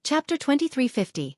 Chapter 2350.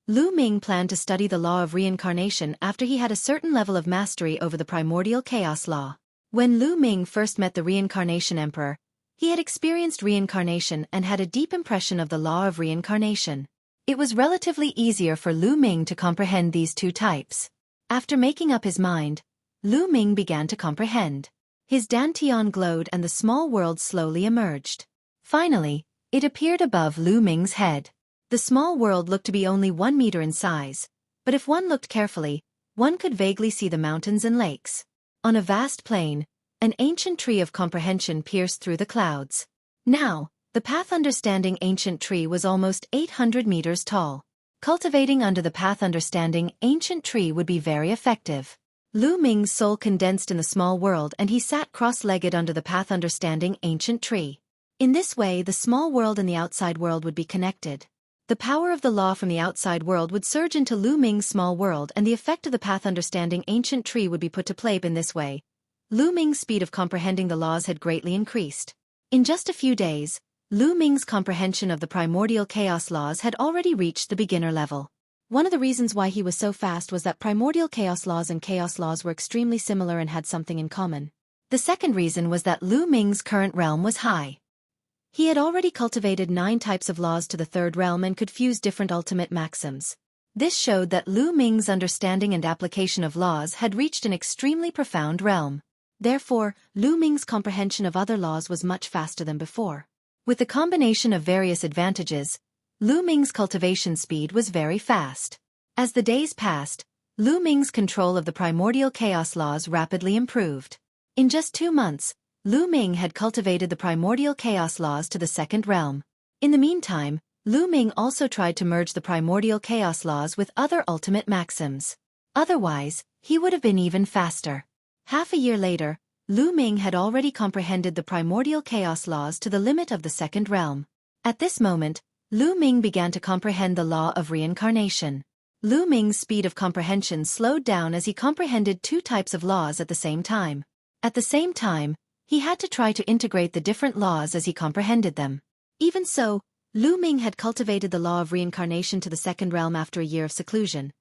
Lu Ming planned to study the law of reincarnation after he had a certain level of mastery over the primordial chaos law. When Lu Ming first met the reincarnation emperor, he had experienced reincarnation and had a deep impression of the law of reincarnation. It was relatively easier for Lu Ming to comprehend these two types. After making up his mind, Lu Ming began to comprehend. His dantian glowed and the small world slowly emerged. Finally, it appeared above Lu Ming's head. The small world looked to be only 1 meter in size, but if one looked carefully, one could vaguely see the mountains and lakes. On a vast plain, an ancient tree of comprehension pierced through the clouds. Now, the path understanding ancient tree was almost 800 meters tall. Cultivating under the path understanding ancient tree would be very effective. Lu Ming's soul condensed in the small world and he sat cross-legged under the path understanding ancient tree. In this way the small world and the outside world would be connected. The power of the law from the outside world would surge into Lu Ming's small world and the effect of the path understanding ancient tree would be put to play in this way. Lu Ming's speed of comprehending the laws had greatly increased. In just a few days, Lu Ming's comprehension of the primordial chaos laws had already reached the beginner level. One of the reasons why he was so fast was that primordial chaos laws and chaos laws were extremely similar and had something in common. The second reason was that Lu Ming's current realm was high. He had already cultivated 9 types of laws to the third realm and could fuse different ultimate maxims. This showed that Lu Ming's understanding and application of laws had reached an extremely profound realm. Therefore, Lu Ming's comprehension of other laws was much faster than before. With the combination of various advantages, Lu Ming's cultivation speed was very fast. As the days passed, Lu Ming's control of the primordial chaos laws rapidly improved. In just 2 months, Lu Ming had cultivated the primordial chaos laws to the second realm. In the meantime, Lu Ming also tried to merge the primordial chaos laws with other ultimate maxims. Otherwise, he would have been even faster. Half a year later, Lu Ming had already comprehended the primordial chaos laws to the limit of the second realm. At this moment, Lu Ming began to comprehend the law of reincarnation. Lu Ming's speed of comprehension slowed down as he comprehended 2 types of laws at the same time. At the same time, he had to try to integrate the different laws as he comprehended them. Even so, Lu Ming had cultivated the law of reincarnation to the second realm after a year of seclusion.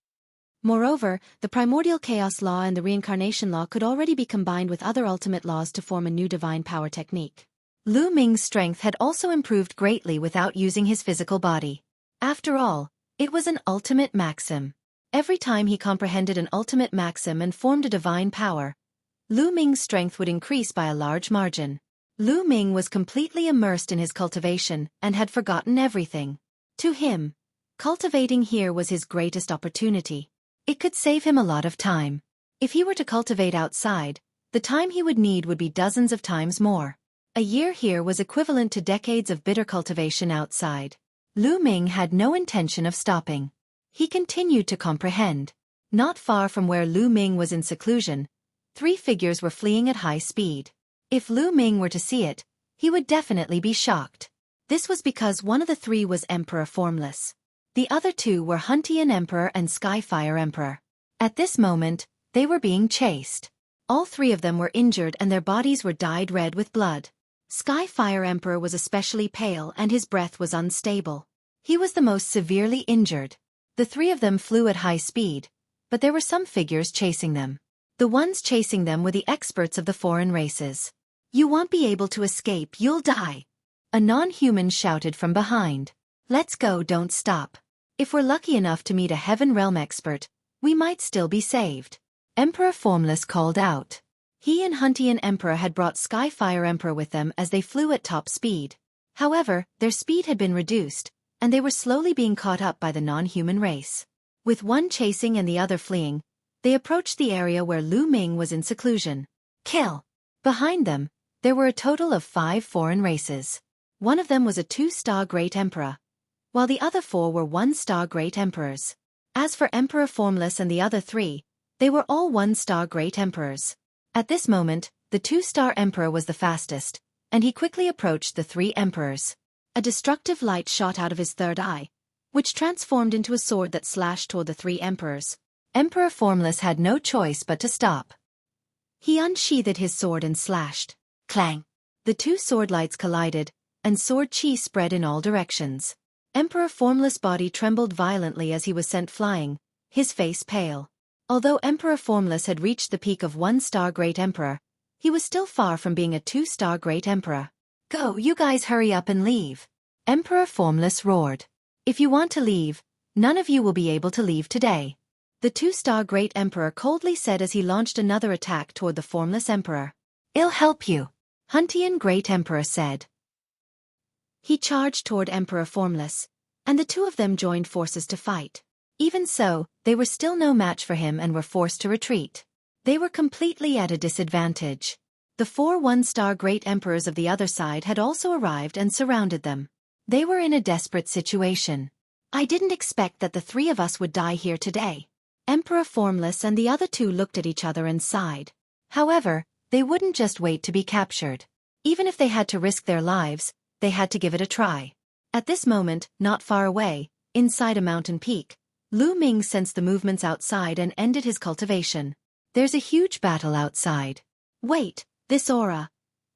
Moreover, the primordial chaos law and the reincarnation law could already be combined with other ultimate laws to form a new divine power technique. Lu Ming's strength had also improved greatly without using his physical body. After all, it was an ultimate maxim. Every time he comprehended an ultimate maxim and formed a divine power, Lu Ming's strength would increase by a large margin. Lu Ming was completely immersed in his cultivation and had forgotten everything. To him, cultivating here was his greatest opportunity. It could save him a lot of time. If he were to cultivate outside, the time he would need would be dozens of times more. A year here was equivalent to decades of bitter cultivation outside. Lu Ming had no intention of stopping. He continued to comprehend. Not far from where Lu Ming was in seclusion, 3 figures were fleeing at high speed. If Lu Ming were to see it, he would definitely be shocked. This was because one of the 3 was Emperor Formless. The other 2 were Huntian Emperor and Skyfire Emperor. At this moment, they were being chased. All 3 of them were injured and their bodies were dyed red with blood. Skyfire Emperor was especially pale and his breath was unstable. He was the most severely injured. The 3 of them flew at high speed, but there were some figures chasing them. The ones chasing them were the experts of the foreign races. "You won't be able to escape, you'll die," a non-human shouted from behind. "Let's go, don't stop. If we're lucky enough to meet a Heaven Realm expert, we might still be saved," Emperor Formless called out. He and Huntian Emperor had brought Skyfire Emperor with them as they flew at top speed. However, their speed had been reduced, and they were slowly being caught up by the non-human race. With one chasing and the other fleeing, they approached the area where Lu Ming was in seclusion. Kill! Behind them, there were a total of 5 foreign races. One of them was a 2-star Great Emperor, while the other 4 were 1-star Great Emperors. As for Emperor Formless and the other 3, they were all 1-star Great Emperors. At this moment, the 2-star Emperor was the fastest, and he quickly approached the 3 Emperors. A destructive light shot out of his third eye, which transformed into a sword that slashed toward the 3 Emperors. Emperor Formless had no choice but to stop. He unsheathed his sword and slashed. Clang! The 2 sword lights collided, and sword chi spread in all directions. Emperor Formless' body trembled violently as he was sent flying, his face pale. Although Emperor Formless had reached the peak of 1-star Great Emperor, he was still far from being a 2-star Great Emperor. "Go, you guys hurry up and leave," Emperor Formless roared. "If you want to leave, none of you will be able to leave today," the 2-star Great Emperor coldly said as he launched another attack toward the Formless Emperor. "I'll help you," Huntian Great Emperor said. He charged toward Emperor Formless, and the two of them joined forces to fight. Even so, they were still no match for him and were forced to retreat. They were completely at a disadvantage. The 4 1-star Great Emperors of the other side had also arrived and surrounded them. They were in a desperate situation. "I didn't expect that the 3 of us would die here today." Emperor Formless and the other 2 looked at each other and sighed. However, they wouldn't just wait to be captured. Even if they had to risk their lives, they had to give it a try. At this moment, not far away, inside a mountain peak, Lu Ming sensed the movements outside and ended his cultivation. "There's a huge battle outside. Wait, this aura."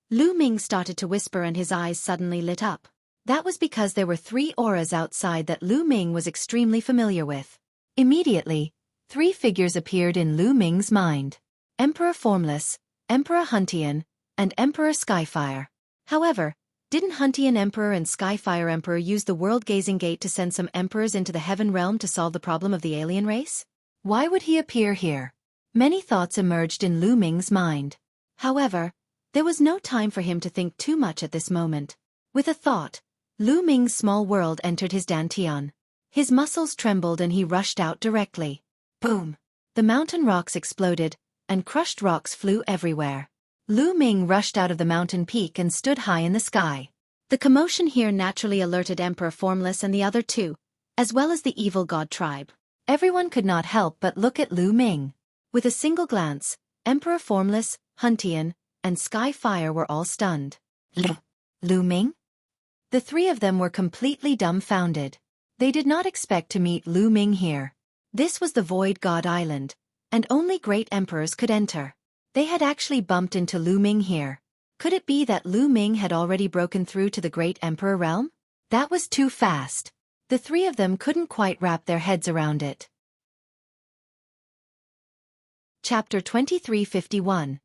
Lu Ming started to whisper and his eyes suddenly lit up. That was because there were 3 auras outside that Lu Ming was extremely familiar with. Immediately, 3 figures appeared in Lu Ming's mind: Emperor Formless, Emperor Huntian, and Emperor Skyfire. However, didn't Huntian Emperor and Skyfire Emperor use the world-gazing gate to send some emperors into the heaven realm to solve the problem of the alien race? Why would he appear here? Many thoughts emerged in Lu Ming's mind. However, there was no time for him to think too much at this moment. With a thought, Lu Ming's small world entered his dantian. His muscles trembled and he rushed out directly. Boom! The mountain rocks exploded, and crushed rocks flew everywhere. Lu Ming rushed out of the mountain peak and stood high in the sky. The commotion here naturally alerted Emperor Formless and the other 2, as well as the evil god tribe. Everyone could not help but look at Lu Ming. With a single glance, Emperor Formless, Huntian, and Skyfire were all stunned. Lu Ming? The 3 of them were completely dumbfounded. They did not expect to meet Lu Ming here. This was the Void God Island, and only great emperors could enter. They had actually bumped into Lu Ming here. Could it be that Lu Ming had already broken through to the Great Emperor realm? That was too fast. The 3 of them couldn't quite wrap their heads around it. Chapter 2351.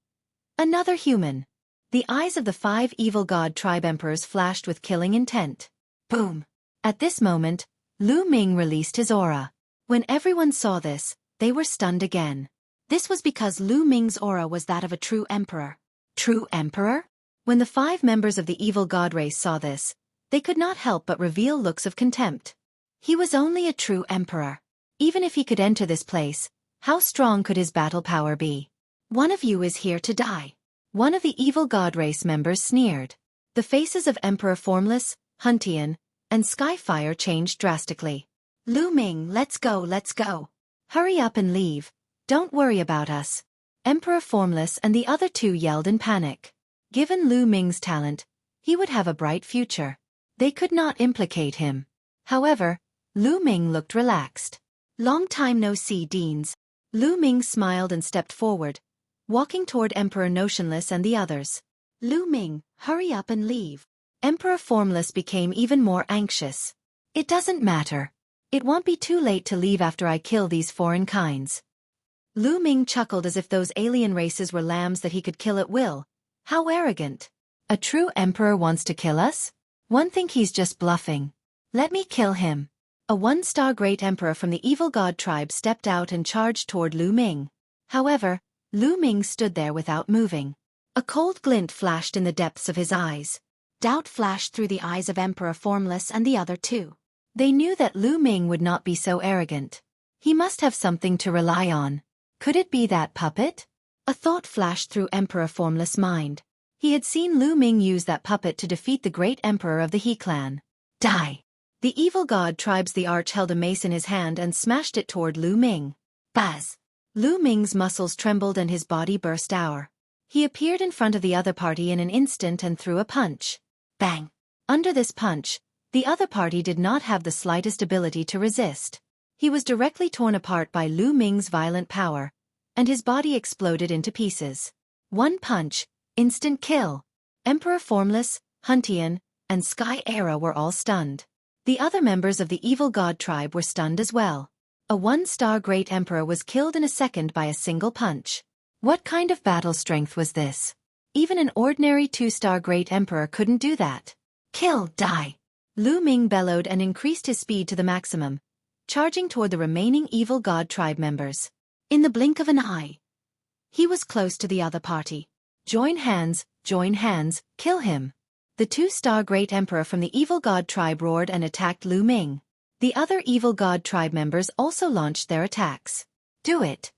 Another human. The eyes of the 5 evil god tribe emperors flashed with killing intent. Boom! At this moment, Lu Ming released his aura. When everyone saw this, they were stunned again. This was because Lu Ming's aura was that of a true emperor. True emperor? When the 5 members of the evil god race saw this, they could not help but reveal looks of contempt. He was only a true emperor. Even if he could enter this place, how strong could his battle power be? "One of you is here to die," one of the evil god race members sneered. The faces of Emperor Formless, Huntian, and Skyfire changed drastically. "Lu Ming, let's go, let's go. Hurry up and leave. Don't worry about us," Emperor Formless and the other 2 yelled in panic. Given Lu Ming's talent, he would have a bright future. They could not implicate him. However, Lu Ming looked relaxed. "Long time no see, Deans." Lu Ming smiled and stepped forward, walking toward Emperor Notionless and the others. "Lu Ming, hurry up and leave." Emperor Formless became even more anxious. "It doesn't matter. It won't be too late to leave after I kill these foreign kinds." Lu Ming chuckled as if those alien races were lambs that he could kill at will. How arrogant. A true emperor wants to kill us? One think he's just bluffing. Let me kill him. A 1-star great emperor from the evil god tribe stepped out and charged toward Lu Ming. However, Lu Ming stood there without moving. A cold glint flashed in the depths of his eyes. Doubt flashed through the eyes of Emperor Formless and the other 2. They knew that Lu Ming would not be so arrogant. He must have something to rely on. Could it be that puppet? A thought flashed through Emperor Formless' mind. He had seen Lu Ming use that puppet to defeat the great emperor of the He clan. Die! The evil god tribes the arch held a mace in his hand and smashed it toward Lu Ming. Buzz! Lu Ming's muscles trembled and his body burst out. He appeared in front of the other party in an instant and threw a punch. Bang! Under this punch, the other party did not have the slightest ability to resist. He was directly torn apart by Lu Ming's violent power, and his body exploded into pieces. One punch, instant kill. Emperor Formless, Huntian, and Sky Era were all stunned. The other members of the evil god tribe were stunned as well. A one-star great emperor was killed in a second by a single punch. What kind of battle strength was this? Even an ordinary two-star great emperor couldn't do that. Kill, die! Lu Ming bellowed and increased his speed to the maximum, charging toward the remaining evil god tribe members. In the blink of an eye, he was close to the other party. Join hands, kill him. The two-star great emperor from the evil god tribe roared and attacked Lu Ming. The other evil god tribe members also launched their attacks. Do it!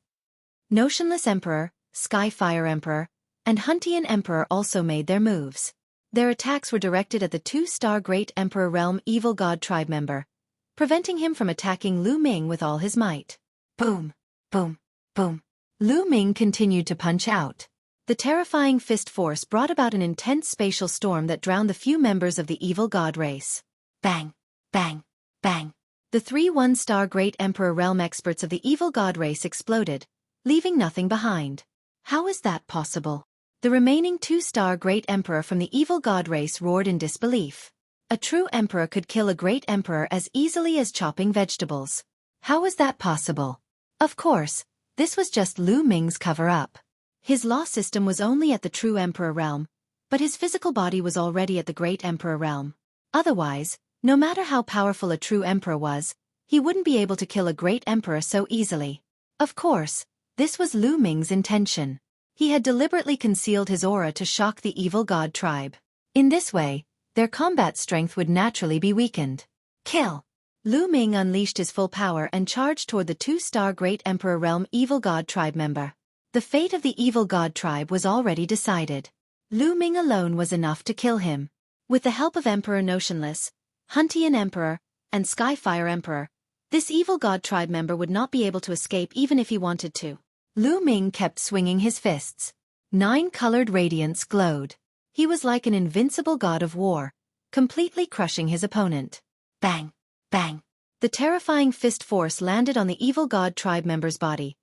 Notionless Emperor, Skyfire Emperor, and Huntian Emperor also made their moves. Their attacks were directed at the two-star Great Emperor Realm Evil God tribe member, preventing him from attacking Lu Ming with all his might. Boom! Boom! Boom! Lu Ming continued to punch out. The terrifying fist force brought about an intense spatial storm that drowned the few members of the evil god race. Bang! Bang! Bang! The three one-star Great Emperor Realm experts of the evil god race exploded, leaving nothing behind. How is that possible? The remaining two-star Great Emperor from the evil god race roared in disbelief. A true emperor could kill a great emperor as easily as chopping vegetables. How was that possible? Of course, this was just Lu Ming's cover-up. His law system was only at the true emperor realm, but his physical body was already at the great emperor realm. Otherwise, no matter how powerful a true emperor was, he wouldn't be able to kill a great emperor so easily. Of course, this was Lu Ming's intention. He had deliberately concealed his aura to shock the evil god tribe. In this way, their combat strength would naturally be weakened. Kill! Lu Ming unleashed his full power and charged toward the two-star Great Emperor Realm Evil God tribe member. The fate of the evil god tribe was already decided. Lu Ming alone was enough to kill him. With the help of Emperor Notionless, Huntian Emperor, and Skyfire Emperor, this evil god tribe member would not be able to escape even if he wanted to. Lu Ming kept swinging his fists. 9-colored radiance glowed. He was like an invincible god of war, completely crushing his opponent. Bang! Bang! The terrifying fist force landed on the evil god tribe member's body,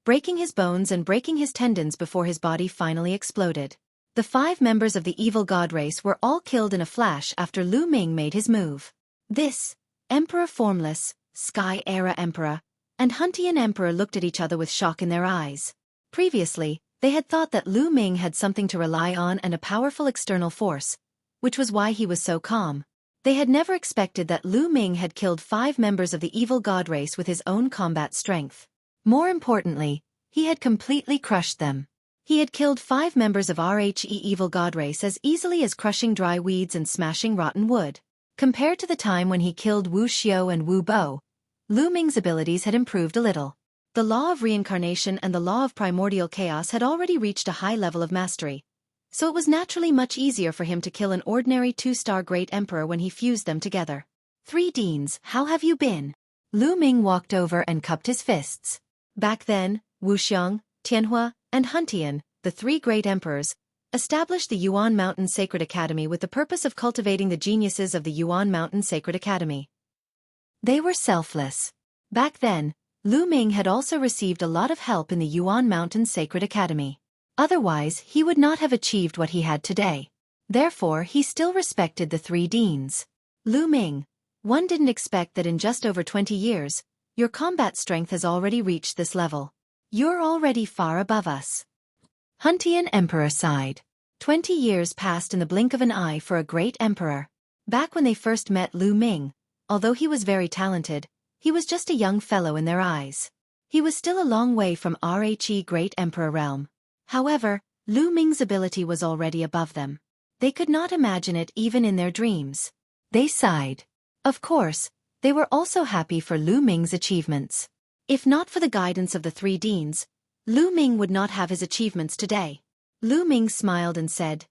breaking his bones and breaking his tendons before his body finally exploded. The 5 members of the evil god race were all killed in a flash after Lu Ming made his move. This, Emperor Formless, Sky Era Emperor, and Huntian Emperor looked at each other with shock in their eyes. Previously, they had thought that Lu Ming had something to rely on and a powerful external force, which was why he was so calm. They had never expected that Lu Ming had killed 5 members of the evil god race with his own combat strength. More importantly, he had completely crushed them. He had killed 5 members of RHE evil god race as easily as crushing dry weeds and smashing rotten wood. Compared to the time when he killed Wu Xiao and Wu Bo, Lu Ming's abilities had improved a little. The law of reincarnation and the law of primordial chaos had already reached a high level of mastery, so it was naturally much easier for him to kill an ordinary 2-star Great Emperor when he fused them together. 3 Deans, how have you been? Lu Ming walked over and cupped his fists. Back then, Wu Xiang, Tianhua, and Huntian, the 3 great emperors, established the Yuan Mountain Sacred Academy with the purpose of cultivating the geniuses of the Yuan Mountain Sacred Academy. They were selfless. Back then, Lu Ming had also received a lot of help in the Yuan Mountain Sacred Academy. Otherwise, he would not have achieved what he had today. Therefore, he still respected the 3 Deans. Lu Ming, one didn't expect that in just over 20 years, your combat strength has already reached this level. You're already far above us. Huntian Emperor sighed. 20 years passed in the blink of an eye for a great emperor. Back when they first met Lu Ming, although he was very talented, he was just a young fellow in their eyes. He was still a long way from RHE Great Emperor realm. However, Lu Ming's ability was already above them. They could not imagine it even in their dreams. They sighed. Of course, they were also happy for Lu Ming's achievements. If not for the guidance of the 3 Deans, Lu Ming would not have his achievements today. Lu Ming smiled and said,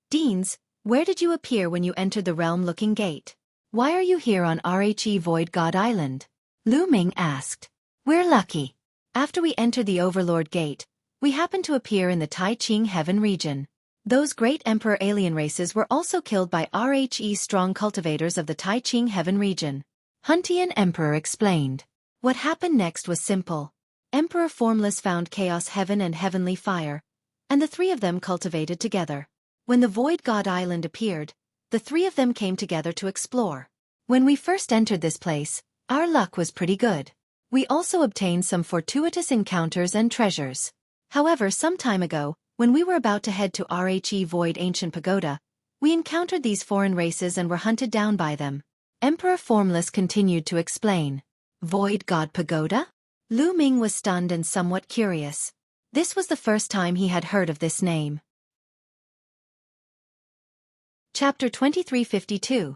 Deans, where did you appear when you entered the realm-looking gate? Why are you here on RHE Void God Island? Lu Ming asked. We're lucky. After we entered the Overlord Gate, we happened to appear in the Tai Ching Heaven region. Those great emperor alien races were also killed by RHE strong cultivators of the Tai Ching Heaven region. Huntian Emperor explained. What happened next was simple. Emperor Formless found Chaos Heaven and Heavenly Fire, and the 3 of them cultivated together. When the Void God Island appeared, the 3 of them came together to explore. When we first entered this place, our luck was pretty good. We also obtained some fortuitous encounters and treasures. However, some time ago, when we were about to head to Rhe Void Ancient Pagoda, we encountered these foreign races and were hunted down by them. Emperor Formless continued to explain. Void God Pagoda? Lu Ming was stunned and somewhat curious. This was the first time he had heard of this name. Chapter 2352.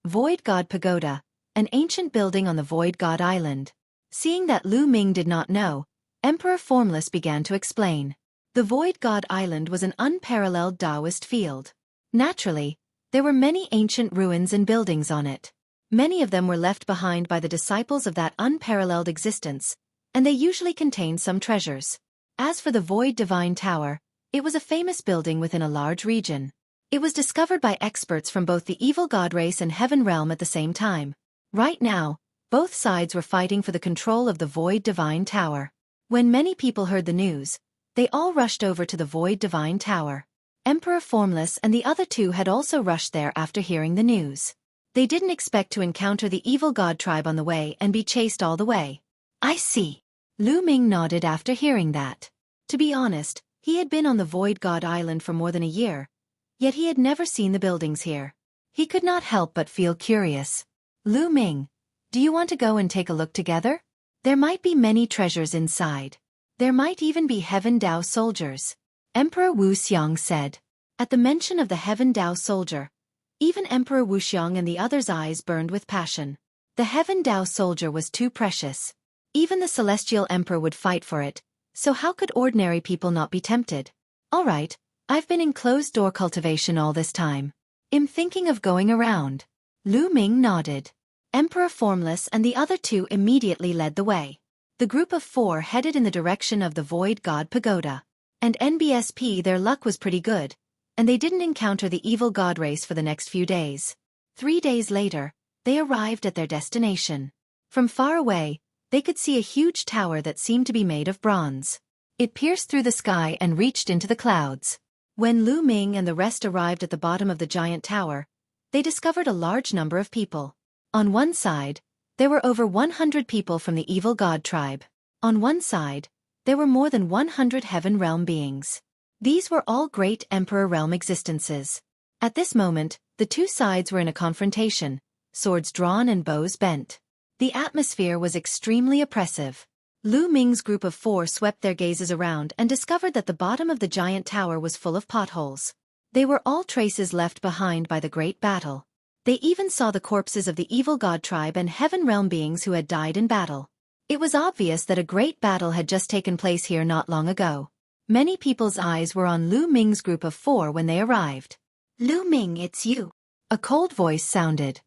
Void God Pagoda, an ancient building on the Void God Island. Seeing that Lu Ming did not know, Emperor Formless began to explain. The Void God Island was an unparalleled Taoist field. Naturally, there were many ancient ruins and buildings on it. Many of them were left behind by the disciples of that unparalleled existence, and they usually contained some treasures. As for the Void Divine Tower, it was a famous building within a large region. It was discovered by experts from both the evil god race and heaven realm at the same time. Right now, both sides were fighting for the control of the Void Divine Tower. When many people heard the news, they all rushed over to the Void Divine Tower. Emperor Formless and the other two had also rushed there after hearing the news. They didn't expect to encounter the evil god tribe on the way and be chased all the way. I see. Lu Ming nodded after hearing that. To be honest, he had been on the Void God Island for more than a year, yet he had never seen the buildings here. He could not help but feel curious. Lu Ming, do you want to go and take a look together? There might be many treasures inside. There might even be Heaven Dao soldiers. Emperor Wu Xiang said. At the mention of the Heaven Dao soldier, even Emperor Wu Xiang and the others' eyes burned with passion. The Heaven Dao soldier was too precious. Even the Celestial Emperor would fight for it, so how could ordinary people not be tempted? All right, I've been in closed-door cultivation all this time. I'm thinking of going around. Lu Ming nodded. Emperor Formless and the other two immediately led the way. The group of four headed in the direction of the Void God Pagoda. And NBSP, their luck was pretty good, and they didn't encounter the evil god race for the next few days. 3 days later, they arrived at their destination. From far away, they could see a huge tower that seemed to be made of bronze. It pierced through the sky and reached into the clouds. When Lu Ming and the rest arrived at the bottom of the giant tower, they discovered a large number of people. On one side, there were over 100 people from the evil god tribe. On one side, there were more than 100 heaven realm beings. These were all great emperor realm existences. At this moment, the two sides were in a confrontation, swords drawn and bows bent. The atmosphere was extremely oppressive. Lu Ming's group of four swept their gazes around and discovered that the bottom of the giant tower was full of potholes. They were all traces left behind by the great battle. They even saw the corpses of the evil god tribe and heaven realm beings who had died in battle. It was obvious that a great battle had just taken place here not long ago. Many people's eyes were on Lu Ming's group of four when they arrived. Lu Ming, it's you. A cold voice sounded.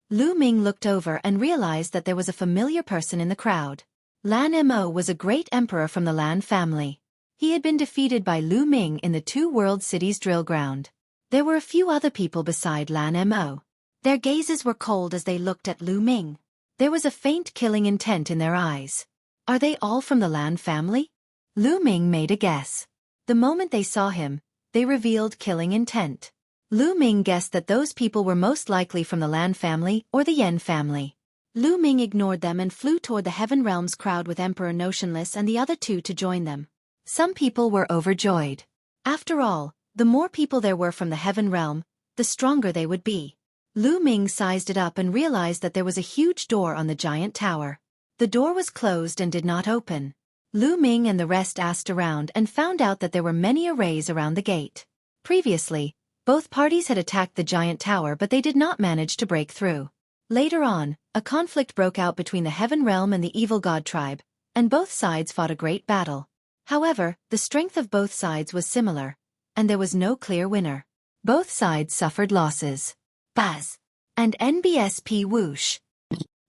Lu Ming looked over and realized that there was a familiar person in the crowd. Lan Mo was a great emperor from the Lan family. He had been defeated by Lu Ming in the Two World Cities drill ground. There were a few other people beside Lan Mo. Their gazes were cold as they looked at Lu Ming. There was a faint killing intent in their eyes. Are they all from the Lan family? Lu Ming made a guess. The moment they saw him, they revealed killing intent. Lu Ming guessed that those people were most likely from the Lan family or the Yen family. Lu Ming ignored them and flew toward the Heaven Realms crowd with Emperor Notionless and the other two to join them. Some people were overjoyed. After all, the more people there were from the Heaven Realm, the stronger they would be. Lu Ming sized it up and realized that there was a huge door on the giant tower. The door was closed and did not open. Lu Ming and the rest asked around and found out that there were many arrays around the gate. Previously, both parties had attacked the giant tower, but they did not manage to break through. Later on, a conflict broke out between the Heaven Realm and the Evil God Tribe, and both sides fought a great battle. However, the strength of both sides was similar, and there was no clear winner. Both sides suffered losses. Buzz. And NBSP whoosh.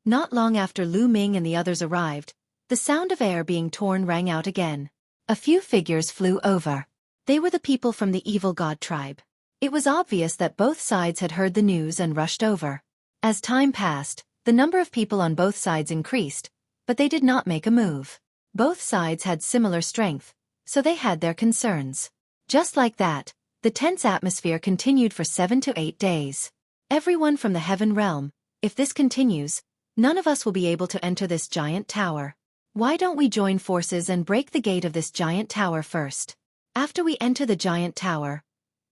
Not long after Lu Ming and the others arrived, the sound of air being torn rang out again. A few figures flew over. They were the people from the Evil God Tribe. It was obvious that both sides had heard the news and rushed over. As time passed, the number of people on both sides increased, but they did not make a move. Both sides had similar strength, so they had their concerns. Just like that, the tense atmosphere continued for 7 to 8 days. Everyone from the Heaven Realm, If this continues, none of us will be able to enter this giant tower. Why don't we join forces and break the gate of this giant tower first? After we enter the giant tower,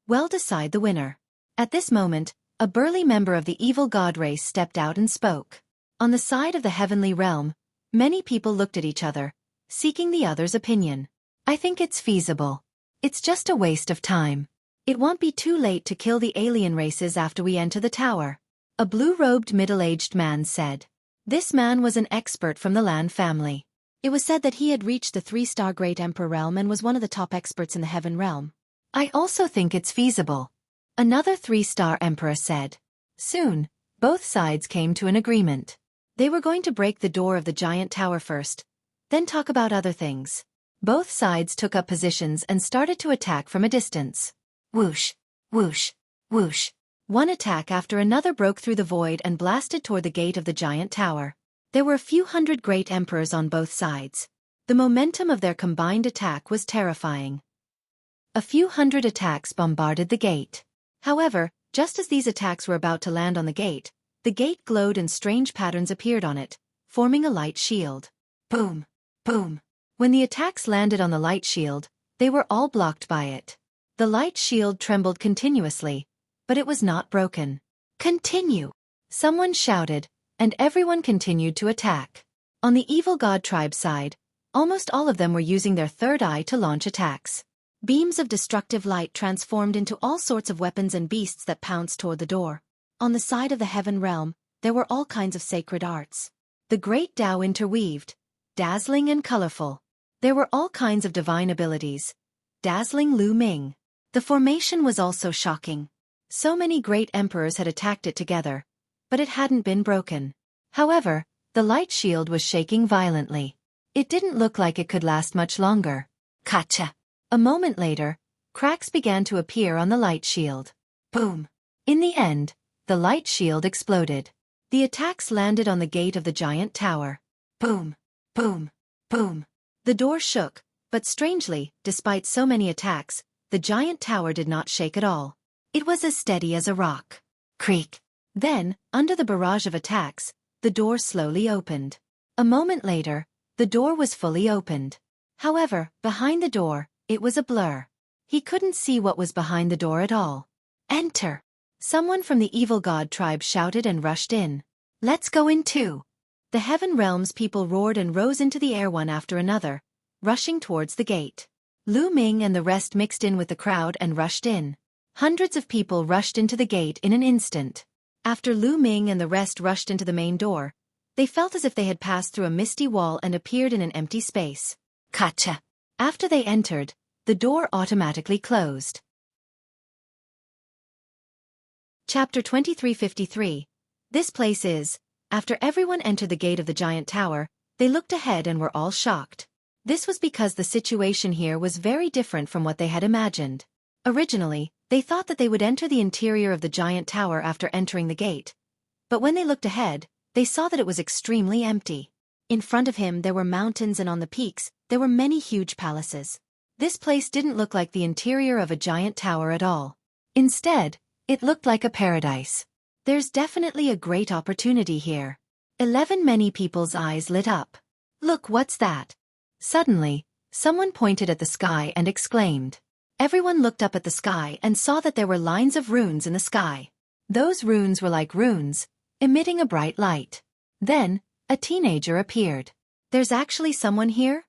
we'll decide the winner. At this moment, a burly member of the evil god race stepped out and spoke. On the side of the heavenly realm, many people looked at each other, seeking the other's opinion. I think it's feasible. It's just a waste of time. It won't be too late to kill the alien races after we enter the tower. A blue-robed middle-aged man said. This man was an expert from the Lan family. It was said that he had reached the 3-star Great Emperor realm and was one of the top experts in the Heaven realm. I also think it's feasible. Another 3-star emperor said. Soon, both sides came to an agreement. They were going to break the door of the giant tower first, then talk about other things. Both sides took up positions and started to attack from a distance. Whoosh, whoosh, whoosh. One attack after another broke through the void and blasted toward the gate of the giant tower. There were a few hundred great emperors on both sides. The momentum of their combined attack was terrifying. A few hundred attacks bombarded the gate. However, just as these attacks were about to land on the gate glowed and strange patterns appeared on it, forming a light shield. Boom, boom. When the attacks landed on the light shield, they were all blocked by it. The light shield trembled continuously, but it was not broken. Continue! Someone shouted, and everyone continued to attack. On the evil god tribe side, almost all of them were using their third eye to launch attacks. Beams of destructive light transformed into all sorts of weapons and beasts that pounced toward the door. On the side of the Heaven realm, there were all kinds of sacred arts. The great Tao interweaved, dazzling and colorful. There were all kinds of divine abilities, dazzling Lu Ming. The formation was also shocking. So many great emperors had attacked it together, but it hadn't been broken. However, the light shield was shaking violently. It didn't look like it could last much longer. Gotcha! A moment later, cracks began to appear on the light shield. Boom! In the end, the light shield exploded. The attacks landed on the gate of the giant tower. Boom! Boom! Boom! The door shook, but strangely, despite so many attacks, the giant tower did not shake at all. It was as steady as a rock. Creak. Then, under the barrage of attacks, the door slowly opened. A moment later, the door was fully opened. However, behind the door, it was a blur. He couldn't see what was behind the door at all. Enter! Someone from the evil god tribe shouted and rushed in. Let's go in too. The Heaven realm's people roared and rose into the air one after another, rushing towards the gate. Lu Ming and the rest mixed in with the crowd and rushed in. Hundreds of people rushed into the gate in an instant. After Lu Ming and the rest rushed into the main door, they felt as if they had passed through a misty wall and appeared in an empty space. Gotcha! After they entered, the door automatically closed. Chapter 2353. This place is. After everyone entered the gate of the giant tower, they looked ahead and were all shocked. This was because the situation here was very different from what they had imagined. Originally, they thought that they would enter the interior of the giant tower after entering the gate. But when they looked ahead, they saw that it was extremely empty. In front of him there were mountains and on the peaks, there were many huge palaces. This place didn't look like the interior of a giant tower at all. Instead, it looked like a paradise. There's definitely a great opportunity here. Many people's eyes lit up. Look, what's that? Suddenly, someone pointed at the sky and exclaimed. Everyone looked up at the sky and saw that there were lines of runes in the sky. Those runes were like runes, emitting a bright light. Then, a teenager appeared. There's actually someone here?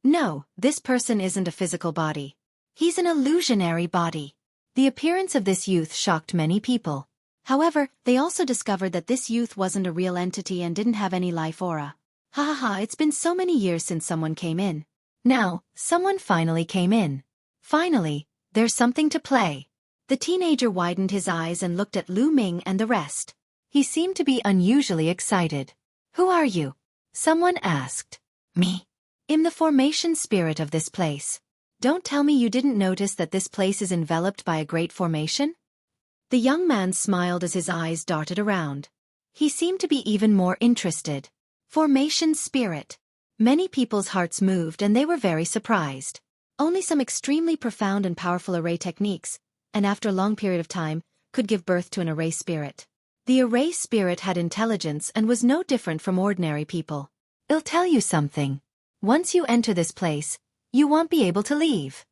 No, this person isn't a physical body. He's an illusionary body. The appearance of this youth shocked many people. However, they also discovered that this youth wasn't a real entity and didn't have any life aura. Ha ha ha, it's been so many years since someone came in. Now, someone finally came in. Finally, there's something to play. The teenager widened his eyes and looked at Lu Ming and the rest. He seemed to be unusually excited. Who are you? Someone asked. Me. I'm the formation spirit of this place. Don't tell me you didn't notice that this place is enveloped by a great formation? The young man smiled as his eyes darted around. He seemed to be even more interested. Formation spirit. Many people's hearts moved and they were very surprised. Only some extremely profound and powerful array techniques, and after a long period of time, could give birth to an array spirit. The array spirit had intelligence and was no different from ordinary people. "I'll tell you something. Once you enter this place, you won't be able to leave."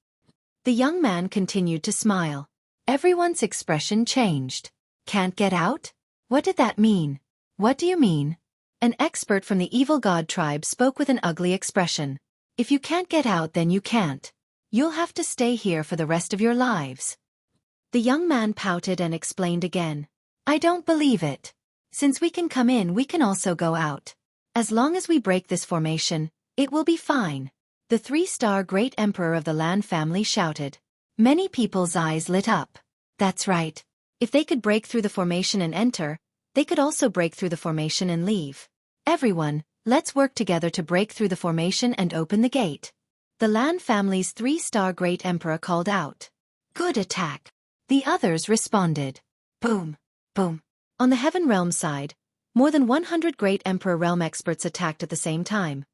The young man continued to smile. Everyone's expression changed. "Can't get out? What did that mean?" "What do you mean?" An expert from the evil god tribe spoke with an ugly expression. "If you can't get out, then you can't. You'll have to stay here for the rest of your lives." The young man pouted and explained again. "I don't believe it. Since we can come in, we can also go out. As long as we break this formation, it will be fine." The 3-star Great Emperor of the Lan family shouted. Many people's eyes lit up. That's right. If they could break through the formation and enter, they could also break through the formation and leave. "Everyone, let's work together to break through the formation and open the gate." The Lan family's 3-star Great Emperor called out. "Good attack." The others responded. Boom, boom. On the Heaven Realm side, more than 100 Great Emperor Realm experts attacked at the same time.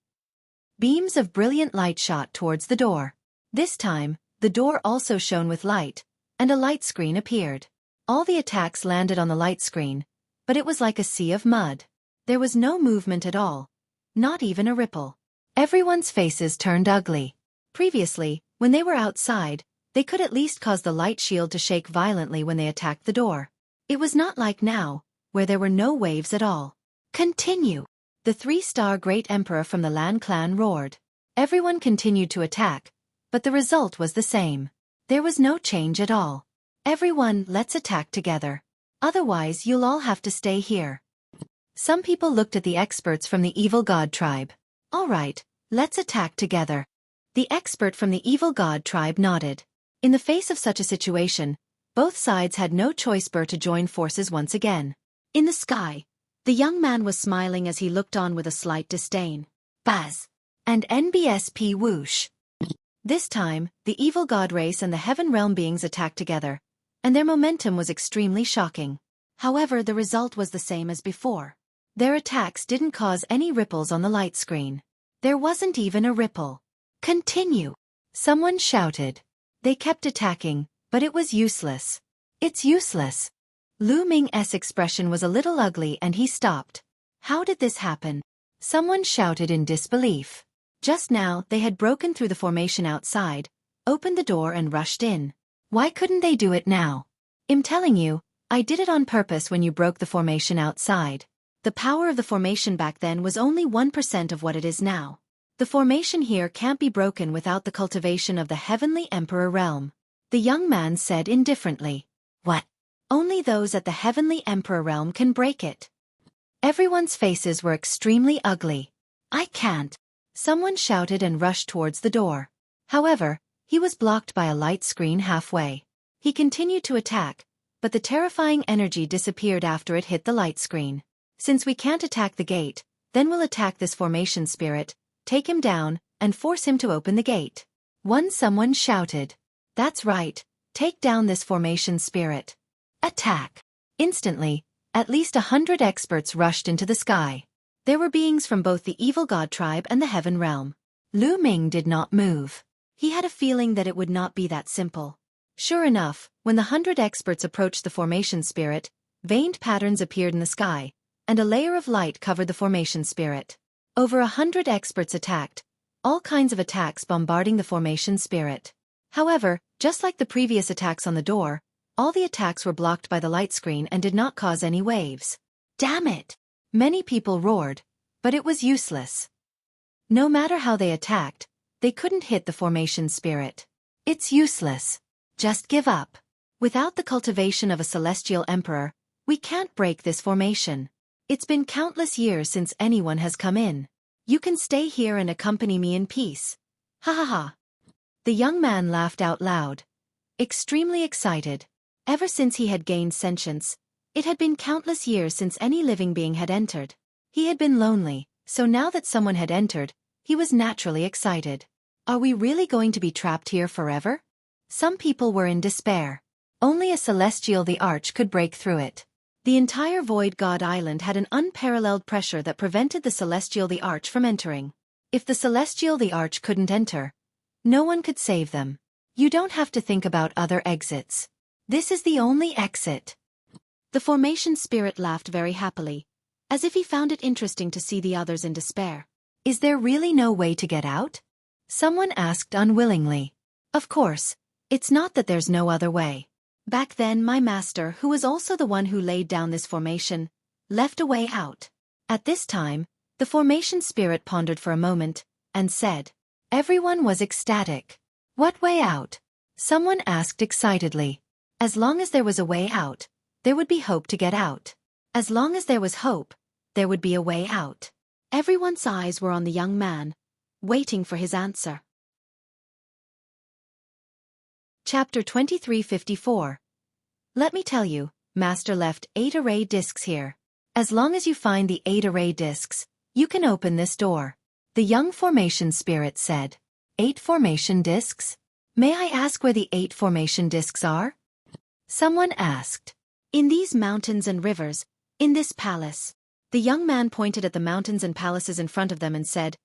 Beams of brilliant light shot towards the door. This time, the door also shone with light, and a light screen appeared. All the attacks landed on the light screen, but it was like a sea of mud. There was no movement at all, not even a ripple. Everyone's faces turned ugly. Previously, when they were outside, they could at least cause the light shield to shake violently when they attacked the door. It was not like now, where there were no waves at all. "Continue!" The 3-star Great Emperor from the Lan clan roared. Everyone continued to attack, but the result was the same. There was no change at all. "Everyone, let's attack together. Otherwise you'll all have to stay here." Some people looked at the experts from the evil god tribe. "All right, let's attack together." The expert from the evil god tribe nodded. In the face of such a situation, both sides had no choice but to join forces once again. In the sky, the young man was smiling as he looked on with a slight disdain. Buzz! And NBSP whoosh! This time, the evil god race and the Heaven Realm beings attacked together, and their momentum was extremely shocking. However, the result was the same as before. Their attacks didn't cause any ripples on the light screen. There wasn't even a ripple. "Continue!" Someone shouted. They kept attacking, but it was useless. "It's useless." Lu Ming's expression was a little ugly and he stopped. "How did this happen?" Someone shouted in disbelief. Just now, they had broken through the formation outside, opened the door and rushed in. Why couldn't they do it now? "I'm telling you, I did it on purpose when you broke the formation outside." The power of the formation back then was only 1% of what it is now. The formation here can't be broken without the cultivation of the Heavenly Emperor realm. The young man said indifferently. "What? Only those at the Heavenly Emperor realm can break it." Everyone's faces were extremely ugly. "I can't." Someone shouted and rushed towards the door. However, he was blocked by a light screen halfway. He continued to attack, but the terrifying energy disappeared after it hit the light screen. "Since we can't attack the gate, then we'll attack this formation spirit, take him down, and force him to open the gate." Someone shouted. "That's right, take down this formation spirit. Attack!" Instantly, at least 100 experts rushed into the sky. There were beings from both the evil god tribe and the Heaven realm. Lu Ming did not move. He had a feeling that it would not be that simple. Sure enough, when the 100 experts approached the formation spirit, veined patterns appeared in the sky, and a layer of light covered the formation spirit. Over 100 experts attacked, all kinds of attacks bombarding the formation spirit. However, just like the previous attacks on the door, all the attacks were blocked by the light screen and did not cause any waves. "Damn it!" Many people roared, but it was useless. No matter how they attacked, they couldn't hit the formation spirit. "It's useless. Just give up. Without the cultivation of a celestial emperor, we can't break this formation. It's been countless years since anyone has come in. You can stay here and accompany me in peace." Ha ha ha. The young man laughed out loud. Extremely excited. Ever since he had gained sentience, it had been countless years since any living being had entered. He had been lonely, so now that someone had entered, he was naturally excited. Are we really going to be trapped here forever? Some people were in despair. Only a celestial the Arch could break through it. The entire Void God Island had an unparalleled pressure that prevented the Celestial the Arch from entering. If the Celestial the Arch couldn't enter, no one could save them. You don't have to think about other exits. This is the only exit. The formation spirit laughed very happily, as if he found it interesting to see the others in despair. Is there really no way to get out? Someone asked unwillingly. Of course, it's not that there's no other way. Back then my master, who was also the one who laid down this formation, left a way out. At this time, the formation spirit pondered for a moment, and said. Everyone was ecstatic. What way out? Someone asked excitedly. As long as there was a way out, there would be hope to get out. As long as there was hope, there would be a way out. Everyone's eyes were on the young man, waiting for his answer. Chapter 2354. Let me tell you, Master left 8 array discs here. As long as you find the 8 array discs, you can open this door. The young formation spirit said. 8 formation discs? May I ask where the 8 formation discs are? Someone asked. In these mountains and rivers, in this palace. The young man pointed at the mountains and palaces in front of them and said,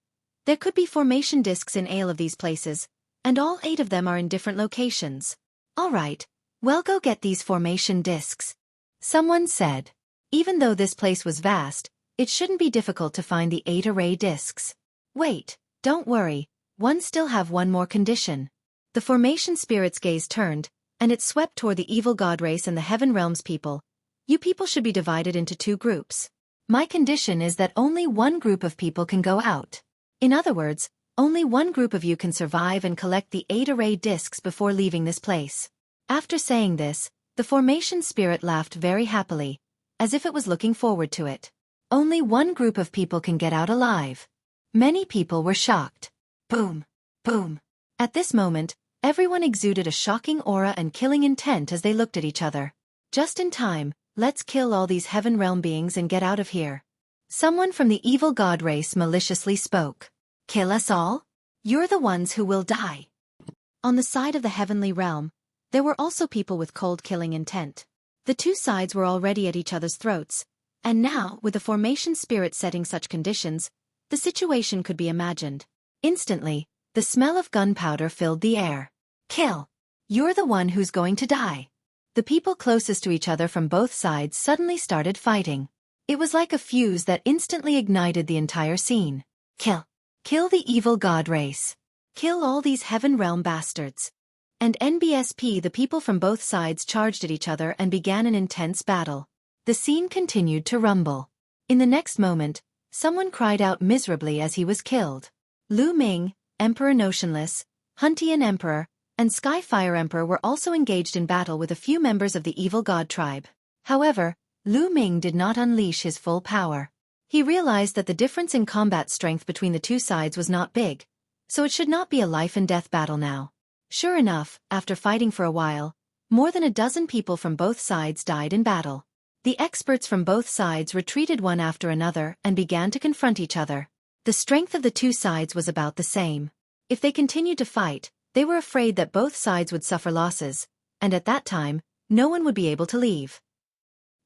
there could be formation discs in all of these places, and all 8 of them are in different locations. All right, well go get these formation discs. Someone said. Even though this place was vast, it shouldn't be difficult to find the 8 array discs. Wait, don't worry, one still have one more condition. The formation spirit's gaze turned, and it swept toward the evil god race and the heaven realms people. You people should be divided into 2 groups. My condition is that only one group of people can go out. In other words, only one group of you can survive and collect the 8 array discs before leaving this place. After saying this, the formation spirit laughed very happily, as if it was looking forward to it. Only one group of people can get out alive. Many people were shocked. Boom, boom. At this moment, everyone exuded a shocking aura and killing intent as they looked at each other. Just in time, let's kill all these heaven realm beings and get out of here. Someone from the evil god race maliciously spoke. Kill us all? You're the ones who will die. On the side of the heavenly realm, there were also people with cold killing intent. The 2 sides were already at each other's throats, and now, with the formation spirit setting such conditions, the situation could be imagined. Instantly, the smell of gunpowder filled the air. Kill! You're the one who's going to die. The people closest to each other from both sides suddenly started fighting. It was like a fuse that instantly ignited the entire scene. Kill! Kill the evil god race. Kill all these heaven realm bastards. And NBSP, the people from both sides charged at each other and began an intense battle. The scene continued to rumble. In the next moment, someone cried out miserably as he was killed. Lu Ming, Emperor Notionless, Huntian Emperor, and Skyfire Emperor were also engaged in battle with a few members of the evil god tribe. However, Lu Ming did not unleash his full power. He realized that the difference in combat strength between the 2 sides was not big, so it should not be a life-and-death battle now. Sure enough, after fighting for a while, more than a dozen people from both sides died in battle. The experts from both sides retreated one after another and began to confront each other. The strength of the 2 sides was about the same. If they continued to fight, they were afraid that both sides would suffer losses, and at that time, no one would be able to leave.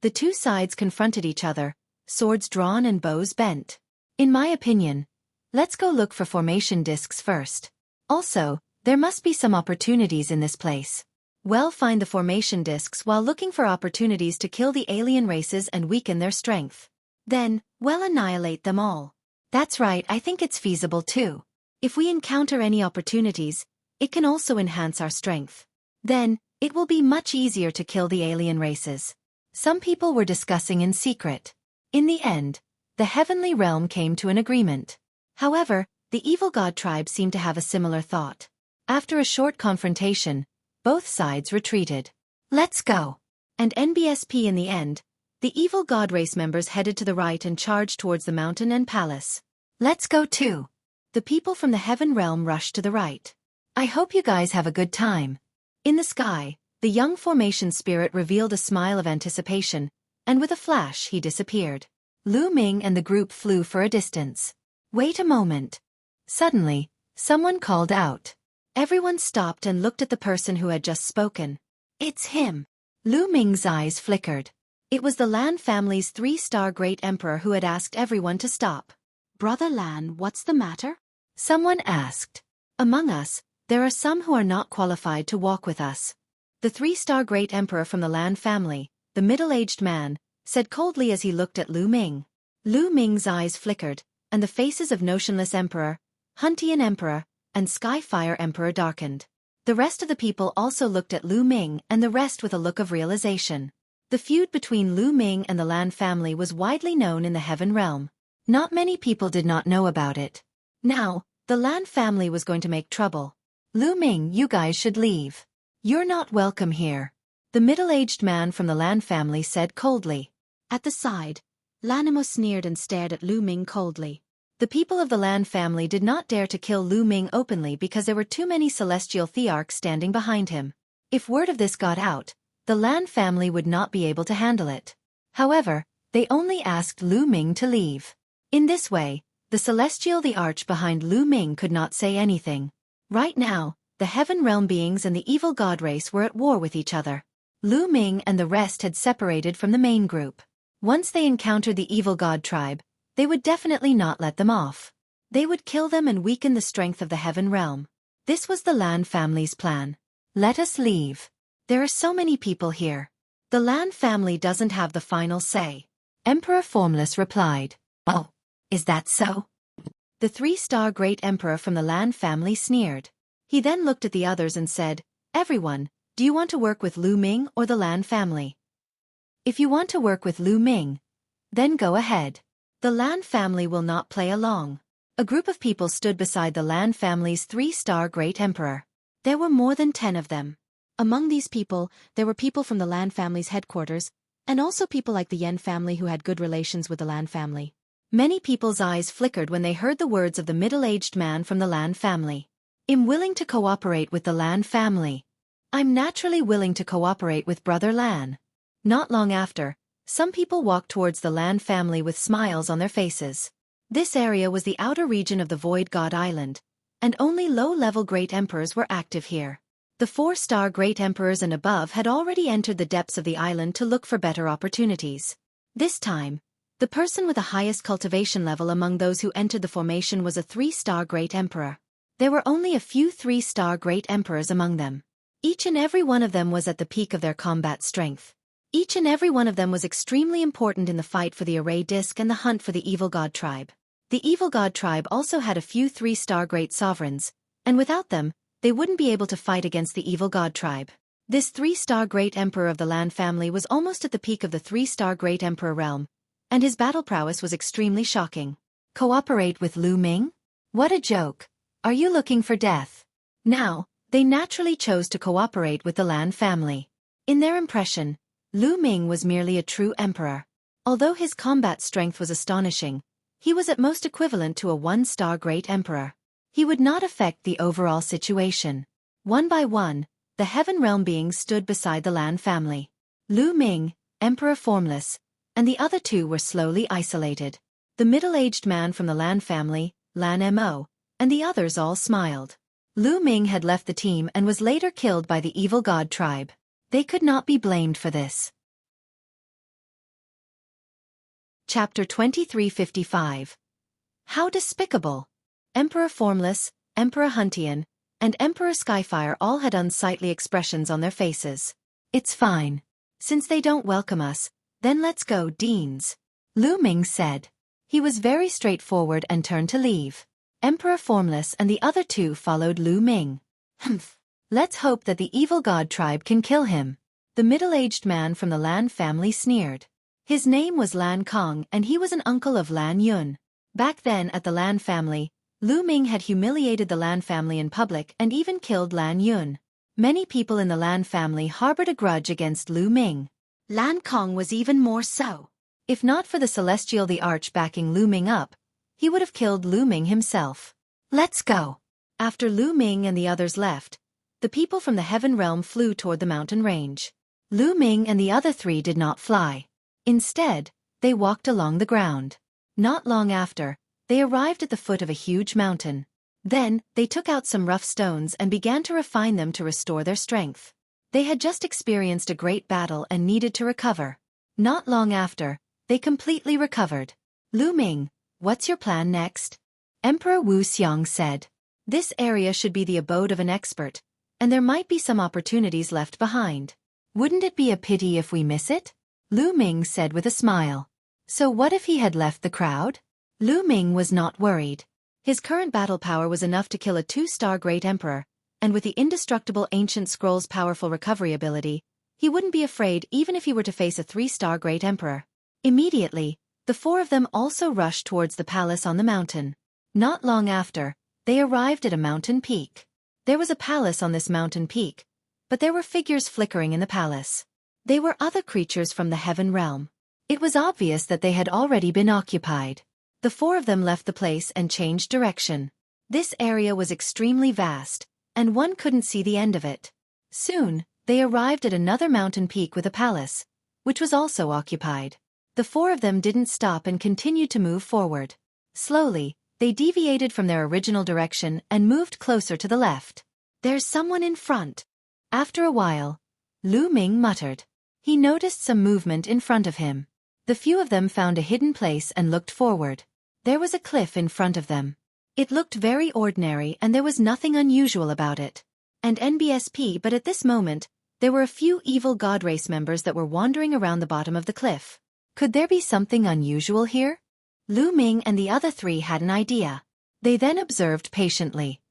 The 2 sides confronted each other, swords drawn and bows bent. In my opinion, let's go look for formation discs first. Also, there must be some opportunities in this place. Well, find the formation discs while looking for opportunities to kill the alien races and weaken their strength. Then, well, annihilate them all. That's right, I think it's feasible too. If we encounter any opportunities, it can also enhance our strength. Then, it will be much easier to kill the alien races. Some people were discussing in secret. In the end, the heavenly realm came to an agreement. However, the evil god tribe seemed to have a similar thought. After a short confrontation, both sides retreated. Let's go. And NBSP in the end, the evil god race members headed to the right and charged towards the mountain and palace. Let's go too. The people from the heaven realm rushed to the right. I hope you guys have a good time. In the sky, the young formation spirit revealed a smile of anticipation, and with a flash he disappeared. Lu Ming and the group flew for a distance. Wait a moment. Suddenly, someone called out. Everyone stopped and looked at the person who had just spoken. It's him. Lu Ming's eyes flickered. It was the Lan family's 3-star great emperor who had asked everyone to stop. Brother Lan, what's the matter? Someone asked. Among us, there are some who are not qualified to walk with us. The 3-star great emperor from the Lan family, the middle-aged man, said coldly as he looked at Lu Ming. Lu Ming's eyes flickered, and the faces of Notionless Emperor, Huntian Emperor, and Skyfire Emperor darkened. The rest of the people also looked at Lu Ming and the rest with a look of realization. The feud between Lu Ming and the Lan family was widely known in the Heaven Realm. Not many people did not know about it. Now, the Lan family was going to make trouble. Lu Ming, you guys should leave. You're not welcome here. The middle-aged man from the Lan family said coldly. At the side, Lanimo sneered and stared at Lu Ming coldly. The people of the Lan family did not dare to kill Lu Ming openly because there were too many celestial thearchs standing behind him. If word of this got out, the Lan family would not be able to handle it. However, they only asked Lu Ming to leave. In this way, the celestial thearch behind Lu Ming could not say anything. Right now, the Heaven Realm beings and the evil god race were at war with each other. Lu Ming and the rest had separated from the main group. Once they encountered the evil god tribe, they would definitely not let them off. They would kill them and weaken the strength of the Heaven Realm. This was the Lan family's plan. Let us leave. There are so many people here. The Lan family doesn't have the final say. Emperor Formless replied. Oh, is that so? The 3-star Great Emperor from the Lan family sneered. He then looked at the others and said, Everyone, do you want to work with Lu Ming or the Lan family? If you want to work with Lu Ming, then go ahead. The Lan family will not play along. A group of people stood beside the Lan family's 3-star Great Emperor. There were more than 10 of them. Among these people, there were people from the Lan family's headquarters, and also people like the Yen family who had good relations with the Lan family. Many people's eyes flickered when they heard the words of the middle-aged man from the Lan family. I'm willing to cooperate with the Lan family. I'm naturally willing to cooperate with Brother Lan. Not long after, some people walked towards the Lan family with smiles on their faces. This area was the outer region of the Void God Island, and only low-level Great Emperors were active here. The 4-star Great Emperors and above had already entered the depths of the island to look for better opportunities. This time, the person with the highest cultivation level among those who entered the formation was a 3-star Great Emperor. There were only a few 3-star Great Emperors among them. Each and every one of them was at the peak of their combat strength. Each and every one of them was extremely important in the fight for the Array Disc and the hunt for the Evil God Tribe. The Evil God Tribe also had a few 3-star Great Sovereigns, and without them, they wouldn't be able to fight against the Evil God Tribe. This 3-star Great Emperor of the Lan family was almost at the peak of the 3-star Great Emperor realm, and his battle prowess was extremely shocking. Cooperate with Lu Ming? What a joke. Are you looking for death? Now, they naturally chose to cooperate with the Lan family. In their impression, Lu Ming was merely a true emperor. Although his combat strength was astonishing, he was at most equivalent to a 1-star Great Emperor. He would not affect the overall situation. One by one, the Heaven Realm beings stood beside the Lan family. Lu Ming, Emperor Formless, and the other 2 were slowly isolated. The middle-aged man from the Lan family, Lan Mo, and the others all smiled. Lu Ming had left the team and was later killed by the Evil God Tribe. They could not be blamed for this. Chapter 2355. How despicable! Emperor Formless, Emperor Huntian, and Emperor Skyfire all had unsightly expressions on their faces. It's fine. Since they don't welcome us, then let's go, Deans. Lu Ming said. He was very straightforward and turned to leave. Emperor Formless and the other 2 followed Lu Ming. Humph. Let's hope that the Evil God Tribe can kill him. The middle-aged man from the Lan family sneered. His name was Lan Kong and he was an uncle of Lan Yun. Back then at the Lan family, Lu Ming had humiliated the Lan family in public and even killed Lan Yun. Many people in the Lan family harbored a grudge against Lu Ming. Lan Kong was even more so. If not for the Celestial the Arch backing Lu Ming up, he would have killed Lu Ming himself. Let's go. After Lu Ming and the others left, the people from the Heaven Realm flew toward the mountain range. Lu Ming and the other 3 did not fly. Instead, they walked along the ground. Not long after, they arrived at the foot of a huge mountain. Then, they took out some rough stones and began to refine them to restore their strength. They had just experienced a great battle and needed to recover. Not long after, they completely recovered. Lu Ming, what's your plan next? Emperor Wu Xiang said. This area should be the abode of an expert, and there might be some opportunities left behind. Wouldn't it be a pity if we miss it? Lu Ming said with a smile. So what if he had left the crowd? Lu Ming was not worried. His current battle power was enough to kill a 2-star Great Emperor, and with the indestructible Ancient Scroll's powerful recovery ability, he wouldn't be afraid even if he were to face a 3-star Great Emperor. Immediately, the 4 of them also rushed towards the palace on the mountain. Not long after, they arrived at a mountain peak. There was a palace on this mountain peak, but there were figures flickering in the palace. They were other creatures from the heaven realm. It was obvious that they had already been occupied. The 4 of them left the place and changed direction. This area was extremely vast, and one couldn't see the end of it. Soon, they arrived at another mountain peak with a palace, which was also occupied. The 4 of them didn't stop and continued to move forward. Slowly, they deviated from their original direction and moved closer to the left. There's someone in front. After a while, Lu Ming muttered. He noticed some movement in front of him. The few of them found a hidden place and looked forward. There was a cliff in front of them. It looked very ordinary and there was nothing unusual about it. And NBSP, but at this moment, there were a few evil god race members that were wandering around the bottom of the cliff. Could there be something unusual here? Lu Ming and the other 3 had an idea. They then observed patiently.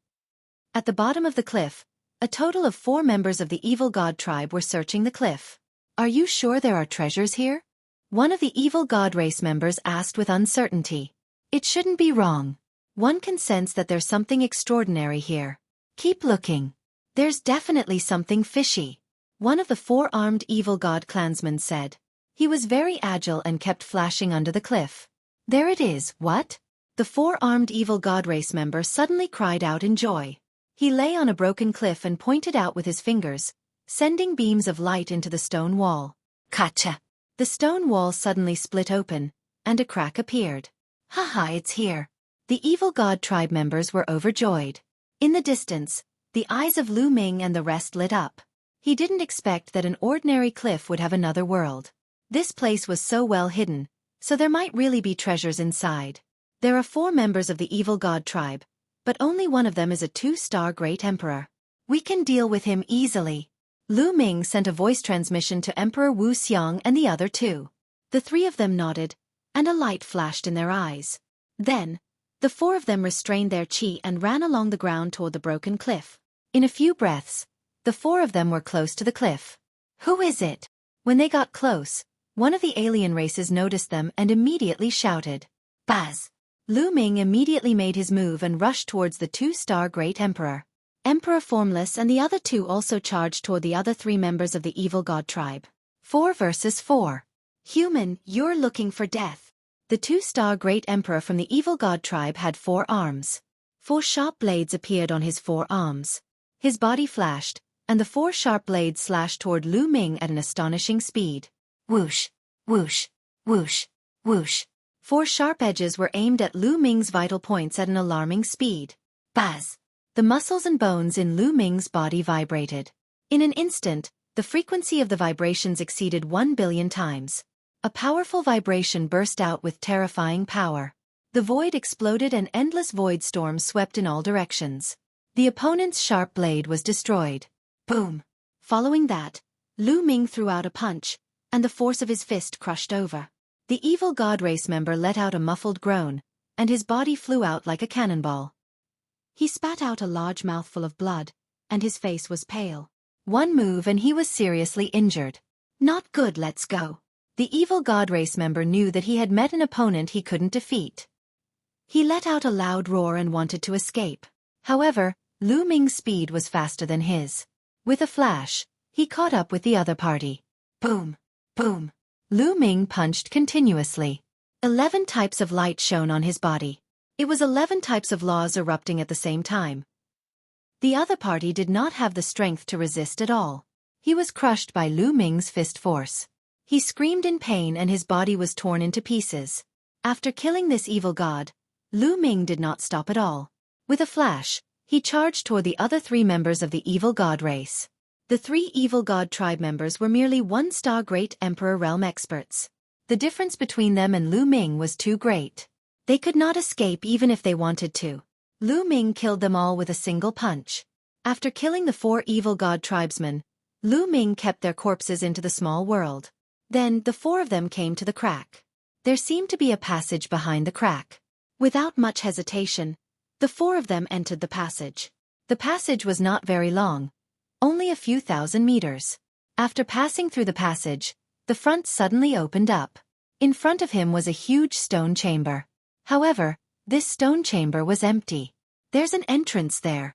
At the bottom of the cliff, a total of 4 members of the evil god tribe were searching the cliff. Are you sure there are treasures here? One of the evil god race members asked with uncertainty. It shouldn't be wrong. One can sense that there's something extraordinary here. Keep looking. There's definitely something fishy. One of the 4-armed evil god clansmen said. He was very agile and kept flashing under the cliff. There it is, what? The 4-armed evil god race member suddenly cried out in joy. He lay on a broken cliff and pointed out with his fingers, sending beams of light into the stone wall. Kacha! The stone wall suddenly split open, and a crack appeared. Haha, it's here. The evil god tribe members were overjoyed. In the distance, the eyes of Lu Ming and the rest lit up. He didn't expect that an ordinary cliff would have another world. This place was so well hidden, so there might really be treasures inside. There are 4 members of the evil god tribe, but only one of them is a 2-star Great Emperor. We can deal with him easily. Lu Ming sent a voice transmission to Emperor Wu Xiang and the other 2. The 3 of them nodded, and a light flashed in their eyes. Then, the 4 of them restrained their chi and ran along the ground toward the broken cliff. In a few breaths, the 4 of them were close to the cliff. Who is it? When they got close, one of the alien races noticed them and immediately shouted. Buzz! Lu Ming immediately made his move and rushed towards the 2-star Great Emperor. Emperor Formless and the other 2 also charged toward the other 3 members of the evil god tribe. 4 versus 4. Human, you're looking for death. The 2-star Great Emperor from the evil god tribe had 4 arms. 4 sharp blades appeared on his 4 arms. His body flashed, and the 4 sharp blades slashed toward Lu Ming at an astonishing speed. Whoosh, whoosh, whoosh, whoosh. 4 sharp edges were aimed at Lu Ming's vital points at an alarming speed. Buzz! The muscles and bones in Lu Ming's body vibrated. In an instant, the frequency of the vibrations exceeded 1 billion times. A powerful vibration burst out with terrifying power. The void exploded and endless void storms swept in all directions. The opponent's sharp blade was destroyed. Boom! Following that, Lu Ming threw out a punch, and the force of his fist crushed over. The evil god race member let out a muffled groan, and his body flew out like a cannonball. He spat out a large mouthful of blood, and his face was pale. One move and he was seriously injured. Not good, let's go. The evil god race member knew that he had met an opponent he couldn't defeat. He let out a loud roar and wanted to escape. However, Lu Ming's speed was faster than his. With a flash, he caught up with the other party. Boom! Boom! Lu Ming punched continuously. 11 types of light shone on his body. It was 11 types of laws erupting at the same time. The other party did not have the strength to resist at all. He was crushed by Lu Ming's fist force. He screamed in pain and his body was torn into pieces. After killing this evil god, Lu Ming did not stop at all. With a flash, he charged toward the other 3 members of the evil god race. The 3 evil god tribe members were merely 1-star Great Emperor realm experts. The difference between them and Lu Ming was too great. They could not escape even if they wanted to. Lu Ming killed them all with a single punch. After killing the 4 evil god tribesmen, Lu Ming kept their corpses into the small world. Then the four of them came to the crack. There seemed to be a passage behind the crack. Without much hesitation, the four of them entered the passage. The passage was not very long, only a few thousand meters. After passing through the passage, the front suddenly opened up. In front of him was a huge stone chamber. However, this stone chamber was empty. There's an entrance there.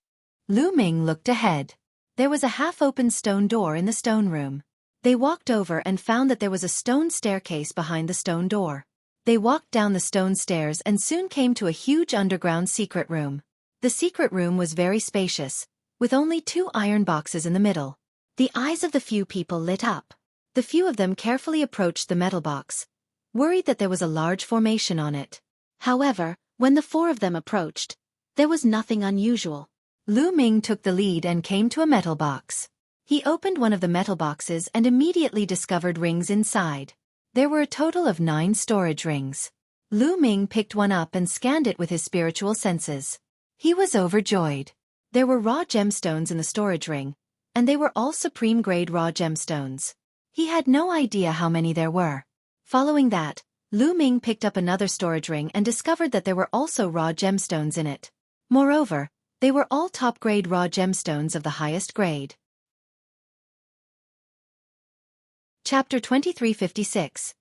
Lu Ming looked ahead. There was a half-open stone door in the stone room. They walked over and found that there was a stone staircase behind the stone door. They walked down the stone stairs and soon came to a huge underground secret room. The secret room was very spacious, with only 2 iron boxes in the middle. The eyes of the few people lit up. The few of them carefully approached the metal box, worried that there was a large formation on it. However, when the 4 of them approached, there was nothing unusual. Lu Ming took the lead and came to a metal box. He opened one of the metal boxes and immediately discovered rings inside. There were a total of 9 storage rings. Lu Ming picked one up and scanned it with his spiritual senses. He was overjoyed. There were raw gemstones in the storage ring, and they were all supreme-grade raw gemstones. He had no idea how many there were. Following that, Lu Ming picked up another storage ring and discovered that there were also raw gemstones in it. Moreover, they were all top-grade raw gemstones of the highest grade. Chapter 2356.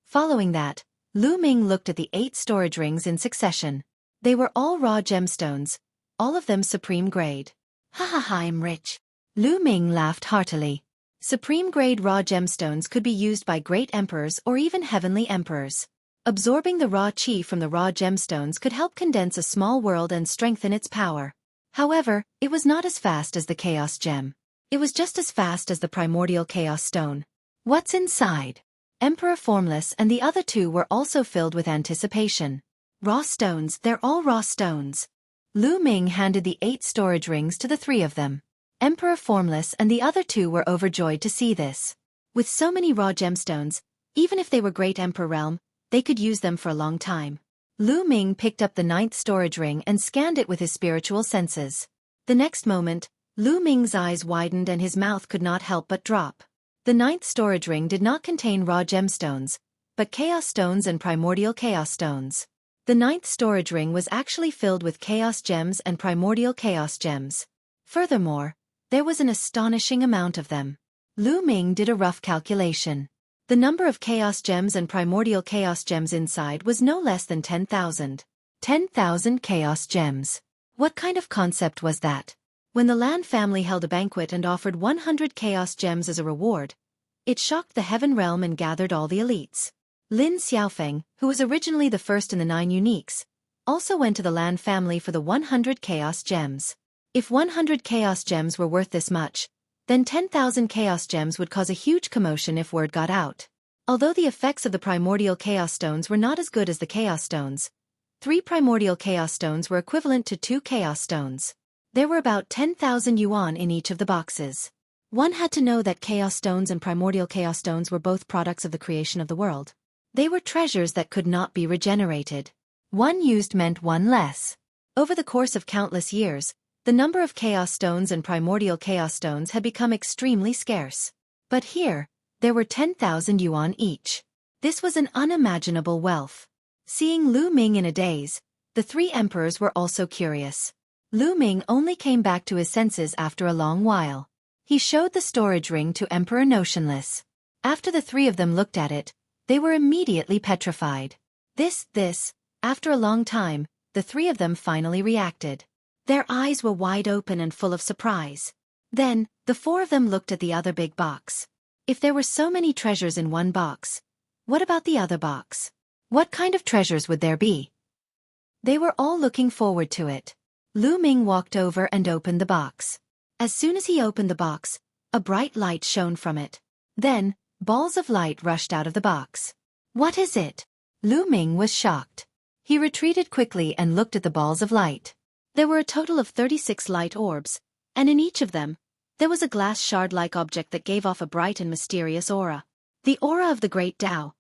Following that, Lu Ming looked at the 8 storage rings in succession. They were all raw gemstones, all of them supreme grade. Ha ha ha, I'm rich. Lu Ming laughed heartily. Supreme grade raw gemstones could be used by great emperors or even heavenly emperors. Absorbing the raw chi from the raw gemstones could help condense a small world and strengthen its power. However, it was not as fast as the chaos gem. It was just as fast as the primordial chaos stone. What's inside? Emperor Formless and the other 2 were also filled with anticipation. Raw stones, they're all raw stones. Lu Ming handed the 8 storage rings to the 3 of them. Emperor Formless and the other 2 were overjoyed to see this. With so many raw gemstones, even if they were Great Emperor Realm, they could use them for a long time. Lu Ming picked up the 9th storage ring and scanned it with his spiritual senses. The next moment, Lu Ming's eyes widened and his mouth could not help but drop. The 9th storage ring did not contain raw gemstones, but chaos stones and primordial chaos stones. The 9th storage ring was actually filled with chaos gems and primordial chaos gems. Furthermore, there was an astonishing amount of them. Lu Ming did a rough calculation. The number of chaos gems and primordial chaos gems inside was no less than 10,000. 10,000 chaos gems. What kind of concept was that? When the Lan family held a banquet and offered 100 chaos gems as a reward, it shocked the heaven realm and gathered all the elites. Lin Xiaofeng, who was originally the first in the 9 uniques, also went to the Lan family for the 100 chaos gems. If 100 chaos gems were worth this much, then 10,000 chaos gems would cause a huge commotion if word got out. Although the effects of the primordial chaos stones were not as good as the chaos stones, 3 primordial chaos stones were equivalent to 2 chaos stones. There were about 10,000 yuan in each of the boxes. One had to know that chaos stones and primordial chaos stones were both products of the creation of the world. They were treasures that could not be regenerated. One used meant one less. Over the course of countless years, the number of chaos stones and primordial chaos stones had become extremely scarce. But here, there were 10,000 yuan each. This was an unimaginable wealth. Seeing Lu Ming in a daze, the 3 emperors were also curious. Lu Ming only came back to his senses after a long while. He showed the storage ring to Emperor Notionless. After the 3 of them looked at it, they were immediately petrified. After a long time, the 3 of them finally reacted. Their eyes were wide open and full of surprise. Then, the 4 of them looked at the other big box. If there were so many treasures in one box, what about the other box? What kind of treasures would there be? They were all looking forward to it. Lu Ming walked over and opened the box. As soon as he opened the box, a bright light shone from it. Then, balls of light rushed out of the box. What is it? Lu Ming was shocked. He retreated quickly and looked at the balls of light. There were a total of 36 light orbs, and in each of them, there was a glass shard-like object that gave off a bright and mysterious aura. The aura of the Great Tao.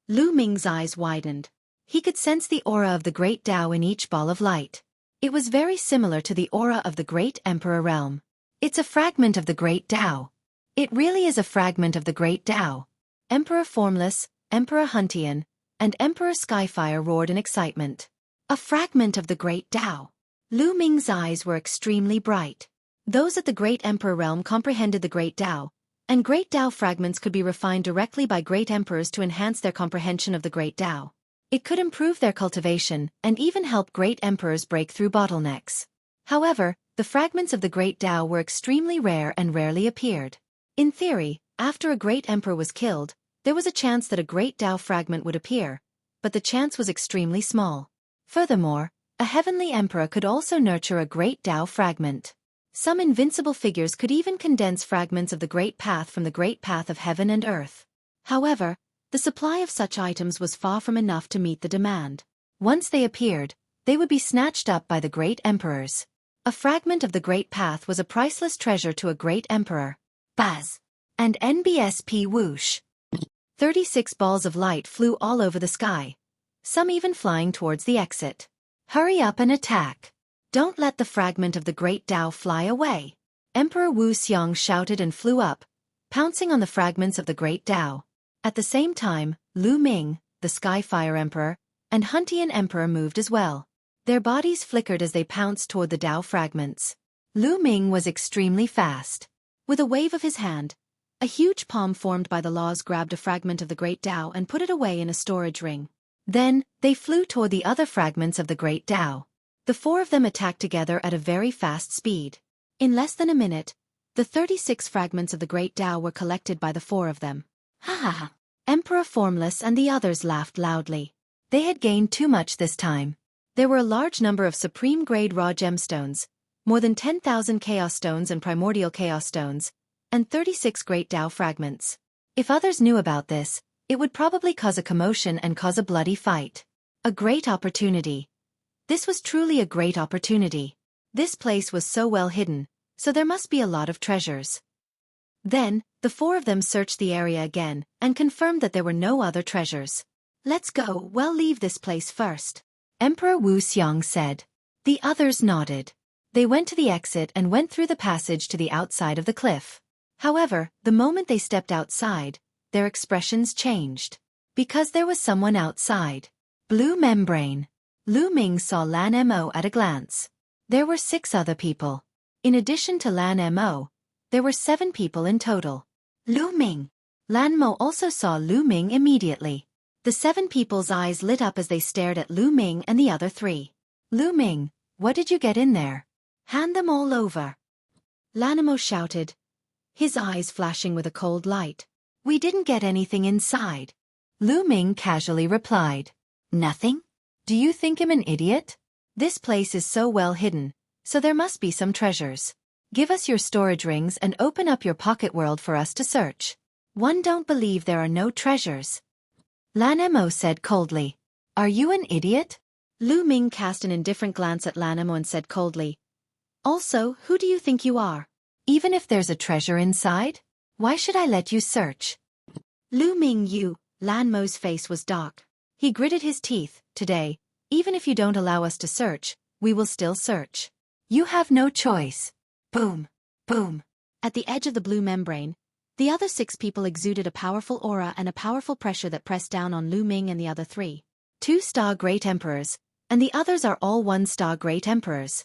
Lu Ming's eyes widened. He could sense the aura of the Great Tao in each ball of light. It was very similar to the aura of the Great Emperor Realm. It's a fragment of the Great Tao. It really is a fragment of the Great Tao. Emperor Formless, Emperor Huntian, and Emperor Skyfire roared in excitement. A fragment of the Great Tao. Lu Ming's eyes were extremely bright. Those at the Great Emperor realm comprehended the Great Tao, and Great Tao fragments could be refined directly by Great Emperors to enhance their comprehension of the Great Tao. It could improve their cultivation and even help Great Emperors break through bottlenecks. However, the fragments of the Great Tao were extremely rare and rarely appeared. In theory, after a Great Emperor was killed, there was a chance that a Great Tao fragment would appear, but the chance was extremely small. Furthermore, a Heavenly Emperor could also nurture a Great Tao fragment. Some invincible figures could even condense fragments of the Great Path from the Great Path of Heaven and Earth. However, the supply of such items was far from enough to meet the demand. Once they appeared, they would be snatched up by the Great Emperors. A fragment of the Great Path was a priceless treasure to a Great Emperor. Buzz! And NBSP whoosh! 36 balls of light flew all over the sky, some even flying towards the exit. Hurry up and attack! Don't let the fragment of the Great Tao fly away! Emperor Wu Xiong shouted and flew up, pouncing on the fragments of the Great Tao. At the same time, Lu Ming, the Skyfire Emperor, and Huntian Emperor moved as well. Their bodies flickered as they pounced toward the Tao fragments. Lu Ming was extremely fast. With a wave of his hand, a huge palm formed by the laws grabbed a fragment of the Great Tao and put it away in a storage ring. Then, they flew toward the other fragments of the Great Tao. The four of them attacked together at a very fast speed. In less than a minute, the 36 fragments of the Great Tao were collected by the four of them. Ha ha ha! Emperor Formless and the others laughed loudly. They had gained too much this time. There were a large number of supreme-grade raw gemstones, more than 10,000 chaos stones and primordial chaos stones, and 36 Great Tao fragments. If others knew about this, it would probably cause a commotion and cause a bloody fight. A great opportunity. This was truly a great opportunity. This place was so well hidden, so there must be a lot of treasures. Then, the four of them searched the area again and confirmed that there were no other treasures. Let's go, we'll leave this place first, Emperor Wu Xiong said. The others nodded. They went to the exit and went through the passage to the outside of the cliff. However, the moment they stepped outside, their expressions changed. Because there was someone outside. Blue membrane. Lu Ming saw Lan Mo at a glance. There were 6 other people. In addition to Lan Mo, there were 7 people in total. Lu Ming. Lan Mo also saw Lu Ming immediately. The 7 people's eyes lit up as they stared at Lu Ming and the other 3. Lu Ming, what did you get in there? Hand them all over. Lan Mo shouted, his eyes flashing with a cold light. We didn't get anything inside. Lu Ming casually replied. Nothing? Do you think I'm an idiot? This place is so well hidden, so there must be some treasures. Give us your storage rings and open up your pocket world for us to search. One don't believe there are no treasures. Lan Mo said coldly. Are you an idiot? Lu Ming cast an indifferent glance at Lan Mo and said coldly. Also, who do you think you are? Even if there's a treasure inside? Why should I let you search? Lu Ming, you. Lan Mo's face was dark. He gritted his teeth. Today, even if you don't allow us to search, we will still search. You have no choice. Boom. Boom. At the edge of the blue membrane, the other 6 people exuded a powerful aura and a powerful pressure that pressed down on Lu Ming and the other 3. 2-star Great Emperors, and the others are all 1-star Great Emperors.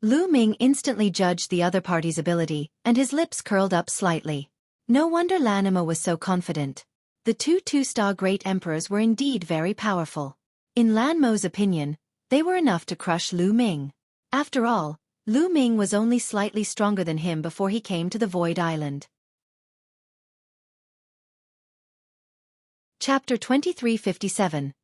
Lu Ming instantly judged the other party's ability, and his lips curled up slightly. No wonder Lan Mo was so confident. The 2-star Great Emperors were indeed very powerful. In Lan Mo's opinion, they were enough to crush Lu Ming. After all, Lu Ming was only slightly stronger than him before he came to the Void Island. Chapter 2357.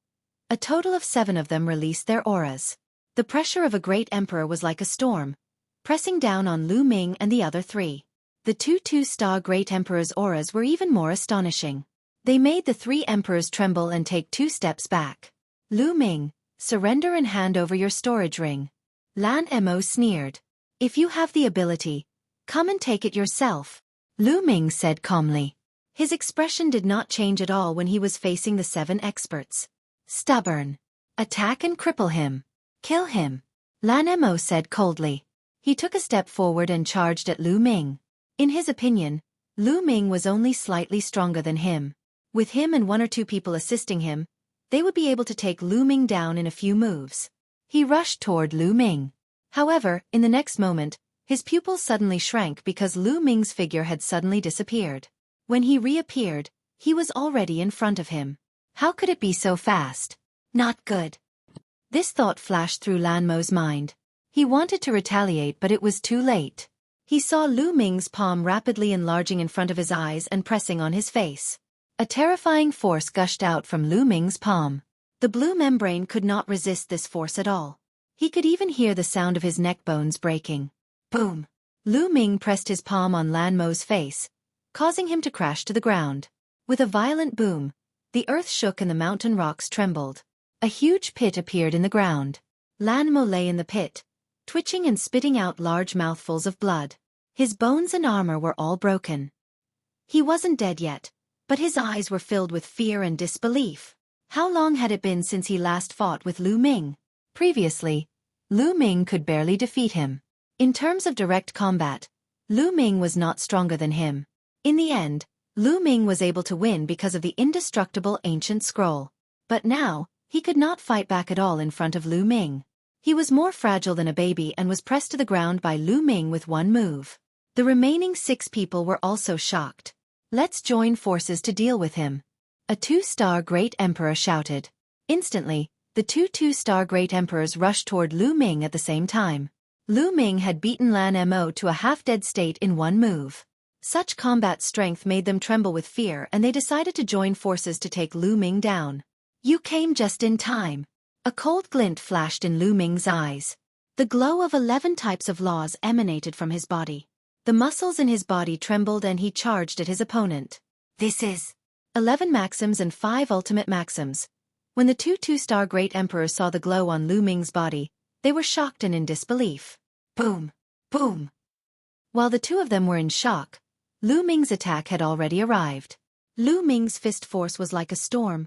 A total of 7 of them released their auras. The pressure of a great emperor was like a storm, pressing down on Lu Ming and the other 3. The 2-star Great Emperor's auras were even more astonishing. They made the 3 emperors tremble and take 2 steps back. Lu Ming, surrender and hand over your storage ring. Lan Mo sneered. If you have the ability, come and take it yourself. Lu Ming said calmly. His expression did not change at all when he was facing the 7 experts. Stubborn. Attack and cripple him. Kill him. Lan Mo said coldly. He took a step forward and charged at Lu Ming. In his opinion, Lu Ming was only slightly stronger than him. With him and one or two people assisting him, they would be able to take Lu Ming down in a few moves. He rushed toward Lu Ming. However, in the next moment, his pupils suddenly shrank because Lu Ming's figure had suddenly disappeared. When he reappeared, he was already in front of him. How could it be so fast? Not good. This thought flashed through Lan Mo's mind. He wanted to retaliate, but it was too late. He saw Lu Ming's palm rapidly enlarging in front of his eyes and pressing on his face. A terrifying force gushed out from Lu Ming's palm. The blue membrane could not resist this force at all. He could even hear the sound of his neck bones breaking. Boom! Lu Ming pressed his palm on Lan Mo's face, causing him to crash to the ground. With a violent boom, the earth shook and the mountain rocks trembled. A huge pit appeared in the ground. Lan Mo lay in the pit, twitching and spitting out large mouthfuls of blood. His bones and armor were all broken. He wasn't dead yet, but his eyes were filled with fear and disbelief. How long had it been since he last fought with Lu Ming? Previously, Lu Ming could barely defeat him. In terms of direct combat, Lu Ming was not stronger than him. In the end, Lu Ming was able to win because of the indestructible ancient scroll. But now, he could not fight back at all in front of Lu Ming. He was more fragile than a baby and was pressed to the ground by Lu Ming with one move. The remaining 6 people were also shocked. Let's join forces to deal with him. A 2-star Great Emperor shouted. Instantly, the 2 2-star Great Emperors rushed toward Lu Ming at the same time. Lu Ming had beaten Lan Mo to a half-dead state in one move. Such combat strength made them tremble with fear, and they decided to join forces to take Lu Ming down. You came just in time. A cold glint flashed in Lu Ming's eyes. The glow of 11 types of laws emanated from his body. The muscles in his body trembled and he charged at his opponent. This is 11 maxims and 5 ultimate maxims. When the 2 2-star Great Emperors saw the glow on Lu Ming's body, they were shocked and in disbelief. Boom! Boom! While the 2 of them were in shock, Lu Ming's attack had already arrived. Lu Ming's fist force was like a storm,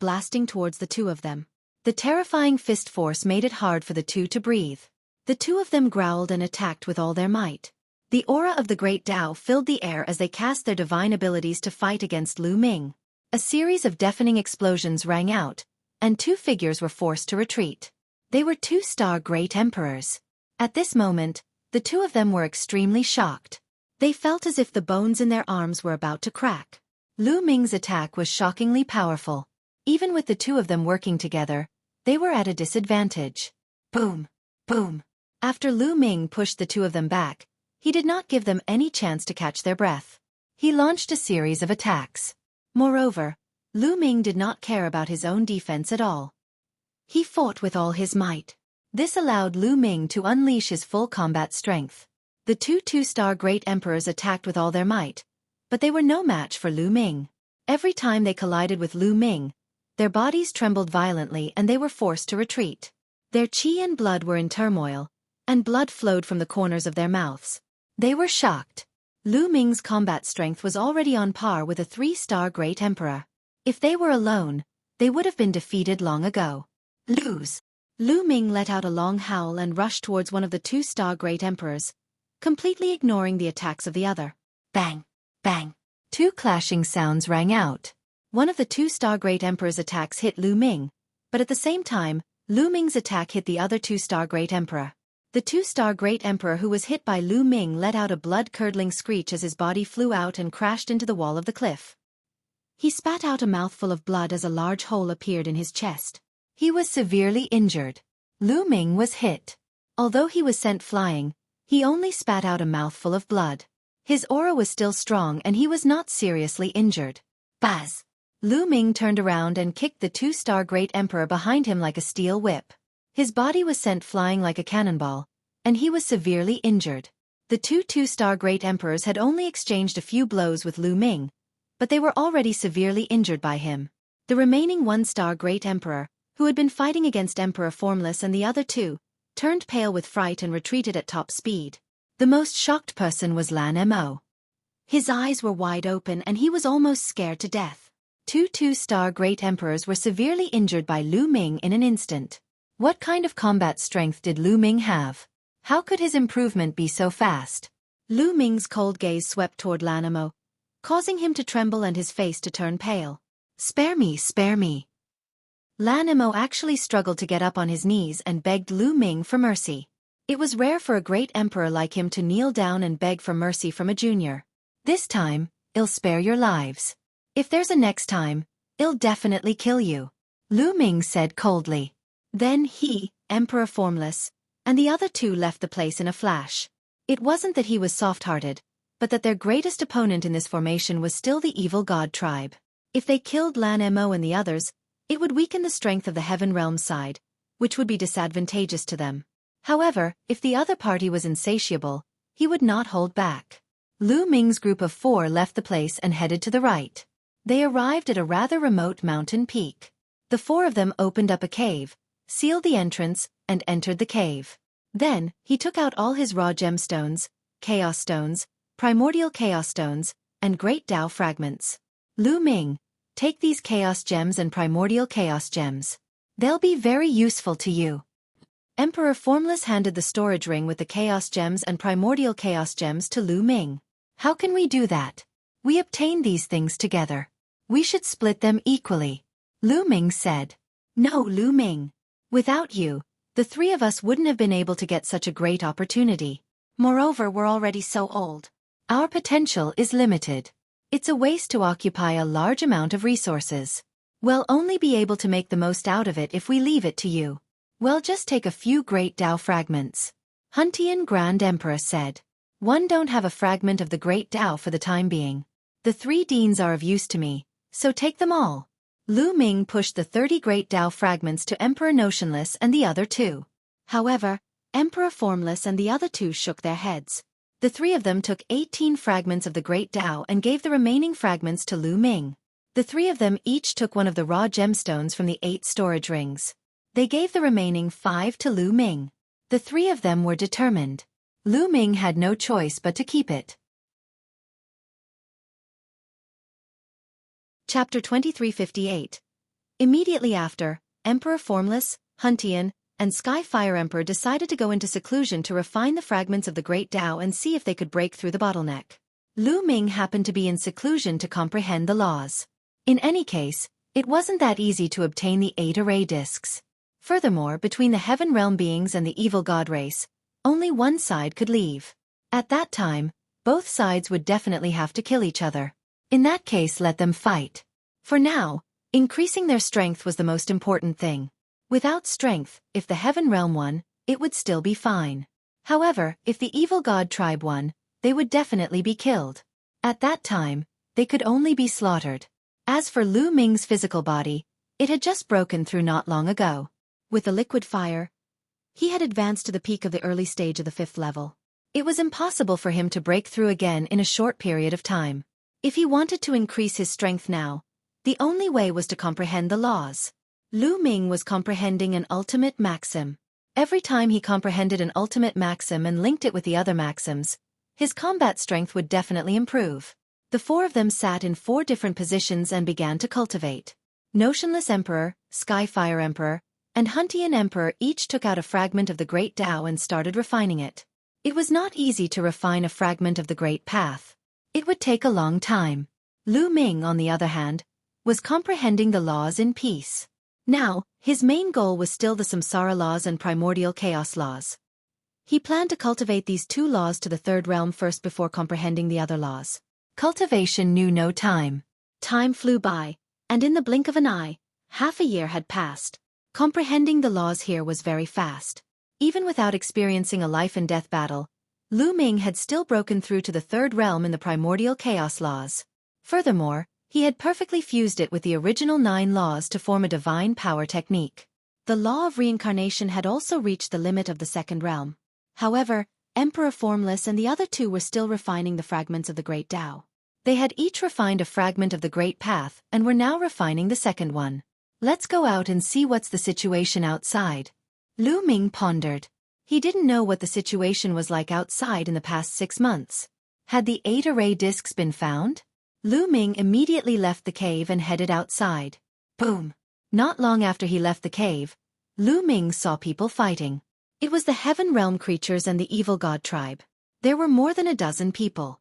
blasting towards the 2 of them. The terrifying fist force made it hard for the 2 to breathe. The 2 of them growled and attacked with all their might. The aura of the Great Tao filled the air as they cast their divine abilities to fight against Lu Ming. A series of deafening explosions rang out, and 2 figures were forced to retreat. They were 2-star Great Emperors. At this moment, the 2 of them were extremely shocked. They felt as if the bones in their arms were about to crack. Lu Ming's attack was shockingly powerful. Even with the 2 of them working together, they were at a disadvantage. Boom! Boom! After Lu Ming pushed the 2 of them back, he did not give them any chance to catch their breath. He launched a series of attacks. Moreover, Lu Ming did not care about his own defense at all. He fought with all his might. This allowed Lu Ming to unleash his full combat strength. The 2 2-star Great Emperors attacked with all their might, but they were no match for Lu Ming. Every time they collided with Lu Ming, their bodies trembled violently and they were forced to retreat. Their qi and blood were in turmoil, and blood flowed from the corners of their mouths. They were shocked. Lu Ming's combat strength was already on par with a 3-star Great Emperor. If they were alone, they would have been defeated long ago. Lose. Lu Ming let out a long howl and rushed towards one of the 2-star Great Emperors, completely ignoring the attacks of the other. Bang! Bang! 2 clashing sounds rang out. One of the 2-star Great Emperor's attacks hit Lu Ming, but at the same time, Lu Ming's attack hit the other 2-star Great Emperor. The 2-star Great Emperor who was hit by Lu Ming let out a blood-curdling screech as his body flew out and crashed into the wall of the cliff. He spat out a mouthful of blood as a large hole appeared in his chest. He was severely injured. Lu Ming was hit. Although he was sent flying, he only spat out a mouthful of blood. His aura was still strong and he was not seriously injured. Buzz! Lu Ming turned around and kicked the 2-star Great Emperor behind him like a steel whip. His body was sent flying like a cannonball, and he was severely injured. The 2 2-star Great Emperors had only exchanged a few blows with Lu Ming, but they were already severely injured by him. The remaining 1-star Great Emperor, who had been fighting against Emperor Formless and the other 2, turned pale with fright and retreated at top speed. The most shocked person was Lan Mo. His eyes were wide open and he was almost scared to death. 2 2-star Great Emperors were severely injured by Lu Ming in an instant. What kind of combat strength did Lu Ming have? How could his improvement be so fast? Lu Ming's cold gaze swept toward Lan Mo, causing him to tremble and his face to turn pale. Spare me, spare me. Lan Emo actually struggled to get up on his knees and begged Lu Ming for mercy. It was rare for a great emperor like him to kneel down and beg for mercy from a junior. This time, I'll spare your lives. If there's a next time, I'll definitely kill you, Lu Ming said coldly. Then he, Emperor Formless, and the other two left the place in a flash. It wasn't that he was soft-hearted, but that their greatest opponent in this formation was still the evil god tribe. If they killed Lan Emo and the others, it would weaken the strength of the Heaven Realm side, which would be disadvantageous to them. However, if the other party was insatiable, he would not hold back. Lu Ming's group of 4 left the place and headed to the right. They arrived at a rather remote mountain peak. The 4 of them opened up a cave, sealed the entrance, and entered the cave. Then, he took out all his raw gemstones, chaos stones, primordial chaos stones, and great Tao fragments. Lu Ming, take these chaos gems and primordial chaos gems. They'll be very useful to you. Emperor Formless handed the storage ring with the chaos gems and primordial chaos gems to Lu Ming. How can we do that? We obtained these things together. We should split them equally, Lu Ming said. No, Lu Ming. Without you, the 3 of us wouldn't have been able to get such a great opportunity. Moreover, we're already so old. Our potential is limited. It's a waste to occupy a large amount of resources. We'll only be able to make the most out of it if we leave it to you. Well, just take a few great Tao fragments, Huntian Grand Emperor said. One don't have a fragment of the great Tao for the time being. The 3 deans are of use to me, so take them all. Lu Ming pushed the 30 great Tao fragments to Emperor Notionless and the other 2. However, Emperor Formless and the other 2 shook their heads. The 3 of them took 18 fragments of the great Tao and gave the remaining fragments to Lu Ming. The 3 of them each took one of the raw gemstones from the 8 storage rings. They gave the remaining 5 to Lu Ming. The 3 of them were determined. Lu Ming had no choice but to keep it. Chapter 2358. Immediately after, Emperor Formless, Huntian, and Skyfire Emperor decided to go into seclusion to refine the fragments of the Great Tao and see if they could break through the bottleneck. Lu Ming happened to be in seclusion to comprehend the laws. In any case, it wasn't that easy to obtain the 8 array discs. Furthermore, between the Heaven Realm beings and the evil god race, only one side could leave. At that time, both sides would definitely have to kill each other. In that case, let them fight. For now, increasing their strength was the most important thing. Without strength, if the Heaven Realm won, it would still be fine. However, if the evil god tribe won, they would definitely be killed. At that time, they could only be slaughtered. As for Lu Ming's physical body, it had just broken through not long ago. With the liquid fire, he had advanced to the peak of the early stage of the 5th level. It was impossible for him to break through again in a short period of time. If he wanted to increase his strength now, the only way was to comprehend the laws. Lu Ming was comprehending an ultimate maxim. Every time he comprehended an ultimate maxim and linked it with the other maxims, his combat strength would definitely improve. The 4 of them sat in 4 different positions and began to cultivate. Notionless Emperor, Skyfire Emperor, and Huntian Emperor each took out a fragment of the Great Tao and started refining it. It was not easy to refine a fragment of the Great Path. It would take a long time. Lu Ming, on the other hand, was comprehending the laws in peace. Now, his main goal was still the Samsara laws and primordial chaos laws. He planned to cultivate these 2 laws to the 3rd realm first before comprehending the other laws. Cultivation knew no time. Time flew by, and in the blink of an eye, half a year had passed. Comprehending the laws here was very fast. Even without experiencing a life-and-death battle, Lu Ming had still broken through to the 3rd realm in the primordial chaos laws. Furthermore, he had perfectly fused it with the original 9 laws to form a divine power technique. The law of reincarnation had also reached the limit of the 2nd realm. However, Emperor Formless and the other 2 were still refining the fragments of the Great Tao. They had each refined a fragment of the Great Path and were now refining the 2nd one. Let's go out and see what's the situation outside. Lu Ming pondered. He didn't know what the situation was like outside in the past 6 months. Had the 8 array discs been found? Lu Ming immediately left the cave and headed outside. Boom! Not long after he left the cave, Lu Ming saw people fighting. It was the Heaven Realm creatures and the evil god tribe. There were more than a dozen people.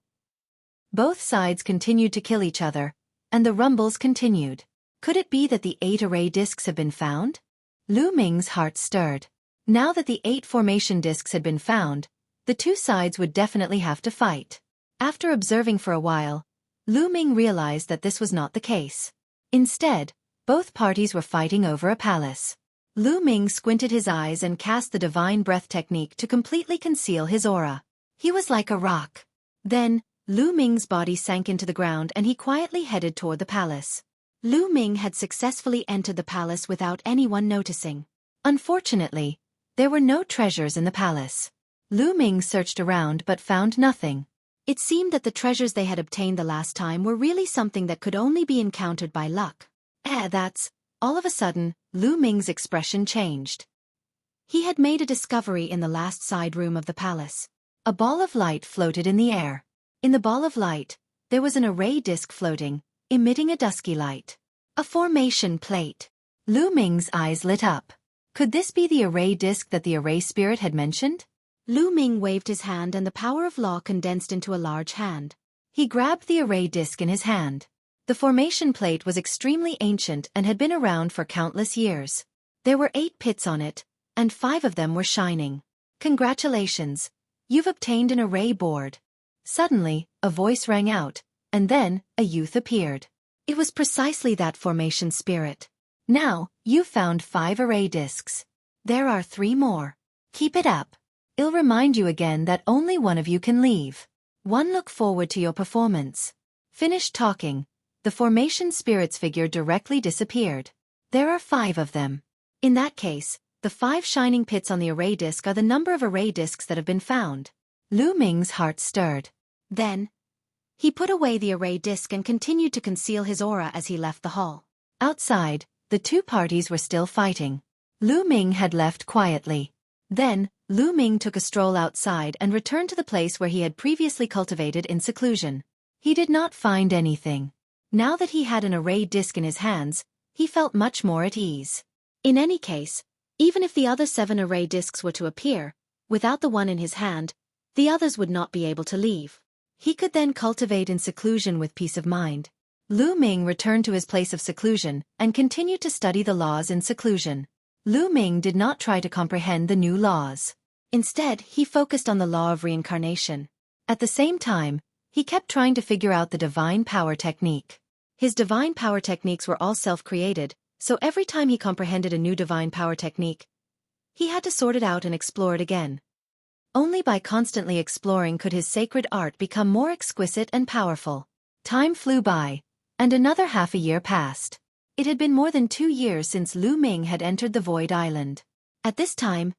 Both sides continued to kill each other, and the rumbles continued. Could it be that the 8 array discs have been found? Lu Ming's heart stirred. Now that the 8 formation discs had been found, the two sides would definitely have to fight. After observing for a while, Lu Ming realized that this was not the case. Instead, both parties were fighting over a palace. Lu Ming squinted his eyes and cast the divine breath technique to completely conceal his aura. He was like a rock. Then, Lu Ming's body sank into the ground and he quietly headed toward the palace. Lu Ming had successfully entered the palace without anyone noticing. Unfortunately, there were no treasures in the palace. Lu Ming searched around but found nothing. It seemed that the treasures they had obtained the last time were really something that could only be encountered by luck. All of a sudden, Lu Ming's expression changed. He had made a discovery in the last side room of the palace. A ball of light floated in the air. In the ball of light, there was an array disc floating, emitting a dusky light. A formation plate. Lu Ming's eyes lit up. Could this be the array disc that the array spirit had mentioned? Lu Ming waved his hand and the power of law condensed into a large hand. He grabbed the array disc in his hand. The formation plate was extremely ancient and had been around for countless years. There were 8 pits on it, and 5 of them were shining. Congratulations! You've obtained an array board. Suddenly, a voice rang out, and then, a youth appeared. It was precisely that formation spirit. Now, you've found 5 array discs. There are 3 more. Keep it up. I'll remind you again that only one of you can leave. Look forward to your performance. Finished talking, the formation spirit's figure directly disappeared. There are 5 of them. In that case, the 5 shining pits on the array disc are the number of array discs that have been found. Lu Ming's heart stirred. Then, he put away the array disc and continued to conceal his aura as he left the hall. Outside, the two parties were still fighting. Lu Ming had left quietly. Then, Lu Ming took a stroll outside and returned to the place where he had previously cultivated in seclusion. He did not find anything. Now that he had an array disc in his hands, he felt much more at ease. In any case, even if the other 7 array discs were to appear, without the one in his hand, the others would not be able to leave. He could then cultivate in seclusion with peace of mind. Lu Ming returned to his place of seclusion and continued to study the laws in seclusion. Lu Ming did not try to comprehend the new laws. Instead, he focused on the law of reincarnation. At the same time, he kept trying to figure out the divine power technique. His divine power techniques were all self-created, so every time he comprehended a new divine power technique, he had to sort it out and explore it again. Only by constantly exploring could his sacred art become more exquisite and powerful. Time flew by, and another half a year passed. It had been more than 2 years since Lu Ming had entered the Void Island. At this time,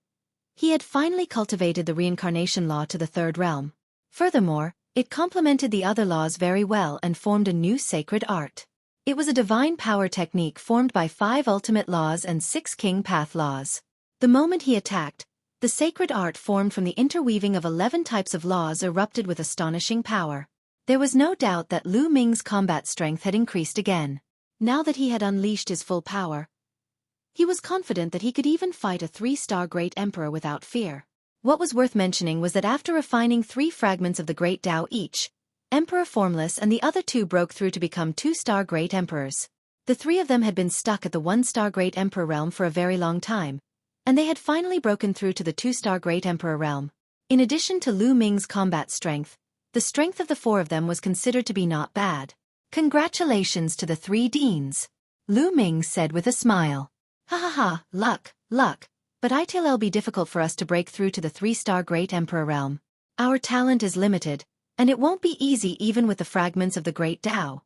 he had finally cultivated the reincarnation law to the 3rd realm. Furthermore, it complemented the other laws very well and formed a new sacred art. It was a divine power technique formed by 5 ultimate laws and 6 king path laws. The moment he attacked, the sacred art formed from the interweaving of 11 types of laws erupted with astonishing power. There was no doubt that Lu Ming's combat strength had increased again. Now that he had unleashed his full power, he was confident that he could even fight a 3-star Great Emperor without fear. What was worth mentioning was that after refining 3 fragments of the Great Tao each, Emperor Formless and the other 2 broke through to become 2-star Great Emperors. The 3 of them had been stuck at the 1-star Great Emperor realm for a very long time, and they had finally broken through to the 2-star Great Emperor realm. In addition to Lu Ming's combat strength, the strength of the 4 of them was considered to be not bad. Congratulations to the 3 deans, Lu Ming said with a smile. Ha ha ha, luck, but it'll be difficult for us to break through to the 3-star Great Emperor realm. Our talent is limited, and it won't be easy even with the fragments of the Great Tao.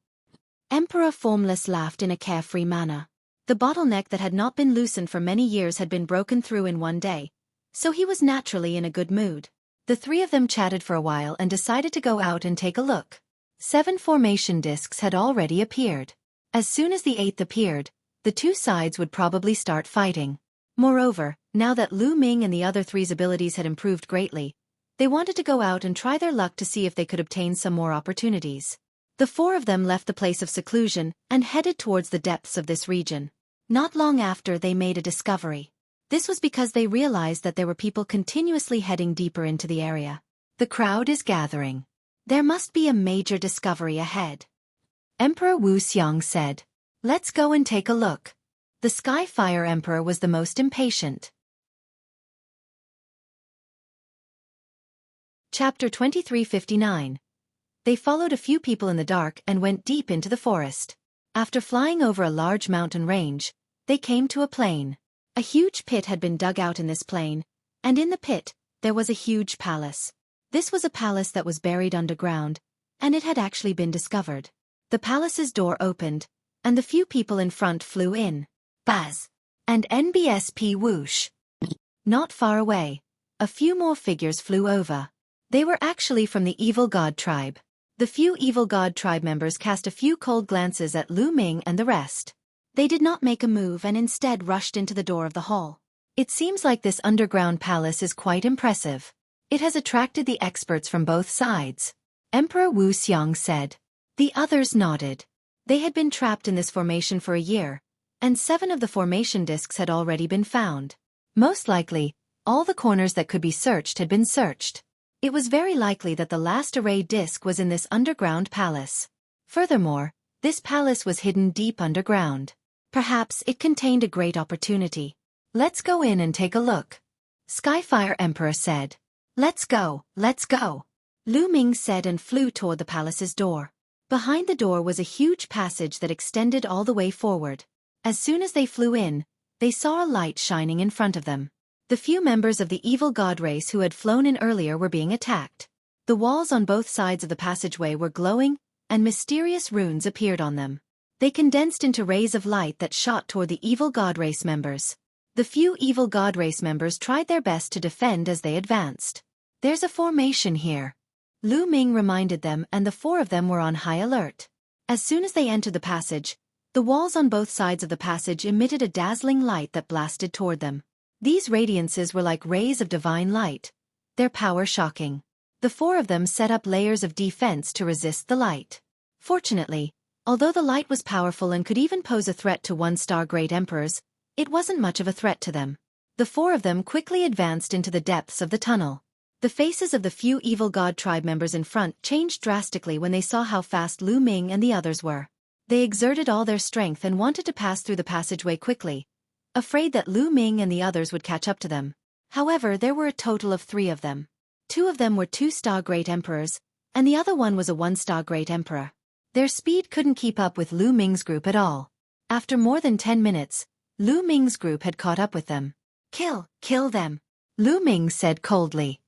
Emperor Formless laughed in a carefree manner. The bottleneck that had not been loosened for many years had been broken through in one day, so he was naturally in a good mood. The 3 of them chatted for a while and decided to go out and take a look. 7 formation discs had already appeared. As soon as the 8th appeared, the 2 sides would probably start fighting. Moreover, now that Lu Ming and the other 3's abilities had improved greatly, they wanted to go out and try their luck to see if they could obtain some more opportunities. The 4 of them left the place of seclusion and headed towards the depths of this region. Not long after, they made a discovery. This was because they realized that there were people continuously heading deeper into the area. The crowd is gathering. There must be a major discovery ahead, Emperor Wu Xiang said. Let's go and take a look. The Skyfire Emperor was the most impatient. Chapter 2359. They followed a few people in the dark and went deep into the forest. After flying over a large mountain range, they came to a plain. A huge pit had been dug out in this plain, and in the pit, there was a huge palace. This was a palace that was buried underground, and it had actually been discovered. The palace's door opened, and the few people in front flew in. Buzz! And NBSP whoosh! Not far away, a few more figures flew over. They were actually from the Evil God tribe. The few Evil God tribe members cast a few cold glances at Lu Ming and the rest. They did not make a move and instead rushed into the door of the hall. It seems like this underground palace is quite impressive. It has attracted the experts from both sides. Emperor Wu Xiang said. The others nodded. They had been trapped in this formation for a year, and 7 of the formation discs had already been found. Most likely, all the corners that could be searched had been searched. It was very likely that the last array disc was in this underground palace. Furthermore, this palace was hidden deep underground. Perhaps it contained a great opportunity. Let's go in and take a look. Skyfire Emperor said. Let's go, let's go. Lu Ming said and flew toward the palace's door. Behind the door was a huge passage that extended all the way forward. As soon as they flew in, they saw a light shining in front of them. The few members of the evil god race who had flown in earlier were being attacked. The walls on both sides of the passageway were glowing, and mysterious runes appeared on them. They condensed into rays of light that shot toward the evil god race members. The few evil god race members tried their best to defend as they advanced. There's a formation here. Lu Ming reminded them, and the 4 of them were on high alert. As soon as they entered the passage, the walls on both sides of the passage emitted a dazzling light that blasted toward them. These radiances were like rays of divine light, their power shocking. The 4 of them set up layers of defense to resist the light. Fortunately, although the light was powerful and could even pose a threat to 1-star great emperors, it wasn't much of a threat to them. The 4 of them quickly advanced into the depths of the tunnel. The faces of the few evil god tribe members in front changed drastically when they saw how fast Lu Ming and the others were. They exerted all their strength and wanted to pass through the passageway quickly, afraid that Lu Ming and the others would catch up to them. However, there were a total of 3 of them. 2 of them were 2-star great emperors, and the other one was a 1-star great emperor. Their speed couldn't keep up with Lu Ming's group at all. After more than 10 minutes, Lu Ming's group had caught up with them. Kill them, Lu Ming said coldly.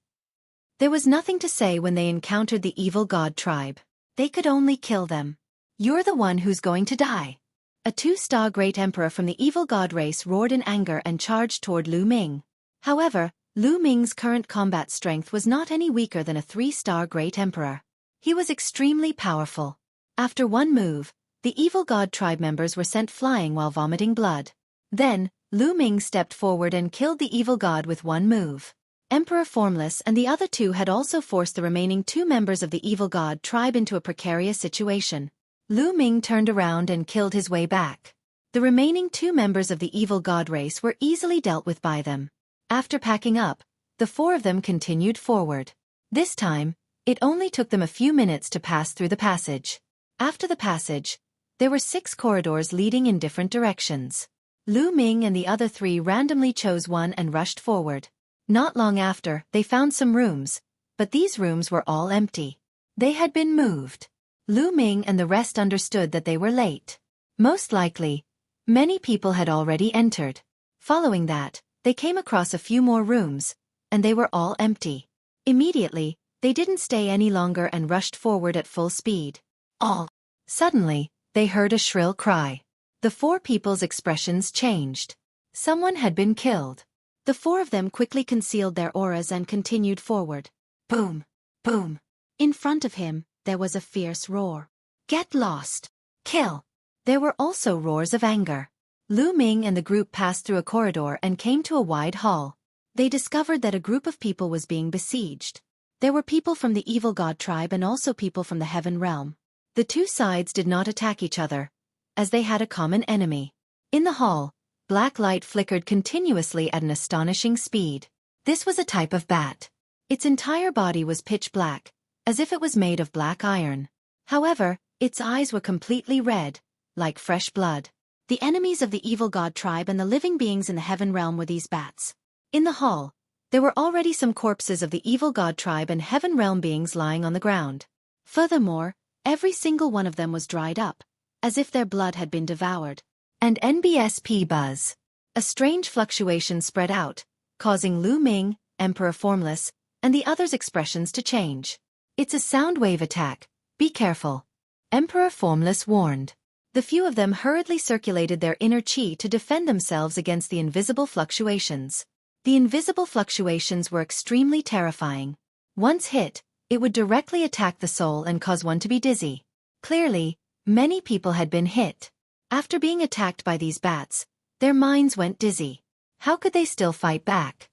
There was nothing to say when they encountered the evil god tribe. They could only kill them. You're the one who's going to die. A 2-star great emperor from the evil god race roared in anger and charged toward Lu Ming. However, Lu Ming's current combat strength was not any weaker than a 3-star great emperor. He was extremely powerful. After one move, the evil god tribe members were sent flying while vomiting blood. Then, Lu Ming stepped forward and killed the evil god with one move. Emperor Formless and the other 2 had also forced the remaining 2 members of the evil god tribe into a precarious situation. Lu Ming turned around and killed his way back. The remaining 2 members of the evil god race were easily dealt with by them. After packing up, the 4 of them continued forward. This time, it only took them a few minutes to pass through the passage. After the passage, there were 6 corridors leading in different directions. Lu Ming and the other 3 randomly chose one and rushed forward. Not long after, they found some rooms, but these rooms were all empty. They had been moved. Lu Ming and the rest understood that they were late. Most likely, many people had already entered. Following that, they came across a few more rooms, and they were all empty. Immediately, they didn't stay any longer and rushed forward at full speed. All. Suddenly, they heard a shrill cry. The 4 people's expressions changed. Someone had been killed. The 4 of them quickly concealed their auras and continued forward. Boom! Boom! In front of him, there was a fierce roar. Get lost! Kill! There were also roars of anger. Lu Ming and the group passed through a corridor and came to a wide hall. They discovered that a group of people was being besieged. There were people from the evil god tribe and also people from the heaven realm. The 2 sides did not attack each other, as they had a common enemy. In the hall, black light flickered continuously at an astonishing speed. This was a type of bat. Its entire body was pitch black, as if it was made of black iron. However, its eyes were completely red, like fresh blood. The enemies of the evil god tribe and the living beings in the heaven realm were these bats. In the hall, there were already some corpses of the evil god tribe and heaven realm beings lying on the ground. Furthermore, every single one of them was dried up, as if their blood had been devoured. And NBSP buzz. A strange fluctuation spread out, causing Lu Ming, Emperor Formless, and the others' expressions to change. It's a sound wave attack, be careful. Emperor Formless warned. The few of them hurriedly circulated their inner chi to defend themselves against the invisible fluctuations. The invisible fluctuations were extremely terrifying. Once hit, it would directly attack the soul and cause one to be dizzy. Clearly, many people had been hit. After being attacked by these bats, their minds went dizzy. How could they still fight back?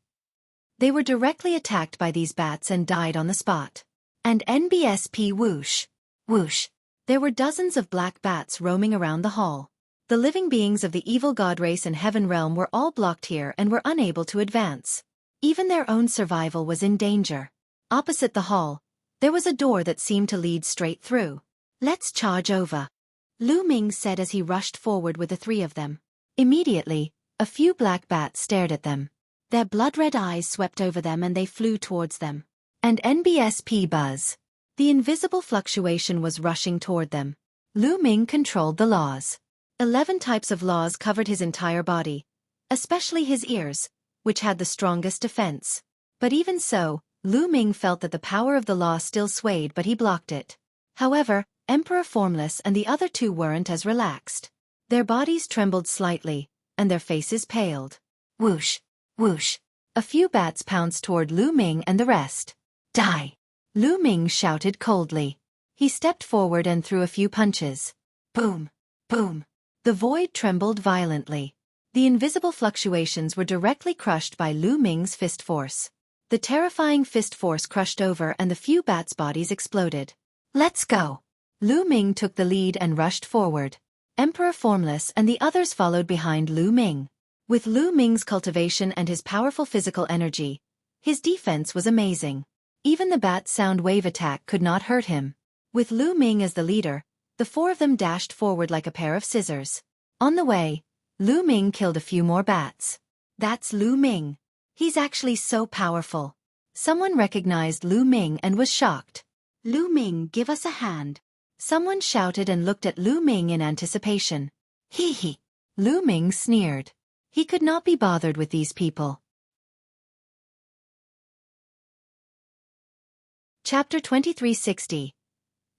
They were directly attacked by these bats and died on the spot. And NBSP whoosh. Whoosh. There were dozens of black bats roaming around the hall. The living beings of the evil god race and heaven realm were all blocked here and were unable to advance. Even their own survival was in danger. Opposite the hall, there was a door that seemed to lead straight through. Let's charge over, Lu Ming said as he rushed forward with the three of them. Immediately, a few black bats stared at them. Their blood-red eyes swept over them and they flew towards them. And NBSP buzz. The invisible fluctuation was rushing toward them. Lu Ming controlled the laws. 11 types of laws covered his entire body, especially his ears, which had the strongest defense. But even so, Lu Ming felt that the power of the law still swayed, but he blocked it. However, Emperor Formless and the other two weren't as relaxed. Their bodies trembled slightly, and their faces paled. Whoosh, whoosh. A few bats pounced toward Lu Ming and the rest. Die! Lu Ming shouted coldly. He stepped forward and threw a few punches. Boom, boom. The void trembled violently. The invisible fluctuations were directly crushed by Lu Ming's fist force. The terrifying fist force crushed over and the few bats' bodies exploded. Let's go! Lu Ming took the lead and rushed forward. Emperor Formless and the others followed behind Lu Ming. With Lu Ming's cultivation and his powerful physical energy, his defense was amazing. Even the bat sound wave attack could not hurt him. With Lu Ming as the leader, the four of them dashed forward like a pair of scissors. On the way, Lu Ming killed a few more bats. That's Lu Ming. He's actually so powerful. Someone recognized Lu Ming and was shocked. Lu Ming, give us a hand. Someone shouted and looked at Lu Ming in anticipation. Hee hee. Lu Ming sneered. He could not be bothered with these people. Chapter 2360.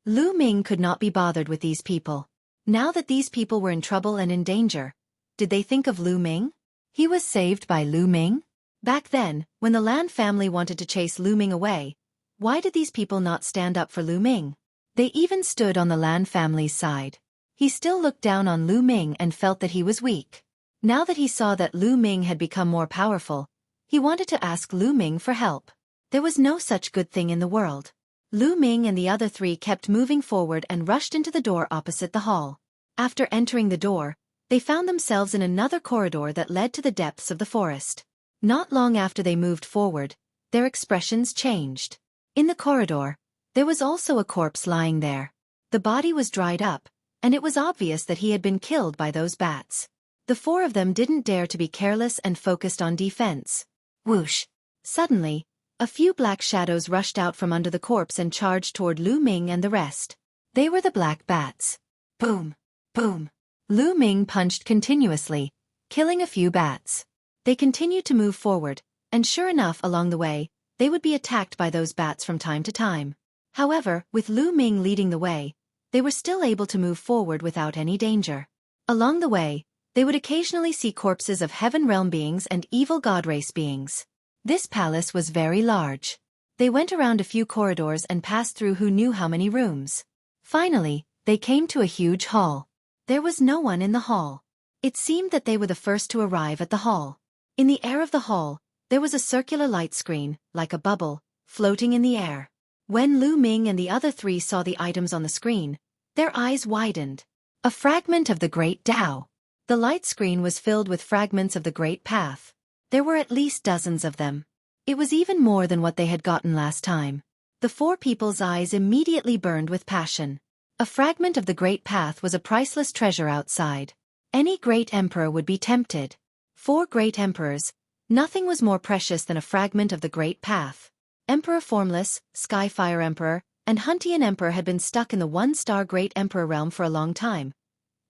Lu Ming could not be bothered with these people. Now that these people were in trouble and in danger, did they think of Lu Ming? He was saved by Lu Ming? Back then, when the Lan family wanted to chase Lu Ming away, why did these people not stand up for Lu Ming? They even stood on the Lan family's side. He still looked down on Lu Ming and felt that he was weak. Now that he saw that Lu Ming had become more powerful, he wanted to ask Lu Ming for help. There was no such good thing in the world. Lu Ming and the other three kept moving forward and rushed into the door opposite the hall. After entering the door, they found themselves in another corridor that led to the depths of the forest. Not long after they moved forward, their expressions changed. In the corridor, there was also a corpse lying there. The body was dried up, and it was obvious that he had been killed by those bats. The four of them didn't dare to be careless and focused on defense. Whoosh! Suddenly, a few black shadows rushed out from under the corpse and charged toward Lu Ming and the rest. They were the black bats. Boom! Boom! Lu Ming punched continuously, killing a few bats. They continued to move forward, and sure enough along the way, they would be attacked by those bats from time to time. However, with Lu Ming leading the way, they were still able to move forward without any danger. Along the way, they would occasionally see corpses of heaven realm beings and evil god race beings. This palace was very large. They went around a few corridors and passed through who knew how many rooms. Finally, they came to a huge hall. There was no one in the hall. It seemed that they were the first to arrive at the hall. In the air of the hall, there was a circular light screen, like a bubble, floating in the air. When Lu Ming and the other three saw the items on the screen, their eyes widened. A fragment of the Great Tao. The light screen was filled with fragments of the Great Path. There were at least dozens of them. It was even more than what they had gotten last time. The four people's eyes immediately burned with passion. A fragment of the Great Path was a priceless treasure outside. Any great emperor would be tempted. For great emperors, nothing was more precious than a fragment of the Great Path. Emperor Formless, Skyfire Emperor, and Huntian Emperor had been stuck in the one-star Great Emperor realm for a long time.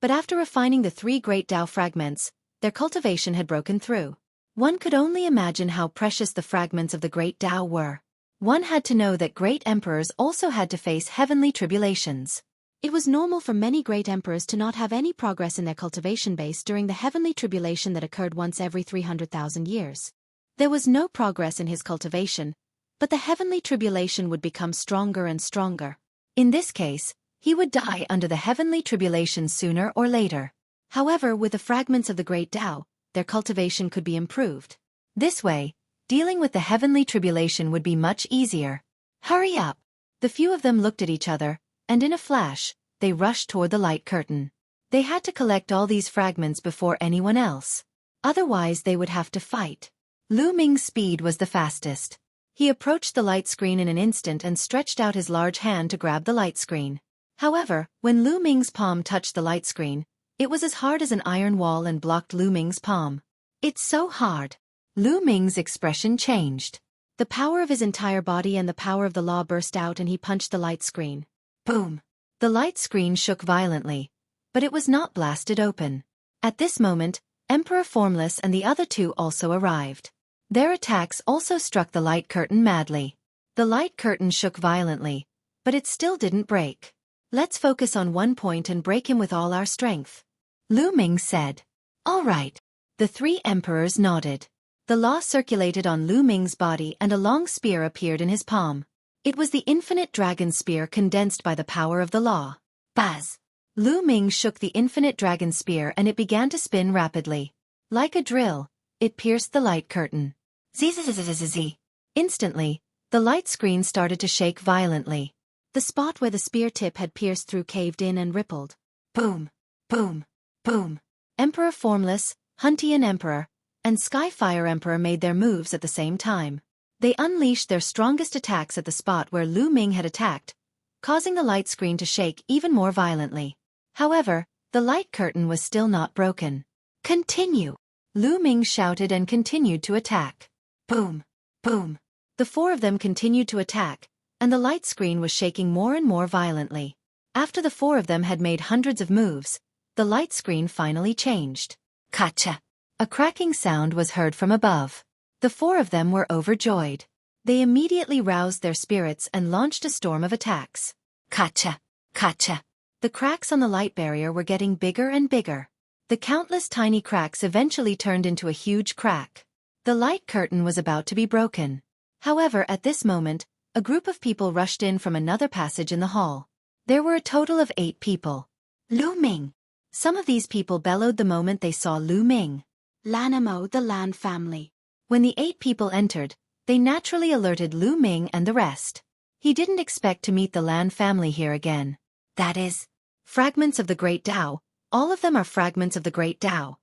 But after refining the 3 Great Tao fragments, their cultivation had broken through. One could only imagine how precious the fragments of the Great Tao were. One had to know that great emperors also had to face heavenly tribulations. It was normal for many great emperors to not have any progress in their cultivation base during the heavenly tribulation that occurred once every 300,000 years. There was no progress in his cultivation, but the heavenly tribulation would become stronger and stronger. In this case, he would die under the heavenly tribulation sooner or later. However, with the fragments of the Great Tao, their cultivation could be improved. This way, dealing with the heavenly tribulation would be much easier. Hurry up! The few of them looked at each other, and in a flash, they rushed toward the light curtain. They had to collect all these fragments before anyone else. Otherwise they would have to fight. Lu Ming's speed was the fastest. He approached the light screen in an instant and stretched out his large hand to grab the light screen. However, when Lu Ming's palm touched the light screen, it was as hard as an iron wall and blocked Lu Ming's palm. It's so hard. Lu Ming's expression changed. The power of his entire body and the power of the law burst out and he punched the light screen. Boom! The light screen shook violently, but it was not blasted open. At this moment, Emperor Formless and the other 2 also arrived. Their attacks also struck the light curtain madly. The light curtain shook violently, but it still didn't break. Let's focus on one point and break him with all our strength. Lu Ming said. All right. The 3 emperors nodded. The law circulated on Lu Ming's body and a long spear appeared in his palm. It was the infinite dragon spear condensed by the power of the law. Buzz! Lu Ming shook the infinite dragon spear and it began to spin rapidly. Like a drill, it pierced the light curtain. Zzzzzzz. Instantly, the light screen started to shake violently. The spot where the spear tip had pierced through caved in and rippled. Boom! Boom! Boom! Emperor Formless, Huntian Emperor, and Skyfire Emperor made their moves at the same time. They unleashed their strongest attacks at the spot where Lu Ming had attacked, causing the light screen to shake even more violently. However, the light curtain was still not broken. Continue! Lu Ming shouted and continued to attack. Boom! Boom! The 4 of them continued to attack, and the light screen was shaking more and more violently. After the 4 of them had made hundreds of moves, the light screen finally changed. Kacha! A cracking sound was heard from above. The 4 of them were overjoyed. They immediately roused their spirits and launched a storm of attacks. Kacha! Kacha! The cracks on the light barrier were getting bigger and bigger. The countless tiny cracks eventually turned into a huge crack. The light curtain was about to be broken. However, at this moment, a group of people rushed in from another passage in the hall. There were a total of 8 people. Lu Ming! Some of these people bellowed the moment they saw Lu Ming. Lanamo, the Lan family. When the 8 people entered, they naturally alerted Lu Ming and the rest. He didn't expect to meet the Lan family here again. That is, fragments of the Great Tao. All of them are fragments of the Great Tao.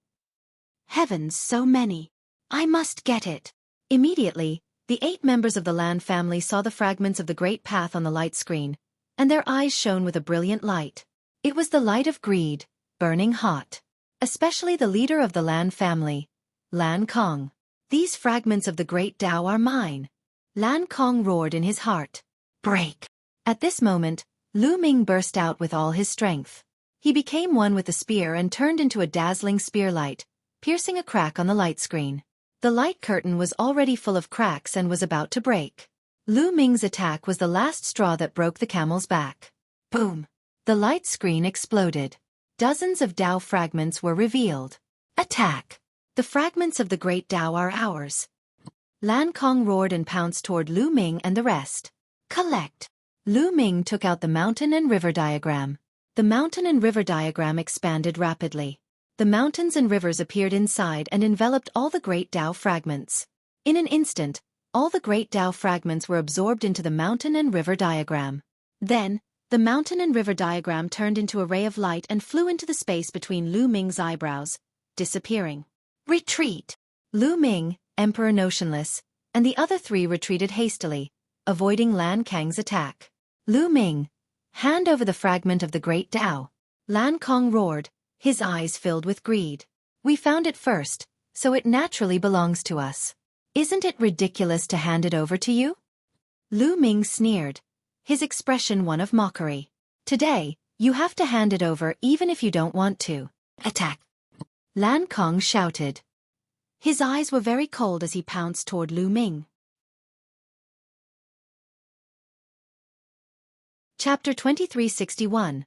Heavens, so many. I must get it. Immediately, the 8 members of the Lan family saw the fragments of the Great Path on the light screen, and their eyes shone with a brilliant light. It was the light of greed, burning hot. Especially the leader of the Lan family, Lan Kong. These fragments of the Great Tao are mine. Lan Kong roared in his heart. Break! At this moment, Lu Ming burst out with all his strength. He became one with the spear and turned into a dazzling spear light, piercing a crack on the light screen. The light curtain was already full of cracks and was about to break. Lu Ming's attack was the last straw that broke the camel's back. Boom! The light screen exploded. Dozens of Tao fragments were revealed. Attack! The fragments of the Great Tao are ours. Lan Kong roared and pounced toward Lu Ming and the rest. Collect! Lu Ming took out the mountain and river diagram. The mountain and river diagram expanded rapidly. The mountains and rivers appeared inside and enveloped all the Great Tao fragments. In an instant, all the Great Tao fragments were absorbed into the mountain and river diagram. Then, the mountain and river diagram turned into a ray of light and flew into the space between Lu Ming's eyebrows, disappearing. Retreat! Lu Ming, Emperor Notionless, and the other 3 retreated hastily, avoiding Lan Kang's attack. Lu Ming, Hand over the fragment of the great Tao. Lan Kong roared, his eyes filled with greed. We found it first, so it naturally belongs to us. Isn't it ridiculous to hand it over to you? Lu Ming sneered, his expression one of mockery. Today, you have to hand it over even if you don't want to. Attack! Lan Kong shouted. His eyes were very cold as he pounced toward Lu Ming. Chapter 2361.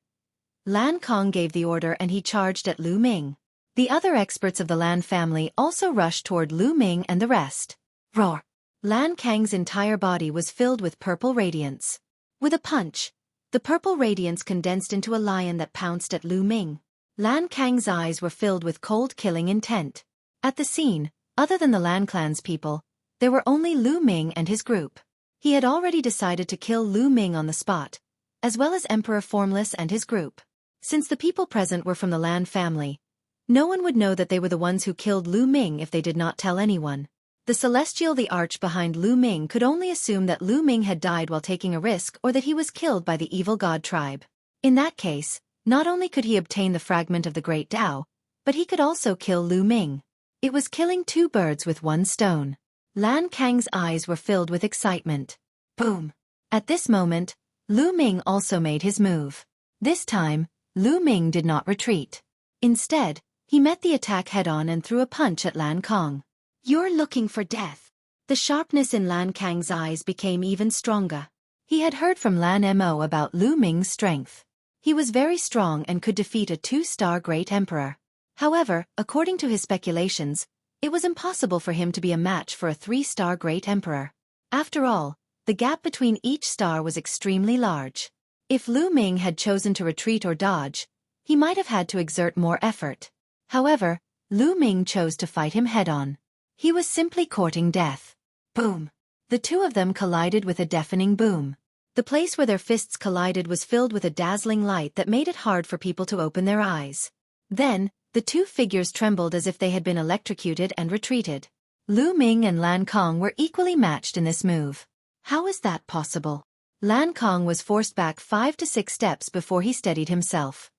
Lan Kong gave the order and he charged at Lu Ming. The other experts of the Lan family also rushed toward Lu Ming and the rest. Roar! Lan Kang's entire body was filled with purple radiance. With a punch, the purple radiance condensed into a lion that pounced at Lu Ming. Lan Kang's eyes were filled with cold killing intent. At the scene, other than the Lan clan's people, there were only Lu Ming and his group. He had already decided to kill Lu Ming on the spot, as well as Emperor Formless and his group. Since the people present were from the Lan family, no one would know that they were the ones who killed Lu Ming if they did not tell anyone. The Celestial the Arch behind Lu Ming could only assume that Lu Ming had died while taking a risk or that he was killed by the evil god tribe. In that case, not only could he obtain the fragment of the Great Tao, but he could also kill Lu Ming. It was killing two birds with one stone. Lan Kang's eyes were filled with excitement. Boom! At this moment, Lu Ming also made his move. This time, Lu Ming did not retreat. Instead, he met the attack head-on and threw a punch at Lan Kong. You're looking for death. The sharpness in Lan Kang's eyes became even stronger. He had heard from Lan Mo about Lu Ming's strength. He was very strong and could defeat a 2-star Great Emperor. However, according to his speculations, it was impossible for him to be a match for a 3-star Great Emperor. After all, the gap between each star was extremely large. If Lu Ming had chosen to retreat or dodge, he might have had to exert more effort. However, Lu Ming chose to fight him head-on. He was simply courting death. Boom! The two of them collided with a deafening boom. The place where their fists collided was filled with a dazzling light that made it hard for people to open their eyes. Then, the two figures trembled as if they had been electrocuted and retreated. Lu Ming and Lan Kong were equally matched in this move. How is that possible? Lan Kong was forced back 5 to 6 steps before he steadied himself.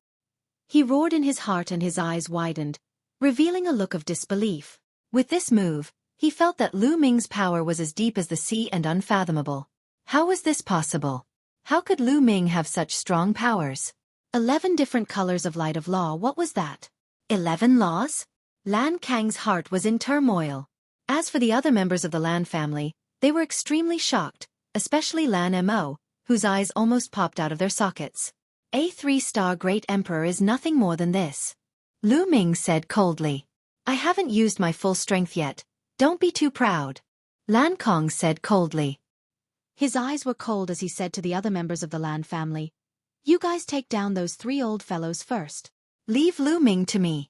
He roared in his heart and his eyes widened, revealing a look of disbelief. With this move, he felt that Lu Ming's power was as deep as the sea and unfathomable. How was this possible? How could Lu Ming have such strong powers? 11 different colors of light of law, what was that? 11 laws? Lan Kang's heart was in turmoil. As for the other members of the Lan family, they were extremely shocked, especially Lan Mo, whose eyes almost popped out of their sockets. A 3-star Great Emperor is nothing more than this. Lu Ming said coldly. I haven't used my full strength yet, don't be too proud. Lan Kong said coldly. His eyes were cold as he said to the other members of the Lan family, you guys take down those 3 old fellows first. Leave Lu Ming to me.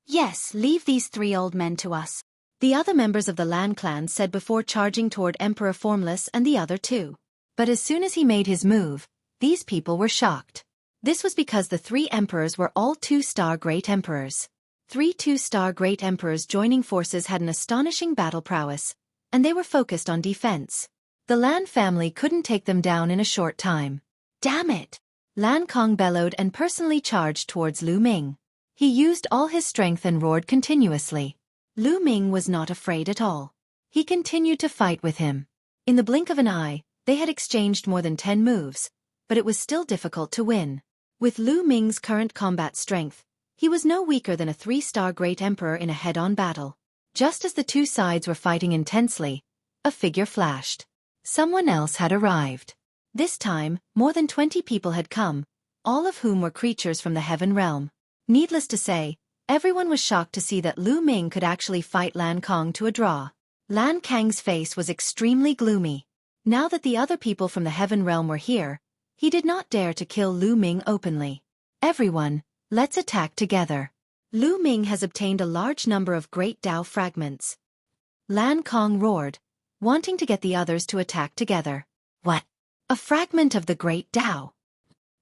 Yes, leave these 3 old men to us, the other members of the Lan clan said before charging toward Emperor Formless and the other 2. But as soon as he made his move, these people were shocked. This was because the 3 emperors were all 2-star Great Emperors. 3 2-star Great Emperors joining forces had an astonishing battle prowess, and they were focused on defense. The Lan family couldn't take them down in a short time. Damn it! Lan Kong bellowed and personally charged towards Lu Ming. He used all his strength and roared continuously. Lu Ming was not afraid at all. He continued to fight with him. In the blink of an eye, they had exchanged more than 10 moves, but it was still difficult to win. With Lu Ming's current combat strength, he was no weaker than a 3-star Great Emperor in a head-on battle. Just as the two sides were fighting intensely, a figure flashed. Someone else had arrived. This time, more than 20 people had come, all of whom were creatures from the heaven realm. Needless to say, everyone was shocked to see that Lu Ming could actually fight Lan Kong to a draw. Lan Kang's face was extremely gloomy. Now that the other people from the heaven realm were here, he did not dare to kill Lu Ming openly. Everyone, let's attack together. Lu Ming has obtained a large number of Great Tao fragments. Lan Kong roared, wanting to get the others to attack together. What? A fragment of the Great Tao?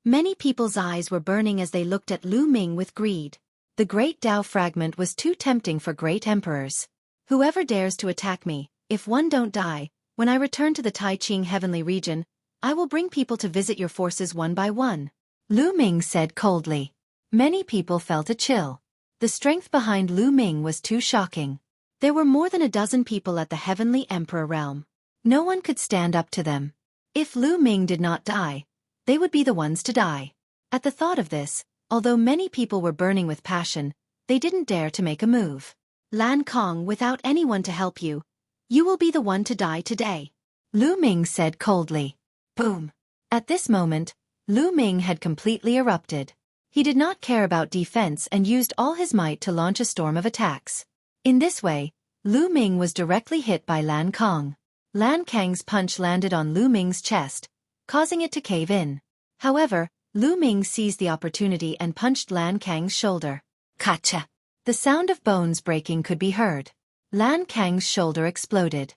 Many people's eyes were burning as they looked at Lu Ming with greed. The Great Tao fragment was too tempting for great emperors. Whoever dares to attack me, if one don't die, when I return to the Tai Ching heavenly region, I will bring people to visit your forces one by one. Lu Ming said coldly. Many people felt a chill. The strength behind Lu Ming was too shocking. There were more than a dozen people at the Heavenly Emperor realm. No one could stand up to them. If Lu Ming did not die, they would be the ones to die. At the thought of this, although many people were burning with passion, they didn't dare to make a move. Lan Kong, without anyone to help you, you will be the one to die today. Lu Ming said coldly. Boom. At this moment, Lu Ming had completely erupted. He did not care about defense and used all his might to launch a storm of attacks. In this way, Lu Ming was directly hit by Lan Kong. Lan Kang's punch landed on Lu Ming's chest, causing it to cave in. However, Lu Ming seized the opportunity and punched Lan Kang's shoulder. Kacha! The sound of bones breaking could be heard. Lan Kang's shoulder exploded.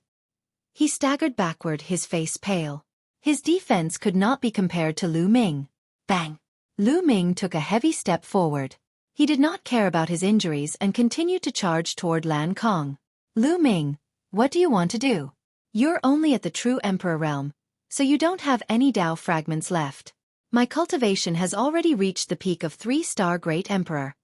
He staggered backward, his face pale. His defense could not be compared to Lu Ming. Bang! Lu Ming took a heavy step forward. He did not care about his injuries and continued to charge toward Lan Kong. Lu Ming, what do you want to do? You're only at the true Emperor realm, so you don't have any Dao fragments left. My cultivation has already reached the peak of 3-star Great Emperor.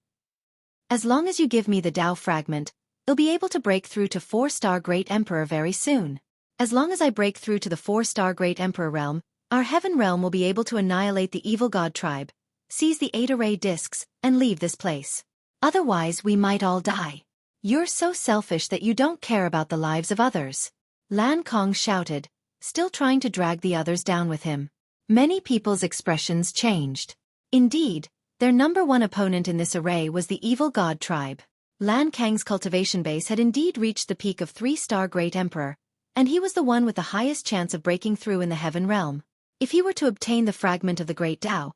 As long as you give me the Dao fragment, I'll be able to break through to 4-star Great Emperor very soon. As long as I break through to the 4-star Great Emperor realm, our Heaven realm will be able to annihilate the evil god tribe, seize the 8 array discs, and leave this place. Otherwise we might all die. You're so selfish that you don't care about the lives of others. Lan Kong shouted, still trying to drag the others down with him. Many people's expressions changed. Indeed, their number one opponent in this array was the evil god tribe. Lan Kang's cultivation base had indeed reached the peak of 3-star Great Emperor, and he was the one with the highest chance of breaking through in the Heaven realm. If he were to obtain the fragment of the Great Dao,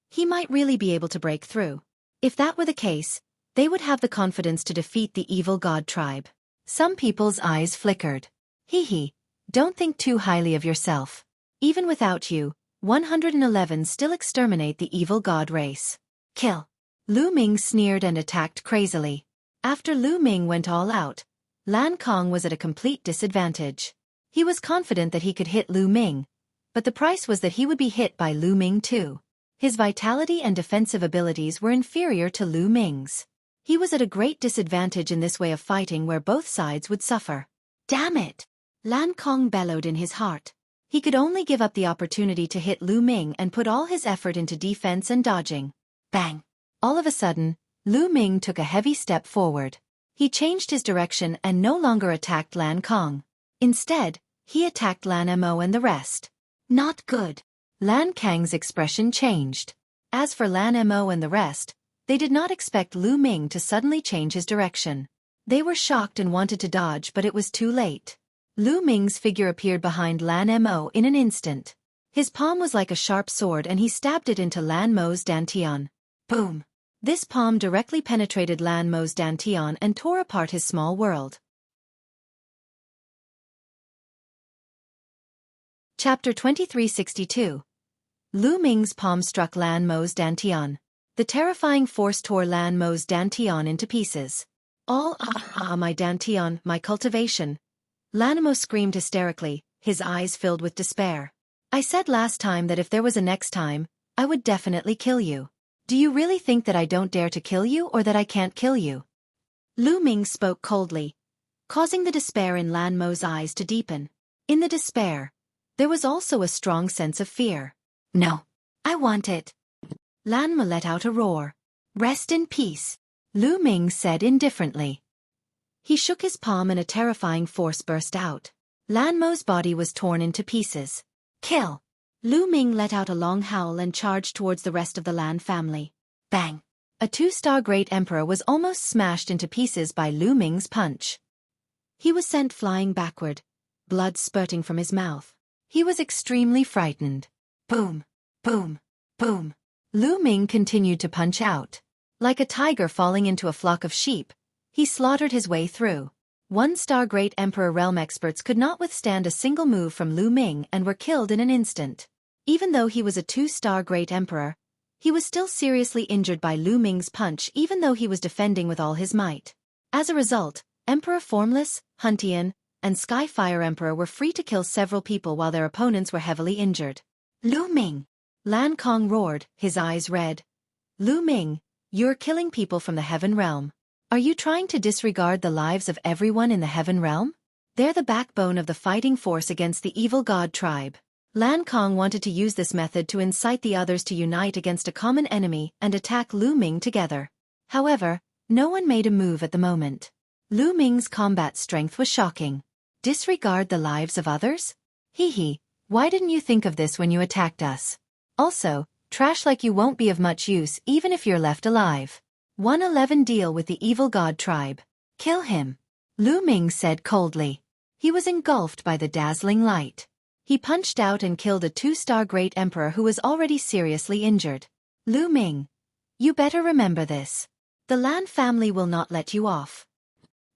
he might really be able to break through. If that were the case, they would have the confidence to defeat the evil god tribe. Some people's eyes flickered. Hee, don't think too highly of yourself. Even without you, 111 still exterminate the evil god race. Kill. Lu Ming sneered and attacked crazily. After Lu Ming went all out, Lan Kong was at a complete disadvantage. He was confident that he could hit Lu Ming, but the price was that he would be hit by Lu Ming too. His vitality and defensive abilities were inferior to Lu Ming's. He was at a great disadvantage in this way of fighting where both sides would suffer. Damn it! Lan Kong bellowed in his heart. He could only give up the opportunity to hit Lu Ming and put all his effort into defense and dodging. Bang! All of a sudden, Lu Ming took a heavy step forward. He changed his direction and no longer attacked Lan Kong. Instead, he attacked Lan Mo and the rest. Not good. Lan Kang's expression changed. As for Lan Mo and the rest, they did not expect Lu Ming to suddenly change his direction. They were shocked and wanted to dodge, but it was too late. Lu Ming's figure appeared behind Lan Mo in an instant. His palm was like a sharp sword and he stabbed it into Lan Mo's dantian. Boom! This palm directly penetrated Lan Mo's dantian and tore apart his small world. Chapter 2362. Lu Ming's palm struck Lan Mo's dantian. The terrifying force tore Lan Mo's dantian into pieces. My dantian, my cultivation. Lan Mo screamed hysterically, his eyes filled with despair. I said last time that if there was a next time, I would definitely kill you. Do you really think that I don't dare to kill you or that I can't kill you? Lu Ming spoke coldly, causing the despair in Lan Mo's eyes to deepen. In the despair, there was also a strong sense of fear. No, I want it. Lan Mo let out a roar. Rest in peace, Lu Ming said indifferently. He shook his palm and a terrifying force burst out. Lan Mo's body was torn into pieces. Kill! Lu Ming let out a long howl and charged towards the rest of the Lan family. Bang! A 2-star Great Emperor was almost smashed into pieces by Lu Ming's punch. He was sent flying backward, blood spurting from his mouth. He was extremely frightened. Boom! Boom! Boom! Lu Ming continued to punch out. Like a tiger falling into a flock of sheep, he slaughtered his way through. 1-star Great Emperor realm experts could not withstand a single move from Lu Ming and were killed in an instant. Even though he was a 2-star Great Emperor, he was still seriously injured by Lu Ming's punch even though he was defending with all his might. As a result, Emperor Formless, Huntian, and Skyfire Emperor were free to kill several people while their opponents were heavily injured. Lu Ming! Lan Kong roared, his eyes red. Lu Ming, you're killing people from the Heaven Realm. Are you trying to disregard the lives of everyone in the Heaven Realm? They're the backbone of the fighting force against the evil god tribe. Lan Kong wanted to use this method to incite the others to unite against a common enemy and attack Lu Ming together. However, no one made a move at the moment. Lu Ming's combat strength was shocking. Disregard the lives of others? Hee hee, why didn't you think of this when you attacked us? Also, trash like you won't be of much use even if you're left alive. 111 Deal with the evil god tribe. Kill him. Lu Ming said coldly. He was engulfed by the dazzling light. He punched out and killed a 2-star Great Emperor who was already seriously injured. Lu Ming, you better remember this. The Lan family will not let you off.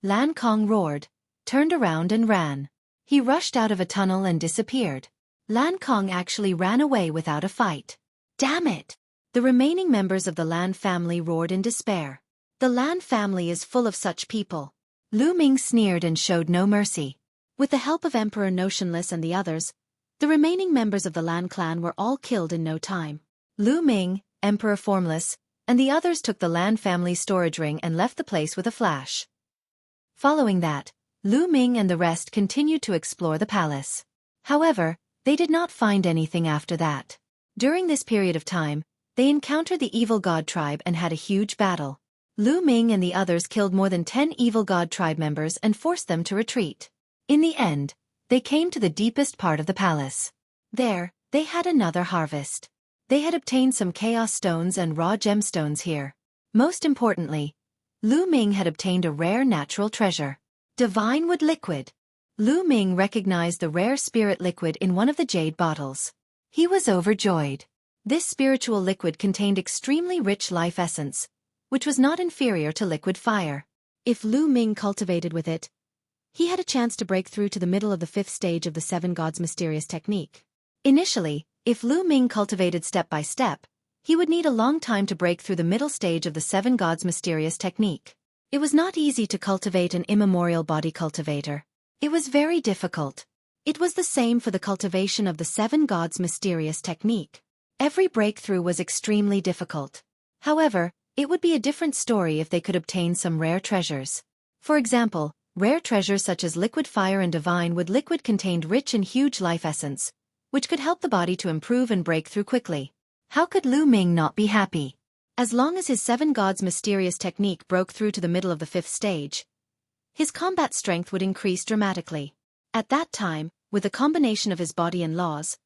Lan Kong roared, turned around and ran. He rushed out of a tunnel and disappeared. Lan Kong actually ran away without a fight. Damn it! The remaining members of the Lan family roared in despair. The Lan family is full of such people. Lu Ming sneered and showed no mercy. With the help of Emperor Notionless and the others, the remaining members of the Lan clan were all killed in no time. Lu Ming, Emperor Formless, and the others took the Lan family's storage ring and left the place with a flash. Following that, Lu Ming and the rest continued to explore the palace. However, they did not find anything after that. During this period of time, they encountered the evil god tribe and had a huge battle. Lu Ming and the others killed more than 10 evil god tribe members and forced them to retreat. In the end, they came to the deepest part of the palace. There, they had another harvest. They had obtained some chaos stones and raw gemstones here. Most importantly, Lu Ming had obtained a rare natural treasure. Divine Wood Liquid. Lu Ming recognized the rare spirit liquid in one of the jade bottles. He was overjoyed. This spiritual liquid contained extremely rich life essence, which was not inferior to liquid fire. If Lu Ming cultivated with it, he had a chance to break through to the middle of the 5th stage of the 7 Gods Mysterious Technique. Initially, if Lu Ming cultivated step by step, he would need a long time to break through the middle stage of the 7 Gods Mysterious Technique. It was not easy to cultivate an immemorial body cultivator. It was very difficult. It was the same for the cultivation of the 7 Gods Mysterious Technique. Every breakthrough was extremely difficult. However, it would be a different story if they could obtain some rare treasures. For example, rare treasures such as liquid fire and divine wood liquid contained rich and huge life essence, which could help the body to improve and break through quickly. How could Lu Ming not be happy? As long as his 7 Gods Mysterious Technique broke through to the middle of the 5th stage, his combat strength would increase dramatically. At that time, with a combination of his body and laws,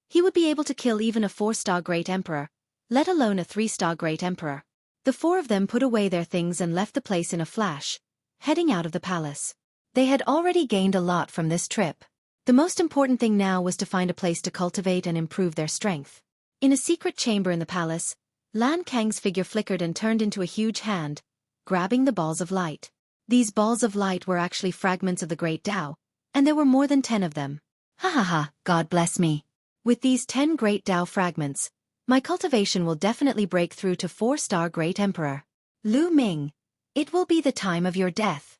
he would be able to kill even a 4-star Great Emperor, let alone a 3-star Great Emperor. The 4 of them put away their things and left the place in a flash, heading out of the palace. They had already gained a lot from this trip. The most important thing now was to find a place to cultivate and improve their strength. In a secret chamber in the palace, Lan Kang's figure flickered and turned into a huge hand, grabbing the balls of light. These balls of light were actually fragments of the Great Tao, and there were more than 10 of them. Ha ha ha, God bless me. With these 10 Great Tao fragments, my cultivation will definitely break through to 4-star Great Emperor. Lu Ming, it will be the time of your death.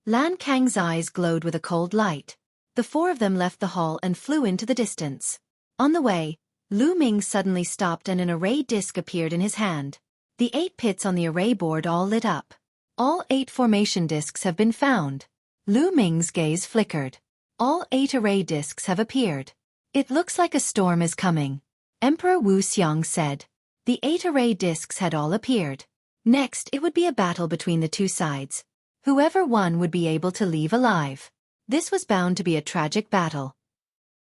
Lan Kang's eyes glowed with a cold light. The 4 of them left the hall and flew into the distance. On the way, Lu Ming suddenly stopped and an array disc appeared in his hand. The 8 pits on the array board all lit up. All 8 formation discs have been found. Lu Ming's gaze flickered. All 8 array discs have appeared. It looks like a storm is coming. Emperor Wu Xiang said. The 8 array discs had all appeared. Next, it would be a battle between the 2 sides. Whoever won would be able to leave alive. This was bound to be a tragic battle.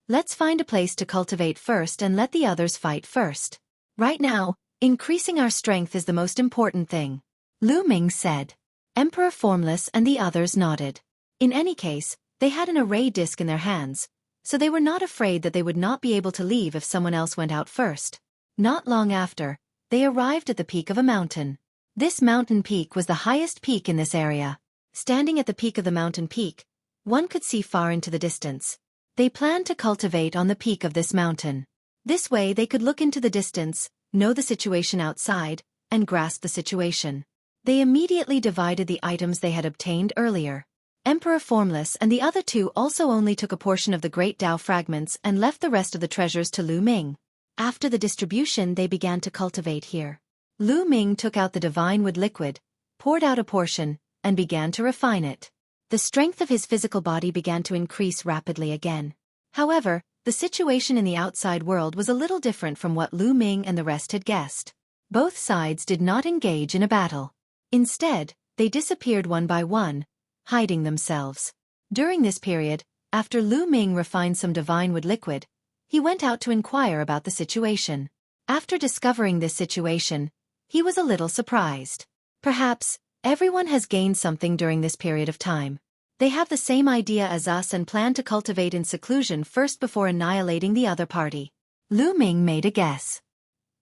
Let's find a place to cultivate first and let the others fight first. Right now, increasing our strength is the most important thing. Lu Ming said. Emperor Formless and the others nodded. In any case, they had an array disc in their hands, so they were not afraid that they would not be able to leave if someone else went out first. Not long after, they arrived at the peak of a mountain. This mountain peak was the highest peak in this area. Standing at the peak of the mountain peak, one could see far into the distance. They planned to cultivate on the peak of this mountain. This way they could look into the distance, know the situation outside, and grasp the situation. They immediately divided the items they had obtained earlier. Emperor Formless and the other two also only took a portion of the great Tao fragments and left the rest of the treasures to Lu Ming. After the distribution they began to cultivate here. Lu Ming took out the divine wood liquid, poured out a portion, and began to refine it. The strength of his physical body began to increase rapidly again. However, the situation in the outside world was a little different from what Lu Ming and the rest had guessed. Both sides did not engage in a battle. Instead, they disappeared one by one, hiding themselves. During this period, after Lu Ming refined some divine wood liquid, he went out to inquire about the situation. After discovering this situation, he was a little surprised. Perhaps, everyone has gained something during this period of time. They have the same idea as us and plan to cultivate in seclusion first before annihilating the other party. Lu Ming made a guess.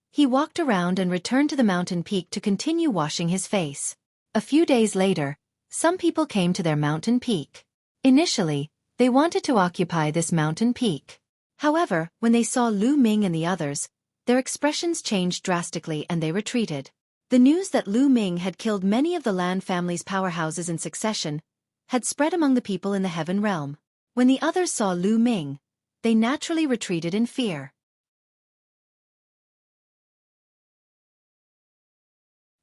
He walked around and returned to the mountain peak to continue washing his face. A few days later, some people came to their mountain peak. Initially, they wanted to occupy this mountain peak. However, when they saw Lu Ming and the others, their expressions changed drastically and they retreated. The news that Lu Ming had killed many of the Lan family's powerhouses in succession had spread among the people in the heaven realm. When the others saw Lu Ming, they naturally retreated in fear.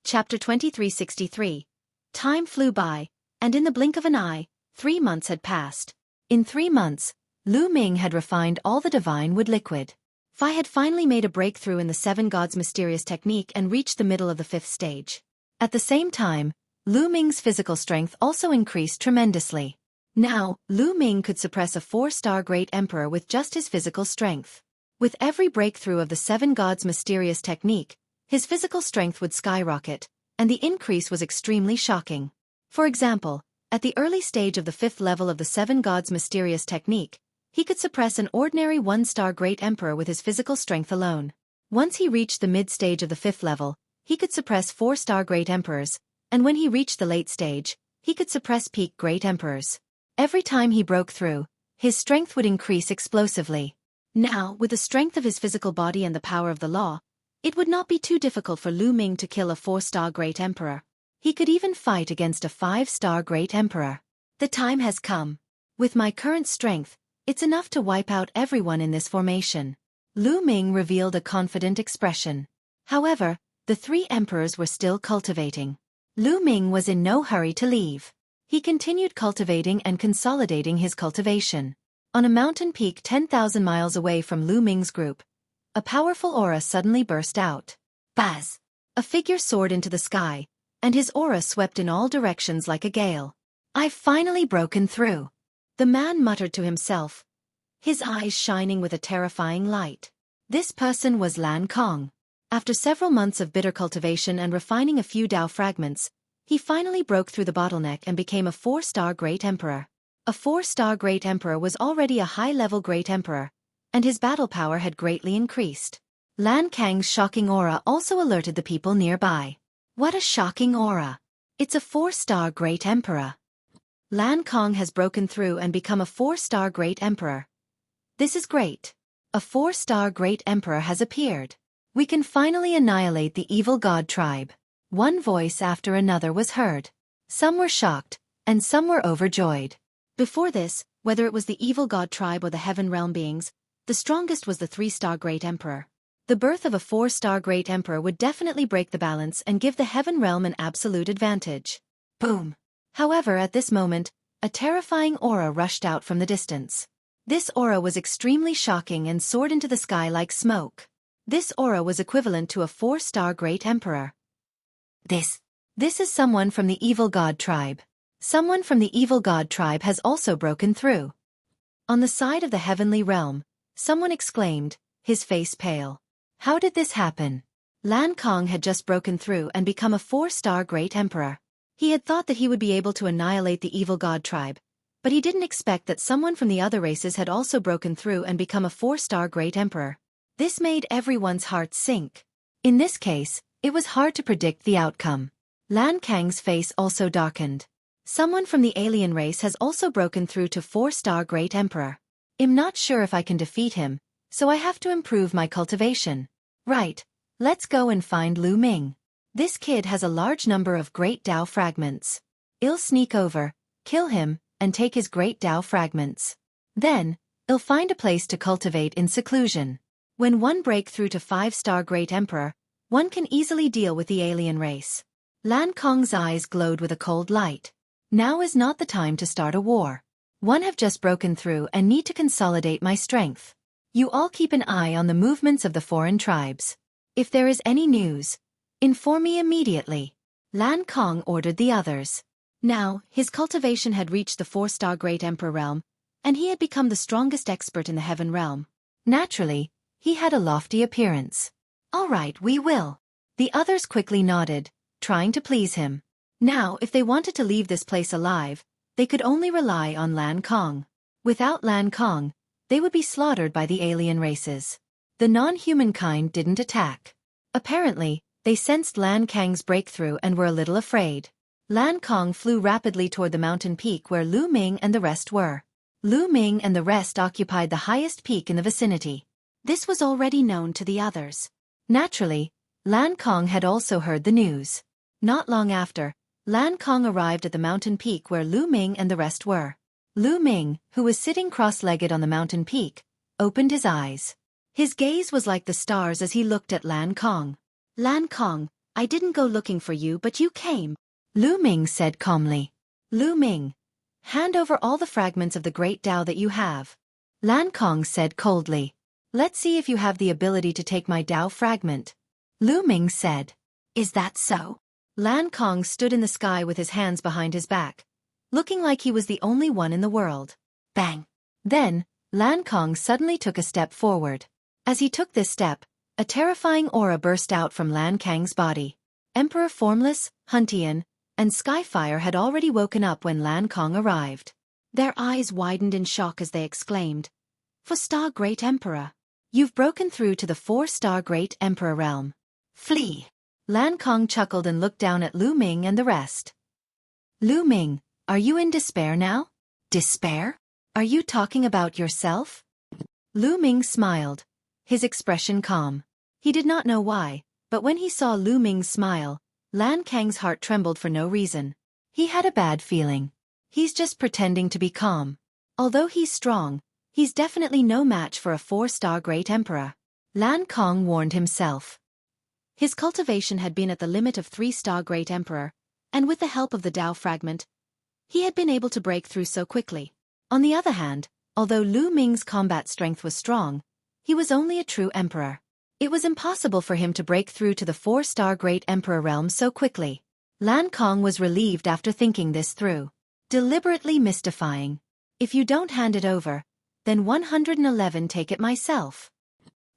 Chapter 2363. Time flew by, and in the blink of an eye, 3 months had passed. In 3 months, Lu Ming had refined all the divine wood liquid. Fi had finally made a breakthrough in the 7 gods' mysterious technique and reached the middle of the 5th stage. At the same time, Lu Ming's physical strength also increased tremendously. Now, Lu Ming could suppress a 4-star great emperor with just his physical strength. With every breakthrough of the 7 gods' mysterious technique, his physical strength would skyrocket, and the increase was extremely shocking. For example, at the early stage of the 5th level of the 7 gods' mysterious technique, he could suppress an ordinary 1-star great emperor with his physical strength alone. Once he reached the mid-stage of the 5th level, he could suppress 4-star great emperors, and when he reached the late stage, he could suppress peak great emperors. Every time he broke through, his strength would increase explosively. Now, with the strength of his physical body and the power of the law, it would not be too difficult for Lu Ming to kill a 4-star great emperor. He could even fight against a 5-star great emperor. The time has come. With my current strength, it's enough to wipe out everyone in this formation. Lu Ming revealed a confident expression. However, the 3 emperors were still cultivating. Lu Ming was in no hurry to leave. He continued cultivating and consolidating his cultivation. On a mountain peak 10,000 miles away from Lu Ming's group, a powerful aura suddenly burst out. Buzz! A figure soared into the sky, and his aura swept in all directions like a gale. I've finally broken through. The man muttered to himself, his eyes shining with a terrifying light. This person was Lan Kong. After several months of bitter cultivation and refining a few Tao fragments, he finally broke through the bottleneck and became a 4-star great emperor. A 4-star great emperor was already a high-level great emperor, and his battle power had greatly increased. Lan Kang's shocking aura also alerted the people nearby. What a shocking aura! It's a 4-star great emperor. Lan Kong has broken through and become a 4-star great emperor. This is great. A 4-star great emperor has appeared. We can finally annihilate the evil god tribe. One voice after another was heard. Some were shocked, and some were overjoyed. Before this, whether it was the evil god tribe or the heaven realm beings, the strongest was the 3-star great emperor. The birth of a 4-star great emperor would definitely break the balance and give the heaven realm an absolute advantage. Boom! However, at this moment, a terrifying aura rushed out from the distance. This aura was extremely shocking and soared into the sky like smoke. This aura was equivalent to a 4-star great emperor. This is someone from the evil god tribe. Someone from the evil god tribe has also broken through. On the side of the heavenly realm, someone exclaimed, his face pale. How did this happen? Lan Kong had just broken through and become a 4-star great emperor. He had thought that he would be able to annihilate the evil god tribe, but he didn't expect that someone from the other races had also broken through and become a 4-star great emperor. This made everyone's heart sink. In this case, it was hard to predict the outcome. Lan Kang's face also darkened. Someone from the alien race has also broken through to 4-star great emperor. I'm not sure if I can defeat him, so I have to improve my cultivation. Right, let's go and find Lu Ming. This kid has a large number of great Tao fragments. I'll sneak over, kill him, and take his great Tao fragments. Then, he'll find a place to cultivate in seclusion. When one break through to 5-star Great Emperor, one can easily deal with the alien race. Lan Kong's eyes glowed with a cold light. Now is not the time to start a war. One have just broken through and need to consolidate my strength. You all keep an eye on the movements of the foreign tribes. If there is any news, inform me immediately. Lan Kong ordered the others. Now, his cultivation had reached the 4-star Great Emperor realm, and he had become the strongest expert in the Heaven realm. Naturally, he had a lofty appearance. All right, we will. The others quickly nodded, trying to please him. Now, if they wanted to leave this place alive, they could only rely on Lan Kong. Without Lan Kong, they would be slaughtered by the alien races. The non-human kind didn't attack. Apparently, they sensed Lan Kang's breakthrough and were a little afraid. Lan Kong flew rapidly toward the mountain peak where Lu Ming and the rest were. Lu Ming and the rest occupied the highest peak in the vicinity. This was already known to the others. Naturally, Lan Kong had also heard the news. Not long after, Lan Kong arrived at the mountain peak where Lu Ming and the rest were. Lu Ming, who was sitting cross-legged on the mountain peak, opened his eyes. His gaze was like the stars as he looked at Lan Kong. Lan Kong, I didn't go looking for you but you came. Lu Ming said calmly. Lu Ming, hand over all the fragments of the great Tao that you have. Lan Kong said coldly. Let's see if you have the ability to take my Tao fragment. Lu Ming said. Is that so? Lan Kong stood in the sky with his hands behind his back, looking like he was the only one in the world. Bang! Then, Lan Kong suddenly took a step forward. As he took this step, a terrifying aura burst out from Lan Kang's body. Emperor Formless, Huntian, and Skyfire had already woken up when Lan Kong arrived. Their eyes widened in shock as they exclaimed, 4-star Great Emperor! You've broken through to the 4-star Great Emperor realm. Flee! Lan Kong chuckled and looked down at Lu Ming and the rest. Lu Ming, are you in despair now? Despair? Are you talking about yourself? Lu Ming smiled, his expression calm. He did not know why, but when he saw Lu Ming's smile, Lan Kang's heart trembled for no reason. He had a bad feeling. He's just pretending to be calm. Although he's strong, he's definitely no match for a 4-star Great Emperor. Lan Kong warned himself. His cultivation had been at the limit of 3-star Great Emperor, and with the help of the Tao fragment, he had been able to break through so quickly. On the other hand, although Lu Ming's combat strength was strong, he was only a true emperor. It was impossible for him to break through to the 4-star Great Emperor realm so quickly. Lan Kong was relieved after thinking this through. Deliberately mystifying. If you don't hand it over, then 111 take it myself.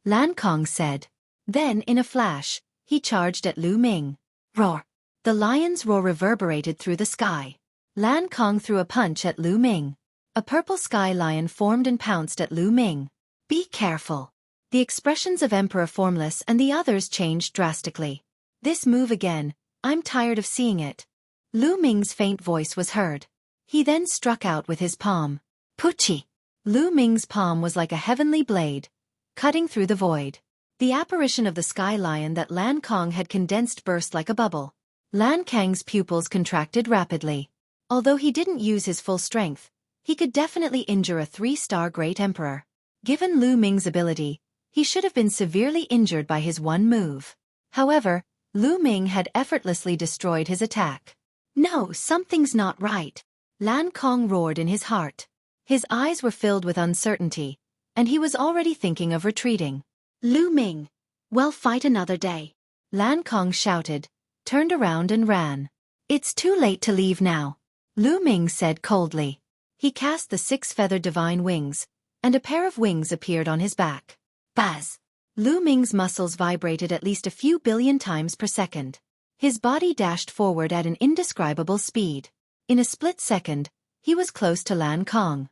Lan Kong said. Then, in a flash, he charged at Lu Ming. Roar! The lion's roar reverberated through the sky. Lan Kong threw a punch at Lu Ming. A purple sky lion formed and pounced at Lu Ming. Be careful. The expressions of Emperor Formless and the others changed drastically. This move again, I'm tired of seeing it. Lu Ming's faint voice was heard. He then struck out with his palm. Puchi! Lu Ming's palm was like a heavenly blade, cutting through the void. The apparition of the sky lion that Lan Kong had condensed burst like a bubble. Lan Kang's pupils contracted rapidly. Although he didn't use his full strength, he could definitely injure a 3-star Great Emperor. Given Lu Ming's ability, he should have been severely injured by his one move. However, Lu Ming had effortlessly destroyed his attack. No, something's not right. Lan Kong roared in his heart. His eyes were filled with uncertainty, and he was already thinking of retreating. Lu Ming, well, fight another day. Lan Kong shouted, turned around and ran. It's too late to leave now. Lu Ming said coldly. He cast the 6-feathered divine wings, and a pair of wings appeared on his back. Buzz! Lu Ming's muscles vibrated at least a few billion times per second. His body dashed forward at an indescribable speed. In a split second, he was close to Lan Kong.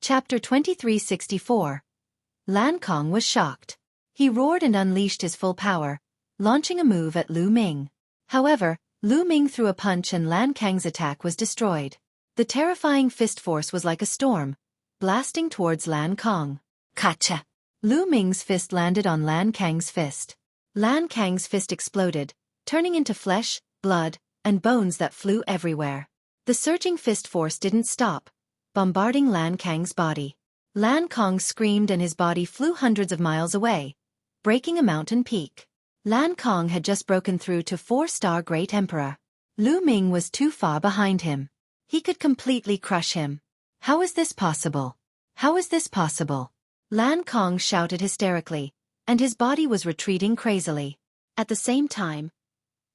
Chapter 2364. Lan Kong was shocked. He roared and unleashed his full power, launching a move at Lu Ming. However, Lu Ming threw a punch and Lan Kang's attack was destroyed. The terrifying fist force was like a storm, blasting towards Lan Kong. Kacha! Lu Ming's fist landed on Lan Kang's fist. Lan Kang's fist exploded, turning into flesh, blood, and bones that flew everywhere. The surging fist force didn't stop, bombarding Lan Kang's body. Lan Kang screamed and his body flew hundreds of miles away, breaking a mountain peak. Lan Kang had just broken through to 4-star Great Emperor. Lu Ming was too far behind him. He could completely crush him. How is this possible? How is this possible? Lan Kang shouted hysterically, and his body was retreating crazily. At the same time,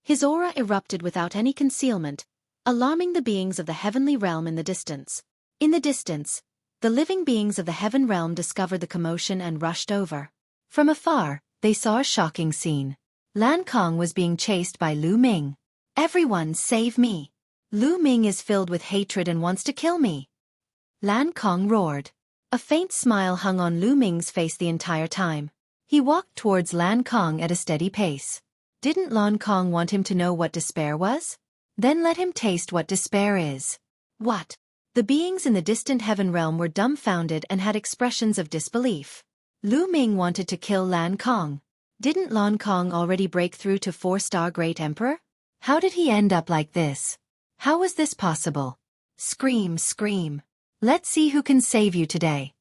his aura erupted without any concealment, alarming the beings of the heavenly realm in the distance. In the distance, the living beings of the heaven realm discovered the commotion and rushed over. From afar, they saw a shocking scene. Lan Kang was being chased by Lu Ming. "Everyone save me! Lu Ming is filled with hatred and wants to kill me!" Lan Kang roared. A faint smile hung on Lu Ming's face the entire time. He walked towards Lan Kang at a steady pace. Didn't Lan Kang want him to know what despair was? Then let him taste what despair is. What? The beings in the distant heaven realm were dumbfounded and had expressions of disbelief. Lu Ming wanted to kill Lan Kang. Didn't Lan Kang already break through to 4-star Great Emperor? How did he end up like this? How was this possible? Scream, scream. Let's see who can save you today.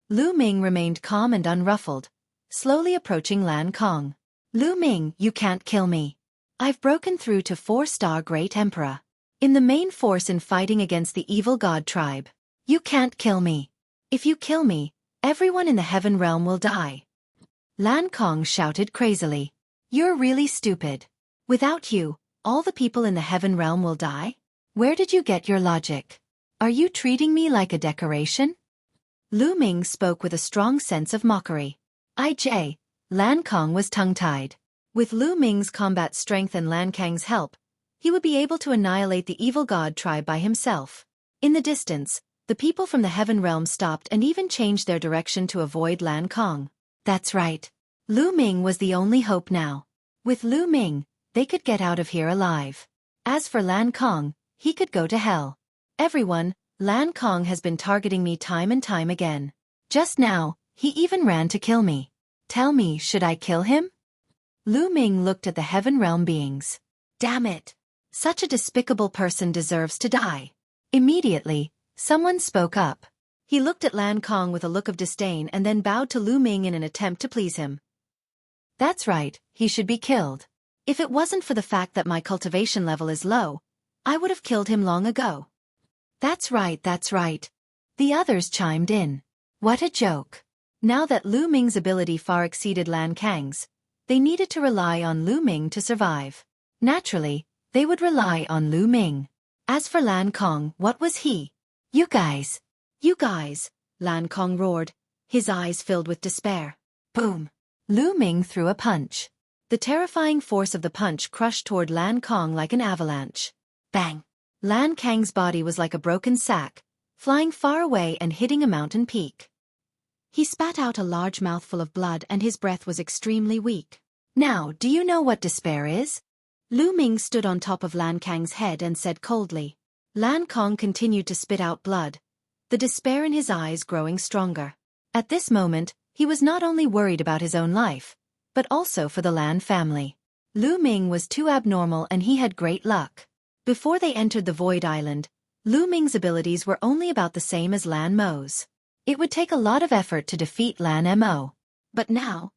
Lu Ming remained calm and unruffled, slowly approaching Lan Kang. "Lu Ming, you can't kill me. I've broken through to 4-star Great Emperor. In the main force in fighting against the evil god tribe. You can't kill me. If you kill me, everyone in the heaven realm will die." Lan Kang shouted crazily. "You're really stupid. Without you, all the people in the heaven realm will die? Where did you get your logic? Are you treating me like a decoration?" Lu Ming spoke with a strong sense of mockery. Lan Kang was tongue-tied. With Lu Ming's combat strength and Lan Kang's help, he would be able to annihilate the evil god tribe by himself. In the distance, the people from the heaven realm stopped and even changed their direction to avoid Lan Kang. That's right. Lu Ming was the only hope now. With Lu Ming, they could get out of here alive. As for Lan Kang, he could go to hell. "Everyone, Lan Kang has been targeting me time and time again. Just now, he even ran to kill me. Tell me, should I kill him?" Lu Ming looked at the heaven realm beings. Damn it! Such a despicable person deserves to die. Immediately, someone spoke up. He looked at Lan Kang with a look of disdain and then bowed to Lu Ming in an attempt to please him. "That's right, he should be killed. If it wasn't for the fact that my cultivation level is low, I would have killed him long ago." That's right, that's right. The others chimed in. What a joke. Now that Lu Ming's ability far exceeded Lan Kang's, they needed to rely on Lu Ming to survive. Naturally, they would rely on Lu Ming. As for Lan Kang, what was he? You guys, Lan Kang roared, his eyes filled with despair. Boom! Lu Ming threw a punch. The terrifying force of the punch crushed toward Lan Kang like an avalanche. Bang! Lan Kang's body was like a broken sack, flying far away and hitting a mountain peak. He spat out a large mouthful of blood and his breath was extremely weak. Now, do you know what despair is? Lu Ming stood on top of Lan Kang's head and said coldly. Lan Kang continued to spit out blood, the despair in his eyes growing stronger. At this moment, he was not only worried about his own life, but also for the Lan family. Lu Ming was too abnormal and he had great luck. Before they entered the Void Island, Lu Ming's abilities were only about the same as Lan Mo's. It would take a lot of effort to defeat Lan Mo. But now,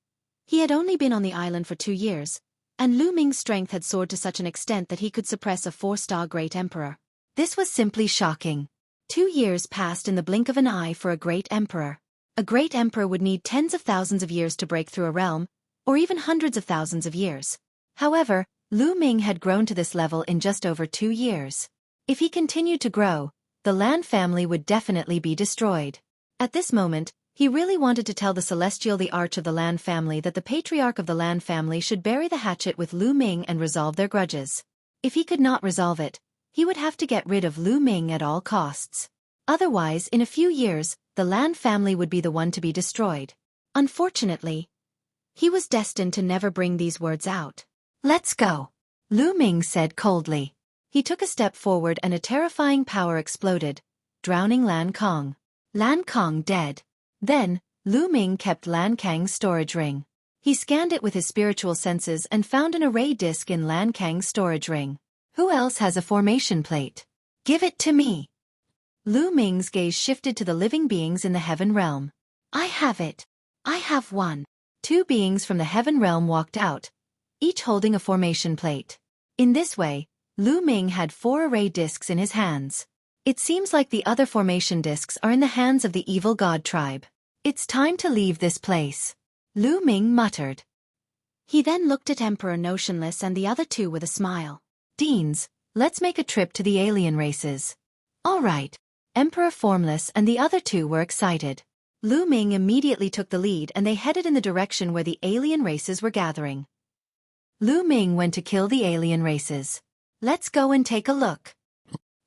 he had only been on the island for 2 years, and Lu Ming's strength had soared to such an extent that he could suppress a 4-star Great Emperor. This was simply shocking. 2 years passed in the blink of an eye for a Great Emperor. A Great Emperor would need tens of thousands of years to break through a realm, or even hundreds of thousands of years. However, Lu Ming had grown to this level in just over 2 years. If he continued to grow, the Lan family would definitely be destroyed. At this moment, he really wanted to tell the Celestial the Arch of the Lan family that the Patriarch of the Lan family should bury the hatchet with Lu Ming and resolve their grudges. If he could not resolve it, he would have to get rid of Lu Ming at all costs. Otherwise, in a few years, the Lan family would be the one to be destroyed. Unfortunately, he was destined to never bring these words out. Let's go, Lu Ming said coldly. He took a step forward and a terrifying power exploded, drowning Lan Kang. Lan Kang dead. Then, Lu Ming kept Lan Kang's storage ring. He scanned it with his spiritual senses and found an array disk in Lan Kang's storage ring. Who else has a formation plate? Give it to me. Lu Ming's gaze shifted to the living beings in the heaven realm. I have it. I have one. 2 beings from the heaven realm walked out, each holding a formation plate. In this way, Lu Ming had 4 array discs in his hands. It seems like the other formation discs are in the hands of the evil god tribe. It's time to leave this place, Lu Ming muttered. He then looked at Emperor Notionless and the other 2 with a smile. Deans, let's make a trip to the alien races. All right. Emperor Formless and the other 2 were excited. Lu Ming immediately took the lead and they headed in the direction where the alien races were gathering. Lu Ming went to kill the alien races. Let's go and take a look.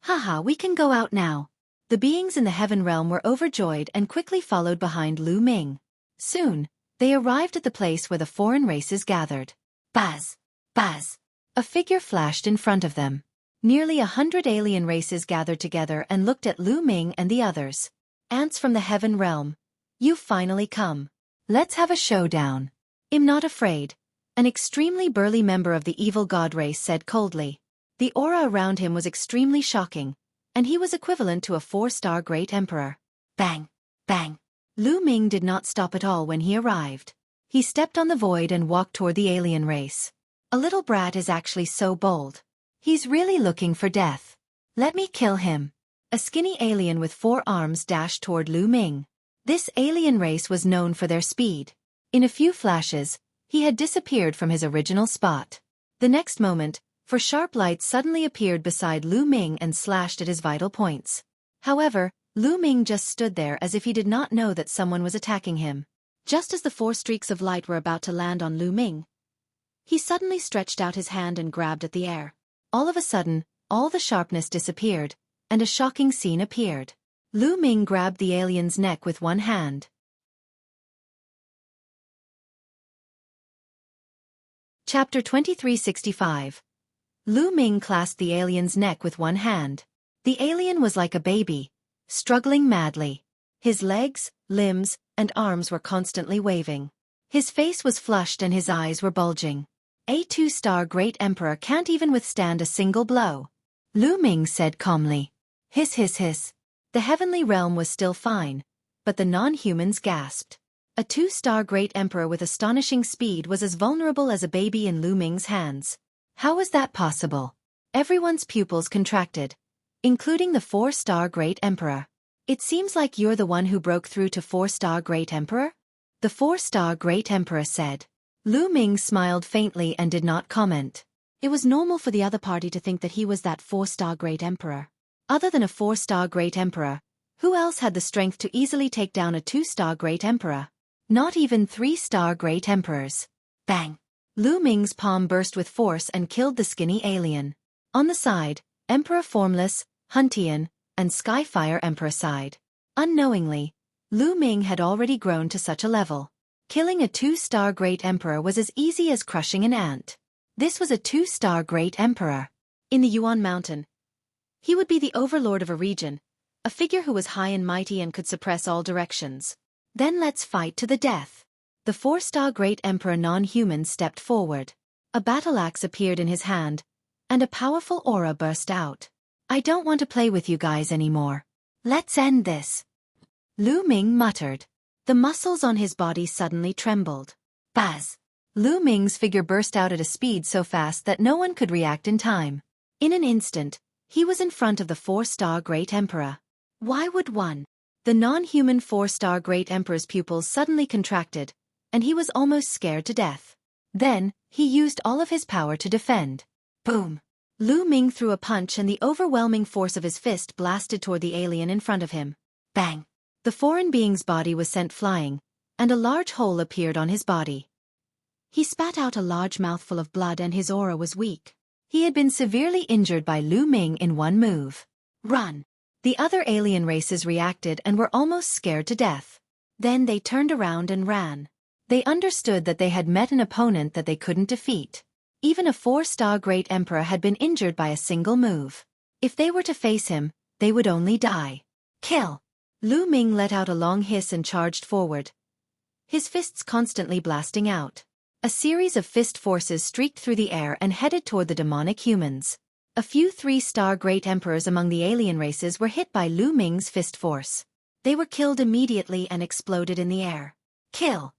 Haha, we can go out now. The beings in the heaven realm were overjoyed and quickly followed behind Lu Ming. Soon, they arrived at the place where the foreign races gathered. Buzz! Buzz! A figure flashed in front of them. Nearly 100 alien races gathered together and looked at Lu Ming and the others. Ants from the heaven realm. You've finally come. Let's have a showdown. I'm not afraid. An extremely burly member of the evil god race said coldly. The aura around him was extremely shocking, and he was equivalent to a 4-star great emperor. Bang! Bang! Lu Ming did not stop at all when he arrived. He stepped on the void and walked toward the alien race. A little brat is actually so bold. He's really looking for death. Let me kill him. A skinny alien with 4 arms dashed toward Lu Ming. This alien race was known for their speed. In a few flashes, he had disappeared from his original spot. The next moment, 4 sharp lights suddenly appeared beside Lu Ming and slashed at his vital points. However, Lu Ming just stood there as if he did not know that someone was attacking him. Just as the 4 streaks of light were about to land on Lu Ming, he suddenly stretched out his hand and grabbed at the air. All of a sudden, all the sharpness disappeared, and a shocking scene appeared. Lu Ming grabbed the alien's neck with one hand. Chapter 2365. Lu Ming clasped the alien's neck with one hand. The alien was like a baby, struggling madly. His legs, limbs, and arms were constantly waving. His face was flushed and his eyes were bulging. A 2-star great emperor can't even withstand a single blow, Lu Ming said calmly. Hiss hiss hiss. The heavenly realm was still fine, but the non-humans gasped. A 2-star great emperor with astonishing speed was as vulnerable as a baby in Lu Ming's hands. How was that possible? Everyone's pupils contracted, including the 4-star great emperor. It seems like you're the one who broke through to 4-star great emperor? The 4-star great emperor said. Lu Ming smiled faintly and did not comment. It was normal for the other party to think that he was that 4-star great emperor. Other than a 4-star great emperor, who else had the strength to easily take down a 2-star great emperor? Not even 3-star great emperors. Bang! Lu Ming's palm burst with force and killed the skinny alien. On the side, Emperor Formless, Huntian, and Skyfire Emperor sighed. Unknowingly, Lu Ming had already grown to such a level. Killing a 2-star great emperor was as easy as crushing an ant. This was a 2-star great emperor. In the Yuan Mountain, he would be the overlord of a region, a figure who was high and mighty and could suppress all directions. Then let's fight to the death. The 4-star great emperor non-human stepped forward. A battle axe appeared in his hand, and a powerful aura burst out. I don't want to play with you guys anymore. Let's end this. Lu Ming muttered. The muscles on his body suddenly trembled. Buzz! Lu Ming's figure burst out at a speed so fast that no one could react in time. In an instant, he was in front of the 4-star great emperor. Why would one? The non-human 4-star great emperor's pupils suddenly contracted, and he was almost scared to death. Then, he used all of his power to defend. Boom! Lu Ming threw a punch and the overwhelming force of his fist blasted toward the alien in front of him. Bang! The foreign being's body was sent flying, and a large hole appeared on his body. He spat out a large mouthful of blood and his aura was weak. He had been severely injured by Lu Ming in one move. Run! The other alien races reacted and were almost scared to death. Then they turned around and ran. They understood that they had met an opponent that they couldn't defeat. Even a 4-star great emperor had been injured by a single move. If they were to face him, they would only die. Kill! Lu Ming let out a long hiss and charged forward, his fists constantly blasting out. A series of fist forces streaked through the air and headed toward the demonic humans. A few 3-star great emperors among the alien races were hit by Lu Ming's fist force. They were killed immediately and exploded in the air. Kill!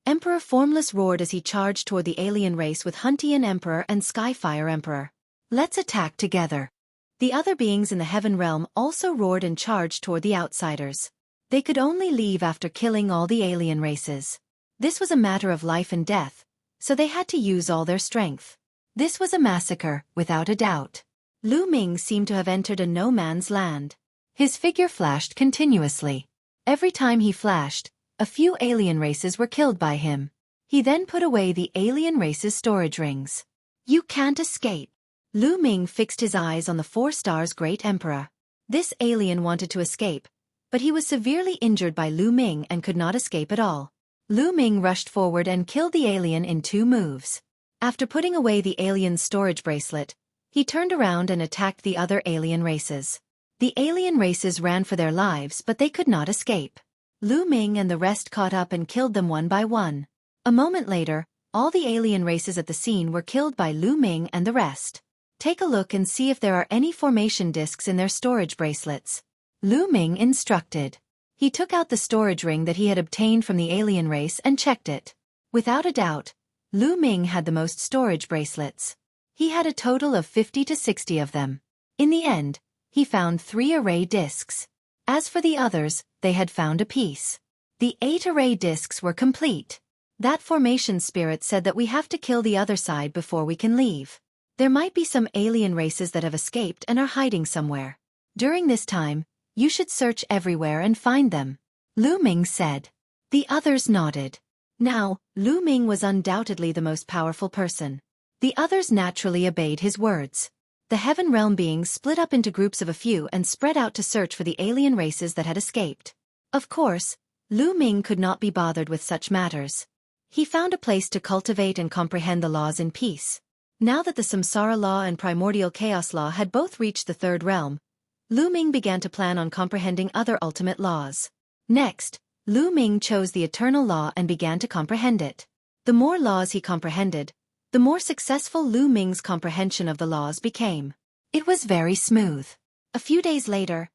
Emperor Formless roared as he charged toward the alien race with Huntian Emperor and Skyfire Emperor. Let's attack together. The other beings in the heaven realm also roared and charged toward the outsiders. They could only leave after killing all the alien races. This was a matter of life and death, so they had to use all their strength. This was a massacre, without a doubt. Lu Ming seemed to have entered a no-man's land. His figure flashed continuously. Every time he flashed, a few alien races were killed by him. He then put away the alien race's storage rings. You can't escape. Lu Ming fixed his eyes on the 4 stars Great Emperor. This alien wanted to escape, but he was severely injured by Lu Ming and could not escape at all. Lu Ming rushed forward and killed the alien in 2 moves. After putting away the alien's storage bracelet, he turned around and attacked the other alien races. The alien races ran for their lives, but they could not escape. Lu Ming and the rest caught up and killed them one by one. A moment later, all the alien races at the scene were killed by Lu Ming and the rest. Take a look and see if there are any formation discs in their storage bracelets. Lu Ming instructed. He took out the storage ring that he had obtained from the alien race and checked it. Without a doubt, Lu Ming had the most storage bracelets. He had a total of 50 to 60 of them. In the end, he found 3 array discs. As for the others, they had found a piece. The 8 array discs were complete. That formation spirit said that we have to kill the other side before we can leave. There might be some alien races that have escaped and are hiding somewhere. During this time, you should search everywhere and find them. Lu Ming said. The others nodded. Now, Lu Ming was undoubtedly the most powerful person. The others naturally obeyed his words. The heaven realm beings split up into groups of a few and spread out to search for the alien races that had escaped. Of course, Lu Ming could not be bothered with such matters. He found a place to cultivate and comprehend the laws in peace. Now that the Samsara law and primordial chaos law had both reached the 3rd realm, Lu Ming began to plan on comprehending other ultimate laws. Next, Lu Ming chose the eternal law and began to comprehend it. The more laws he comprehended, the more successful Lu Ming's comprehension of the laws became. It was very smooth. A few days later,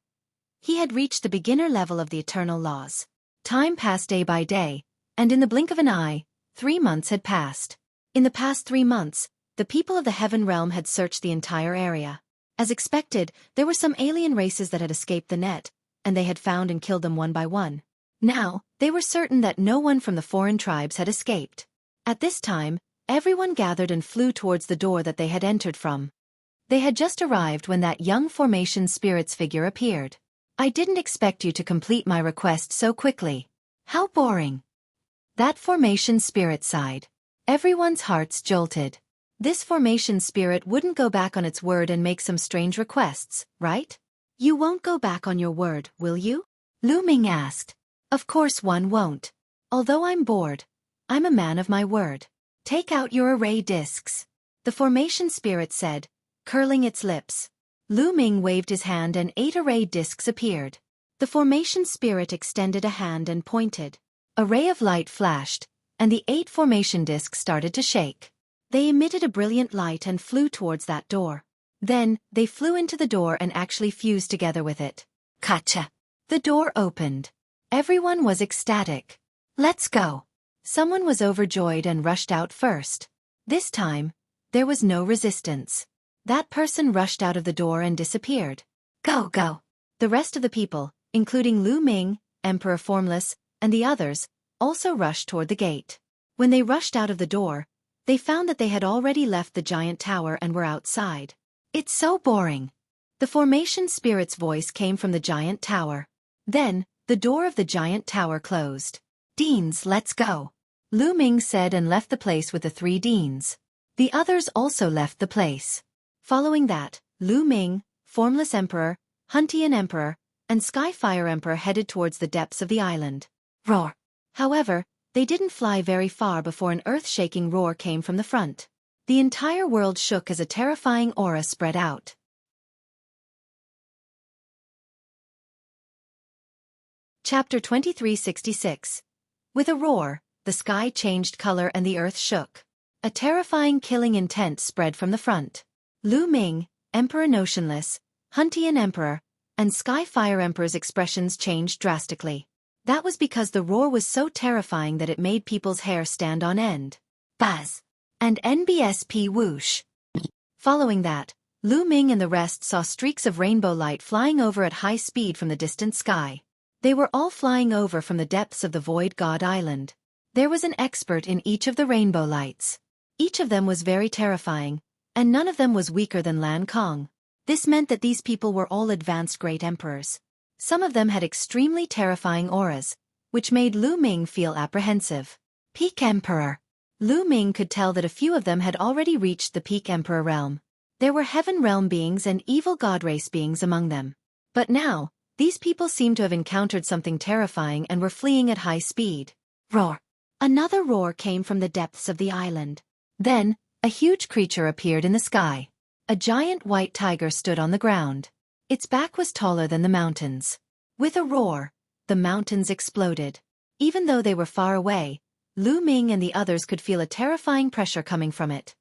he had reached the beginner level of the eternal laws. Time passed day by day, and in the blink of an eye, 3 months had passed. In the past 3 months, the people of the heaven realm had searched the entire area. As expected, there were some alien races that had escaped the net, and they had found and killed them one by one. Now, they were certain that no one from the foreign tribes had escaped. At this time, everyone gathered and flew towards the door that they had entered from. They had just arrived when that young formation spirit's figure appeared. I didn't expect you to complete my request so quickly. How boring. That formation spirit sighed. Everyone's hearts jolted. This formation spirit wouldn't go back on its word and make some strange requests, right? You won't go back on your word, will you? Lu Ming asked. Of course one won't. Although I'm bored, I'm a man of my word. Take out your array discs. The formation spirit said, curling its lips. Lu Ming waved his hand and 8 array discs appeared. The formation spirit extended a hand and pointed. A ray of light flashed, and the 8 formation discs started to shake. They emitted a brilliant light and flew towards that door. Then, they flew into the door and actually fused together with it. Gotcha! The door opened. Everyone was ecstatic. Let's go! Someone was overjoyed and rushed out first. This time, there was no resistance. That person rushed out of the door and disappeared. Go, go! The rest of the people, including Lu Ming, Emperor Formless, and the others, also rushed toward the gate. When they rushed out of the door, they found that they had already left the giant tower and were outside. It's so boring. The formation spirit's voice came from the giant tower. Then, the door of the giant tower closed. Deans, let's go. Lu Ming said and left the place with the 3 deans. The others also left the place. Following that, Lu Ming, Formless Emperor, Huntian Emperor, and Skyfire Emperor headed towards the depths of the island. Roar! However, they didn't fly very far before an earth-shaking roar came from the front. The entire world shook as a terrifying aura spread out. Chapter 2366. With a roar, the sky changed color and the earth shook. A terrifying killing intent spread from the front. Lu Ming, Emperor Notionless, Huntian Emperor, and Skyfire Emperor's expressions changed drastically. That was because the roar was so terrifying that it made people's hair stand on end. Buzz! And NBSP whoosh! Following that, Lu Ming and the rest saw streaks of rainbow light flying over at high speed from the distant sky. They were all flying over from the depths of the Void God Island. There was an expert in each of the rainbow lights. Each of them was very terrifying, and none of them was weaker than Lan Kong. This meant that these people were all advanced great emperors. Some of them had extremely terrifying auras, which made Lu Ming feel apprehensive. Peak Emperor. Lu Ming could tell that a few of them had already reached the Peak Emperor realm. There were Heaven Realm beings and evil God race beings among them. But now, these people seemed to have encountered something terrifying and were fleeing at high speed. Roar! Another roar came from the depths of the island. Then, a huge creature appeared in the sky. A giant white tiger stood on the ground. Its back was taller than the mountains. With a roar, the mountains exploded. Even though they were far away, Lu Ming and the others could feel a terrifying pressure coming from it.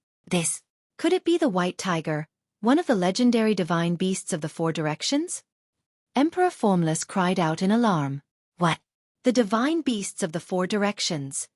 Could it be the white tiger, one of the legendary divine beasts of the Four Directions? Emperor Formless cried out in alarm. What? The divine beasts of the Four Directions.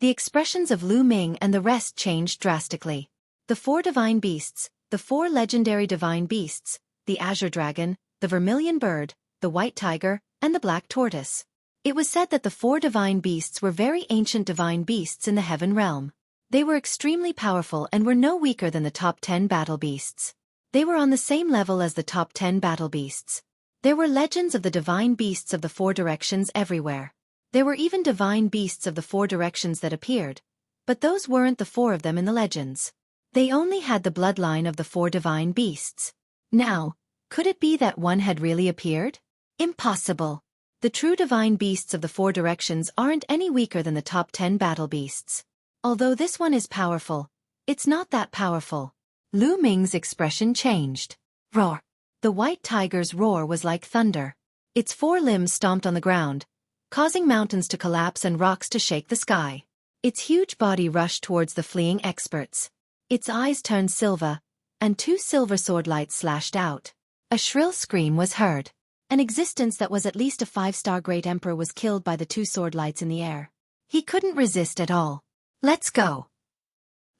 The expressions of Lu Ming and the rest changed drastically. The four divine beasts, the four legendary divine beasts, the azure dragon, the vermilion bird, the white tiger, and the black tortoise. It was said that the four divine beasts were very ancient divine beasts in the heaven realm. They were extremely powerful and were no weaker than the top 10 battle beasts. They were on the same level as the top 10 battle beasts. There were legends of the divine beasts of the Four Directions everywhere. There were even divine beasts of the Four Directions that appeared, but those weren't the four of them in the legends. They only had the bloodline of the four divine beasts. Now, could it be that one had really appeared? Impossible. The true divine beasts of the Four Directions aren't any weaker than the top 10 battle beasts. Although this one is powerful, it's not that powerful. Lu Ming's expression changed. Roar! The white tiger's roar was like thunder. Its four limbs stomped on the ground, causing mountains to collapse and rocks to shake the sky. Its huge body rushed towards the fleeing experts. Its eyes turned silver, and two silver sword lights slashed out. A shrill scream was heard. An existence that was at least a 5-star great emperor was killed by the two sword lights in the air. He couldn't resist at all. Let's go!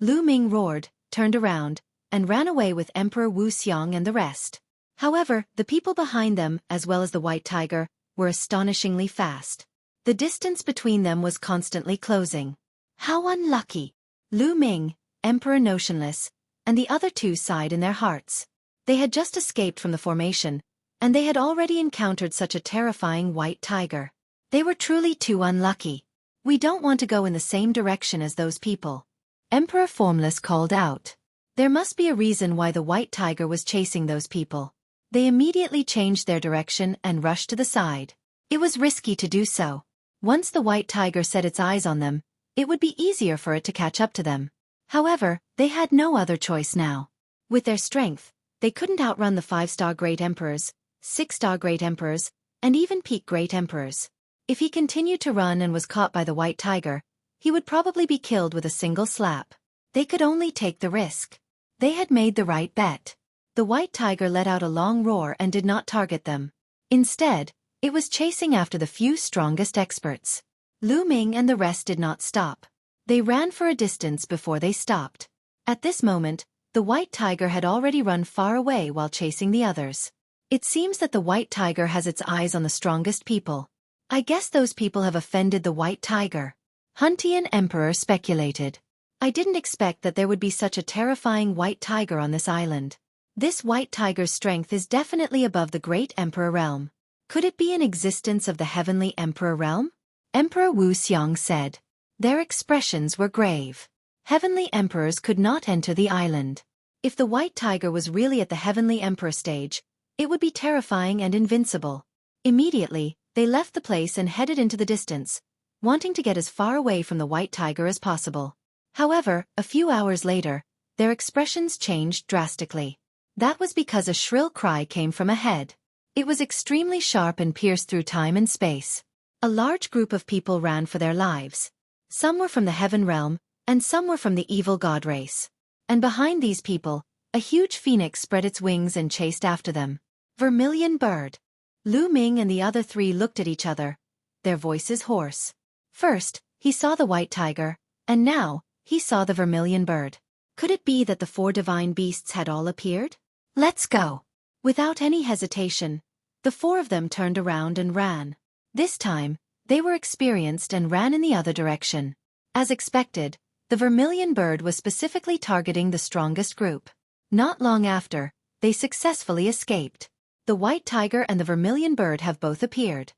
Lu Ming roared, turned around, and ran away with Emperor Wu Xiang and the rest. However, the people behind them, as well as the white tiger, were astonishingly fast. The distance between them was constantly closing. How unlucky! Lu Ming, Emperor Notionless, and the other two sighed in their hearts. They had just escaped from the formation, and they had already encountered such a terrifying white tiger. They were truly too unlucky. We don't want to go in the same direction as those people. Emperor Formless called out. There must be a reason why the white tiger was chasing those people. They immediately changed their direction and rushed to the side. It was risky to do so. Once the white tiger set its eyes on them, it would be easier for it to catch up to them. However, they had no other choice now. With their strength, they couldn't outrun the 5-star great emperors, 6-star great emperors, and even peak great emperors. If he continued to run and was caught by the white tiger, he would probably be killed with a single slap. They could only take the risk. They had made the right bet. The white tiger let out a long roar and did not target them. Instead, it was chasing after the few strongest experts. Lu Ming and the rest did not stop. They ran for a distance before they stopped. At this moment, the white tiger had already run far away while chasing the others. It seems that the white tiger has its eyes on the strongest people. I guess those people have offended the white tiger. Huntian Emperor speculated. I didn't expect that there would be such a terrifying white tiger on this island. This white tiger's strength is definitely above the great emperor realm. Could it be an existence of the heavenly emperor realm? Emperor Wu Xiang said. Their expressions were grave. Heavenly emperors could not enter the island. If the white tiger was really at the heavenly emperor stage, it would be terrifying and invincible. Immediately, they left the place and headed into the distance, wanting to get as far away from the white tiger as possible. However, a few hours later, their expressions changed drastically. That was because a shrill cry came from ahead. It was extremely sharp and pierced through time and space. A large group of people ran for their lives. Some were from the heaven realm, and some were from the evil god race. And behind these people, a huge phoenix spread its wings and chased after them. Vermilion bird. Lu Ming and the other three looked at each other, their voices hoarse. First, he saw the white tiger, and now, he saw the vermilion bird. Could it be that the four divine beasts had all appeared? Let's go. Without any hesitation, the four of them turned around and ran. This time, they were experienced and ran in the other direction. As expected, the vermilion bird was specifically targeting the strongest group. Not long after, they successfully escaped. The white tiger and the vermilion bird have both appeared.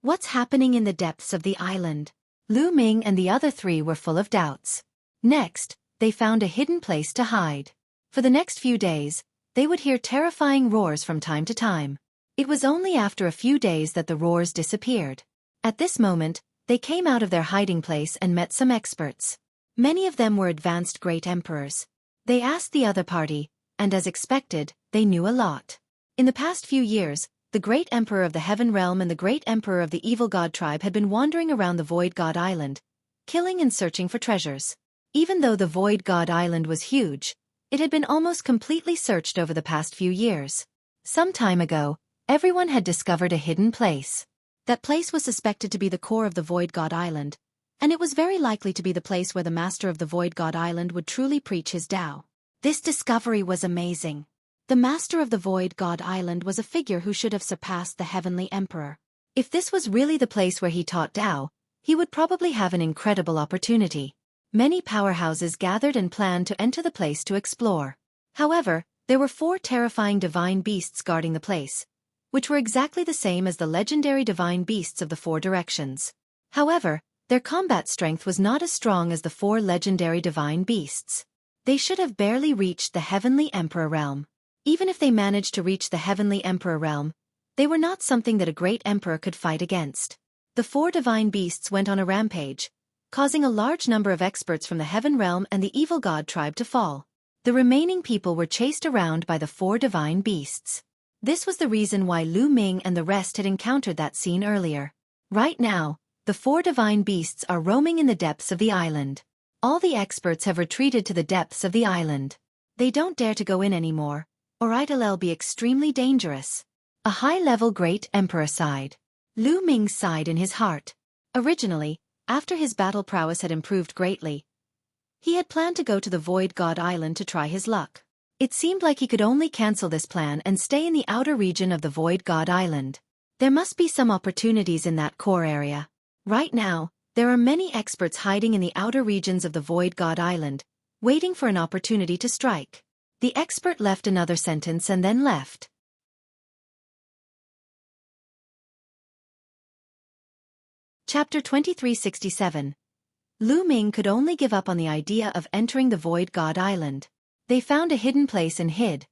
What's happening in the depths of the island? Lu Ming and the other three were full of doubts. Next, they found a hidden place to hide. For the next few days, they would hear terrifying roars from time to time. It was only after a few days that the roars disappeared. At this moment, they came out of their hiding place and met some experts. Many of them were advanced great emperors. They asked the other party, and as expected, they knew a lot. In the past few years, the great emperor of the heaven realm and the great emperor of the evil god tribe had been wandering around the void god island, killing and searching for treasures. Even though the void god island was huge, it had been almost completely searched over the past few years. Some time ago, everyone had discovered a hidden place. That place was suspected to be the core of the void god island, and it was very likely to be the place where the master of the void god island would truly preach his Tao. This discovery was amazing. The master of the void god island was a figure who should have surpassed the heavenly emperor. If this was really the place where he taught Tao, he would probably have an incredible opportunity. Many powerhouses gathered and planned to enter the place to explore. However, there were 4 terrifying divine beasts guarding the place, which were exactly the same as the legendary divine beasts of the 4 directions. However, their combat strength was not as strong as the 4 legendary divine beasts. They should have barely reached the heavenly emperor realm. Even if they managed to reach the heavenly emperor realm, they were not something that a great emperor could fight against. The 4 divine beasts went on a rampage, causing a large number of experts from the heaven realm and the evil god tribe to fall. The remaining people were chased around by the 4 divine beasts. This was the reason why Lu Ming and the rest had encountered that scene earlier. Right now, the 4 divine beasts are roaming in the depths of the island. All the experts have retreated to the depths of the island. They don't dare to go in anymore, or it'll be extremely dangerous. A high-level great emperor sighed. Lu Ming sighed in his heart. Originally, after his battle prowess had improved greatly, he had planned to go to the Void God Island to try his luck. It seemed like he could only cancel this plan and stay in the outer region of the Void God Island. There must be some opportunities in that core area. Right now, there are many experts hiding in the outer regions of the Void God Island, waiting for an opportunity to strike. The expert left another sentence and then left. Chapter 2367. Lu Ming could only give up on the idea of entering the Void God Island. They found a hidden place and hid,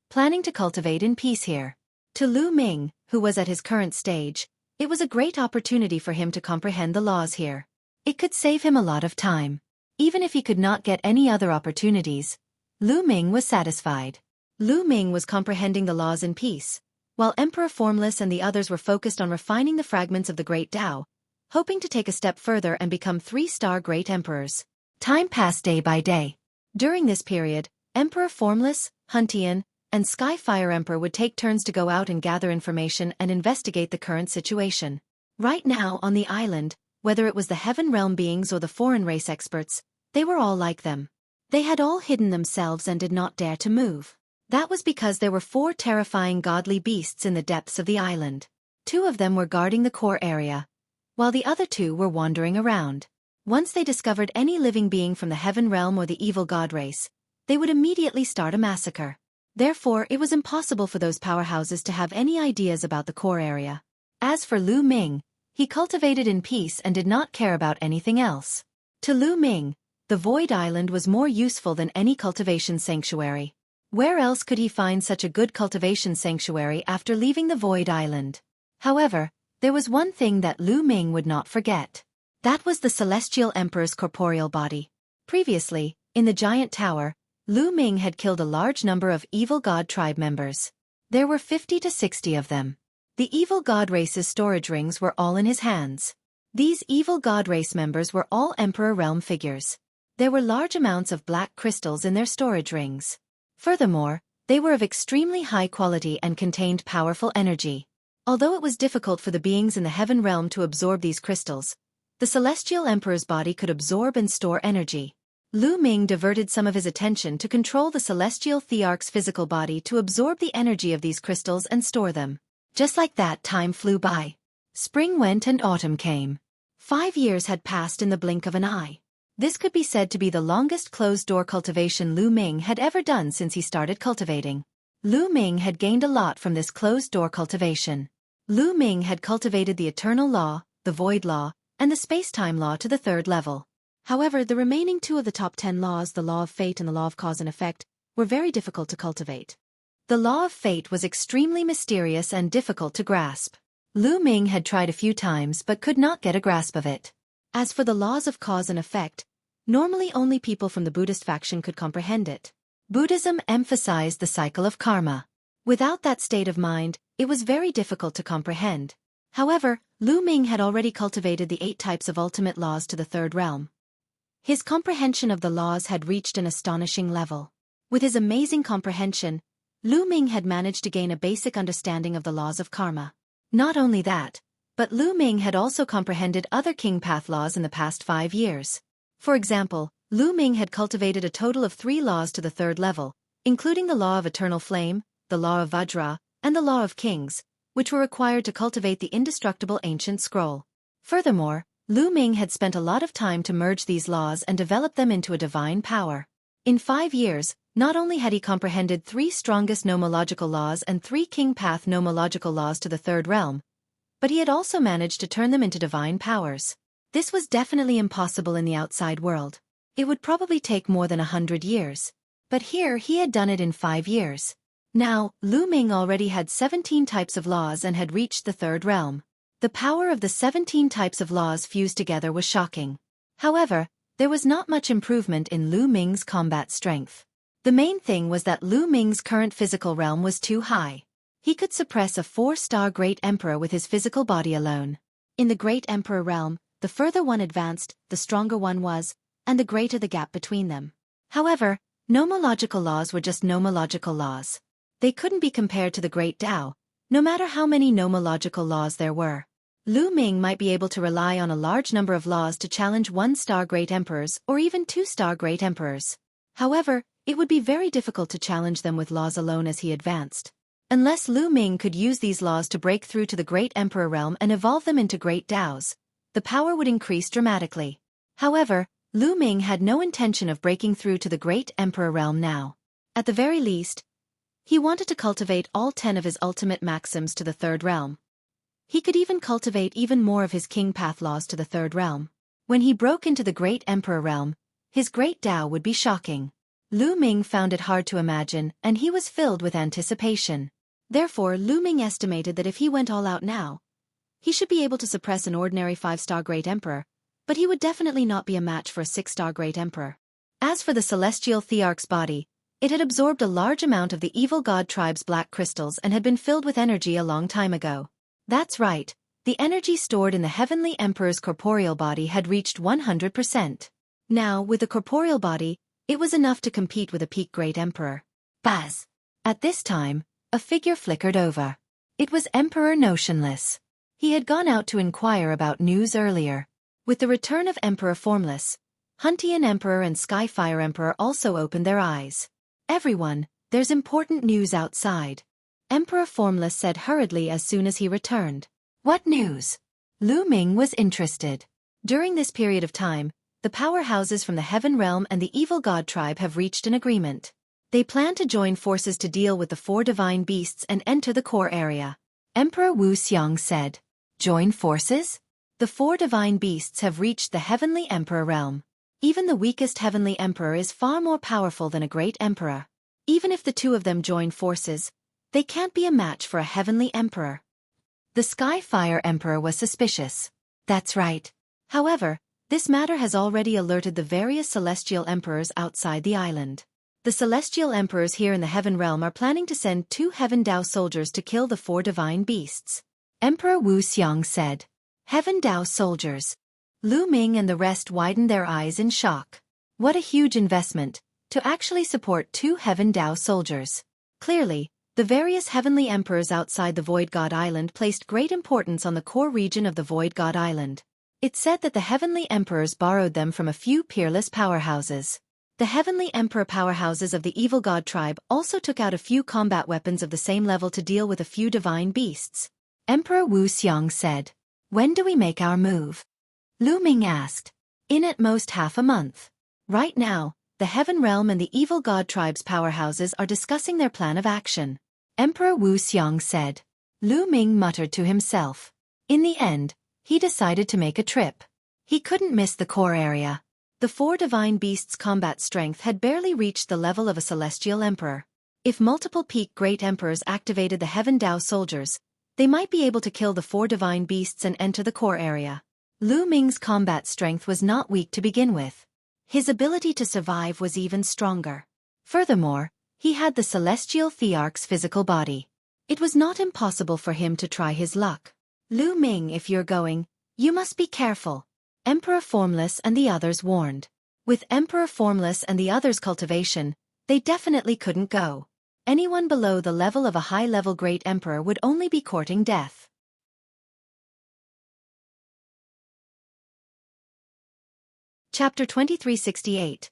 planning to cultivate in peace here. To Lu Ming, who was at his current stage, it was a great opportunity for him to comprehend the laws here. It could save him a lot of time. Even if he could not get any other opportunities, Lu Ming was satisfied. Lu Ming was comprehending the laws in peace, while Emperor Formless and the others were focused on refining the fragments of the Great Tao, hoping to take a step further and become 3-star Great Emperors. Time passed day by day. During this period, Emperor Formless, Huntian, and Skyfire Emperor would take turns to go out and gather information and investigate the current situation. Right now on the island, whether it was the Heaven Realm beings or the foreign race experts, they were all like them. They had all hidden themselves and did not dare to move. That was because there were 4 terrifying godly beasts in the depths of the island. 2 of them were guarding the core area, while the other 2 were wandering around. Once they discovered any living being from the Heaven Realm or the evil god race, they would immediately start a massacre. Therefore, it was impossible for those powerhouses to have any ideas about the core area. As for Lu Ming, he cultivated in peace and did not care about anything else. To Lu Ming, the Void Island was more useful than any cultivation sanctuary. Where else could he find such a good cultivation sanctuary after leaving the Void Island? However, there was one thing that Lu Ming would not forget. That was the Celestial Emperor's corporeal body. Previously, in the Giant Tower, Lu Ming had killed a large number of evil god tribe members. There were 50 to 60 of them. The evil god race's storage rings were all in his hands. These evil god race members were all Emperor realm figures. There were large amounts of black crystals in their storage rings. Furthermore, they were of extremely high quality and contained powerful energy. Although it was difficult for the beings in the heaven realm to absorb these crystals, the celestial emperor's body could absorb and store energy. Lu Ming diverted some of his attention to control the celestial thearch's physical body to absorb the energy of these crystals and store them. Just like that, time flew by. Spring went and autumn came. 5 years had passed in the blink of an eye. This could be said to be the longest closed-door cultivation Lu Ming had ever done since he started cultivating. Lu Ming had gained a lot from this closed-door cultivation. Lu Ming had cultivated the eternal law, the void law, and the space-time law to the 3rd level. However, the remaining 2 of the top 10 laws, the law of fate and the law of cause and effect, were very difficult to cultivate. The law of fate was extremely mysterious and difficult to grasp. Lu Ming had tried a few times but could not get a grasp of it. As for the laws of cause and effect, normally only people from the Buddhist faction could comprehend it. Buddhism emphasized the cycle of karma. Without that state of mind, it was very difficult to comprehend. However, Lu Ming had already cultivated the 8 types of ultimate laws to the 3rd realm. His comprehension of the laws had reached an astonishing level. With his amazing comprehension, Lu Ming had managed to gain a basic understanding of the laws of karma. Not only that, but Lu Ming had also comprehended other king path laws in the past 5 years. For example, Lu Ming had cultivated a total of 3 laws to the 3rd level, including the law of eternal flame, the law of Vajra, and the law of kings, which were required to cultivate the indestructible ancient scroll. Furthermore, Lu Ming had spent a lot of time to merge these laws and develop them into a divine power. In 5 years, not only had he comprehended 3 strongest nomological laws and 3 king path nomological laws to the 3rd realm, but he had also managed to turn them into divine powers. This was definitely impossible in the outside world. It would probably take more than 100 years. But here he had done it in 5 years. Now, Lu Ming already had 17 types of laws and had reached the 3rd realm. The power of the 17 types of laws fused together was shocking. However, there was not much improvement in Lu Ming's combat strength. The main thing was that Lu Ming's current physical realm was too high. He could suppress a 4-star Great Emperor with his physical body alone. In the Great Emperor realm, the further one advanced, the stronger one was, and the greater the gap between them. However, nomological laws were just nomological laws. They couldn't be compared to the Great Tao, no matter how many nomological laws there were. Lu Ming might be able to rely on a large number of laws to challenge 1-star Great Emperors or even 2-star Great Emperors. However, it would be very difficult to challenge them with laws alone as he advanced. Unless Lu Ming could use these laws to break through to the Great Emperor realm and evolve them into Great Taos, the power would increase dramatically. However, Lu Ming had no intention of breaking through to the Great Emperor realm now. At the very least, he wanted to cultivate all 10 of his ultimate maxims to the 3rd realm. He could even cultivate even more of his king path laws to the 3rd realm. When he broke into the Great Emperor realm, his Great Tao would be shocking. Lu Ming found it hard to imagine, and he was filled with anticipation. Therefore, Lu Ming estimated that if he went all out now, he should be able to suppress an ordinary 5-star Great Emperor, but he would definitely not be a match for a 6-star Great Emperor. As for the celestial thearch's body, it had absorbed a large amount of the evil god tribe's black crystals and had been filled with energy a long time ago. That's right, the energy stored in the heavenly emperor's corporeal body had reached 100%. Now, with the corporeal body, it was enough to compete with a peak Great Emperor. Buzz! At this time, a figure flickered over. It was Emperor Notionless. He had gone out to inquire about news earlier. With the return of Emperor Formless, Huntian Emperor and Skyfire Emperor also opened their eyes. Everyone, there's important news outside. Emperor Formless said hurriedly as soon as he returned. What news? Lu Ming was interested. During this period of time, the powerhouses from the Heaven Realm and the Evil God Tribe have reached an agreement. They plan to join forces to deal with the 4 divine beasts and enter the core area. Emperor Wu Xiang said. Join forces? The 4 divine beasts have reached the Heavenly Emperor realm. Even the weakest Heavenly Emperor is far more powerful than a Great Emperor. Even if the 2 of them join forces, they can't be a match for a Heavenly Emperor. The Skyfire Emperor was suspicious. That's right. However, this matter has already alerted the various Celestial Emperors outside the island. The Celestial Emperors here in the Heaven Realm are planning to send 2 Heaven Dao soldiers to kill the 4 divine beasts. Emperor Wu Xiang said. Heaven Dao soldiers. Lu Ming and the rest widened their eyes in shock. What a huge investment, to actually support 2 Heaven Dao soldiers. Clearly, the various heavenly emperors outside the Void God Island placed great importance on the core region of the Void God Island. It's said that the heavenly emperors borrowed them from a few peerless powerhouses. The heavenly emperor powerhouses of the evil god tribe also took out a few combat weapons of the same level to deal with a few divine beasts. Emperor Wu Xiong said, "When do we make our move?" Lu Ming asked. "In at most half a month. Right now, the Heaven Realm and the evil god tribe's powerhouses are discussing their plan of action." Emperor Wu Xiong said. Lu Ming muttered to himself. In the end, he decided to make a trip. He couldn't miss the core area. The 4 divine beasts' combat strength had barely reached the level of a celestial emperor. If multiple peak great emperors activated the Heaven Dao soldiers, they might be able to kill the 4 divine beasts and enter the core area. Lu Ming's combat strength was not weak to begin with. His ability to survive was even stronger. Furthermore, he had the celestial thearch's physical body. It was not impossible for him to try his luck. "Lu Ming, if you're going, you must be careful," Emperor Formless and the others warned. With Emperor Formless and the others' cultivation, they definitely couldn't go. Anyone below the level of a high-level great emperor would only be courting death. Chapter 2368.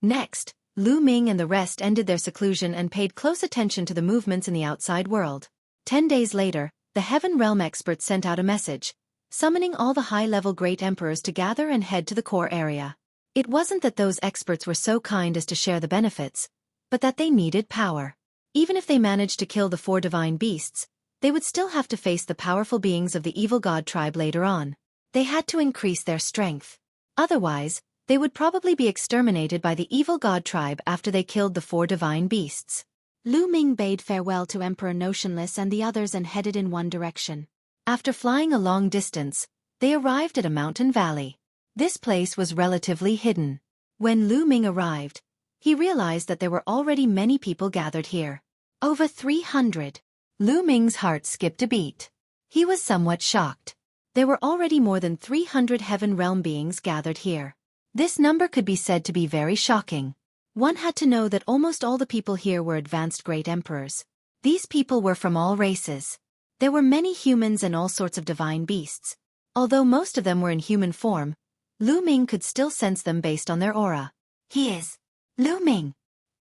Next, Lu Ming and the rest ended their seclusion and paid close attention to the movements in the outside world. 10 days later, the Heaven Realm experts sent out a message, summoning all the high-level great emperors to gather and head to the core area. It wasn't that those experts were so kind as to share the benefits, but that they needed power. Even if they managed to kill the 4 divine beasts, they would still have to face the powerful beings of the evil god tribe later on. They had to increase their strength. Otherwise, they would probably be exterminated by the evil god tribe after they killed the 4 divine beasts. Lu Ming bade farewell to Emperor Notionless and the others and headed in one direction. After flying a long distance, they arrived at a mountain valley. This place was relatively hidden. When Lu Ming arrived, he realized that there were already many people gathered here. Over 300. Lu Ming's heart skipped a beat. He was somewhat shocked. There were already more than 300 Heaven Realm beings gathered here. This number could be said to be very shocking. One had to know that almost all the people here were advanced great emperors. These people were from all races. There were many humans and all sorts of divine beasts. Although most of them were in human form, Lu Ming could still sense them based on their aura. "He is Lu Ming."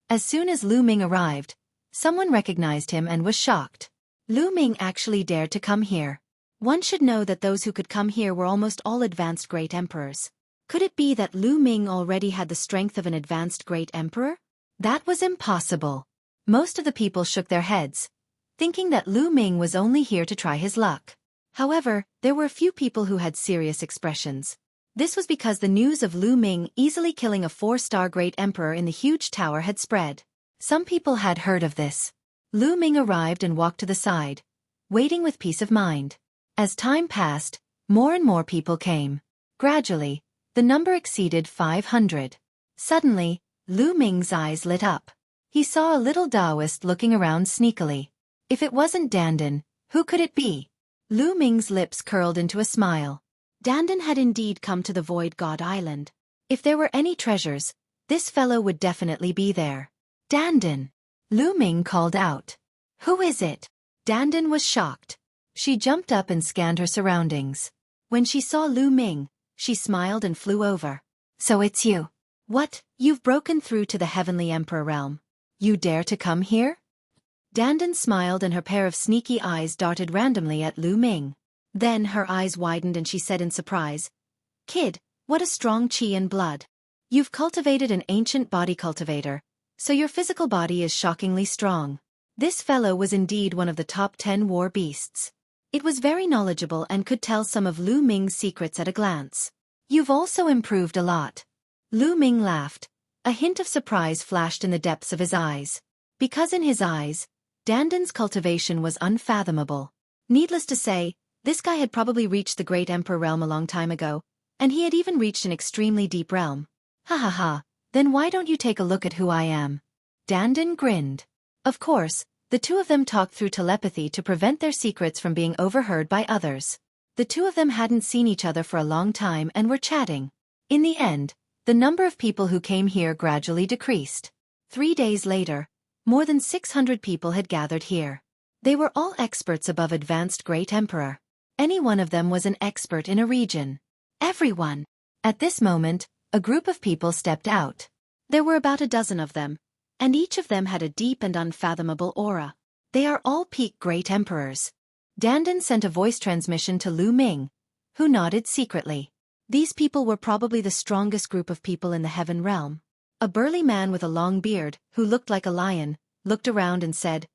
As soon as Lu Ming arrived, someone recognized him and was shocked. Lu Ming actually dared to come here. One should know that those who could come here were almost all advanced great emperors. Could it be that Lu Ming already had the strength of an advanced great emperor? That was impossible. Most of the people shook their heads, thinking that Lu Ming was only here to try his luck. However, there were a few people who had serious expressions. This was because the news of Lu Ming easily killing a 4-star great emperor in the huge tower had spread. Some people had heard of this. Lu Ming arrived and walked to the side, waiting with peace of mind. As time passed, more and more people came. Gradually, the number exceeded 500. Suddenly, Lu Ming's eyes lit up. He saw a little Taoist looking around sneakily. If it wasn't Dandan, who could it be? Lu Ming's lips curled into a smile. Dandan had indeed come to the Void God Island. If there were any treasures, this fellow would definitely be there. "Dandan!" Lu Ming called out. "Who is it?" Dandan was shocked. She jumped up and scanned her surroundings. When she saw Lu Ming, she smiled and flew over. "So it's you. What, you've broken through to the Heavenly Emperor realm. You dare to come here?" Dandan smiled and her pair of sneaky eyes darted randomly at Lu Ming. Then her eyes widened and she said in surprise, "Kid, what a strong chi and blood. You've cultivated an ancient body cultivator, so your physical body is shockingly strong." This fellow was indeed one of the top 10 war beasts. It was very knowledgeable and could tell some of Lu Ming's secrets at a glance. "You've also improved a lot." Lu Ming laughed. A hint of surprise flashed in the depths of his eyes. Because in his eyes, Dandan's cultivation was unfathomable. Needless to say, this guy had probably reached the Great Emperor realm a long time ago, and he had even reached an extremely deep realm. "Ha ha ha, then why don't you take a look at who I am?" Dandan grinned. Of course, the two of them talked through telepathy to prevent their secrets from being overheard by others. The two of them hadn't seen each other for a long time and were chatting. In the end, the number of people who came here gradually decreased. 3 days later, more than 600 people had gathered here. They were all experts above advanced great emperor. Any one of them was an expert in a region. Everyone. At this moment, a group of people stepped out. There were about a dozen of them, and each of them had a deep and unfathomable aura. They are all peak great emperors. Dandan sent a voice transmission to Lu Ming, who nodded secretly. These people were probably the strongest group of people in the heaven realm. A burly man with a long beard, who looked like a lion, looked around and said,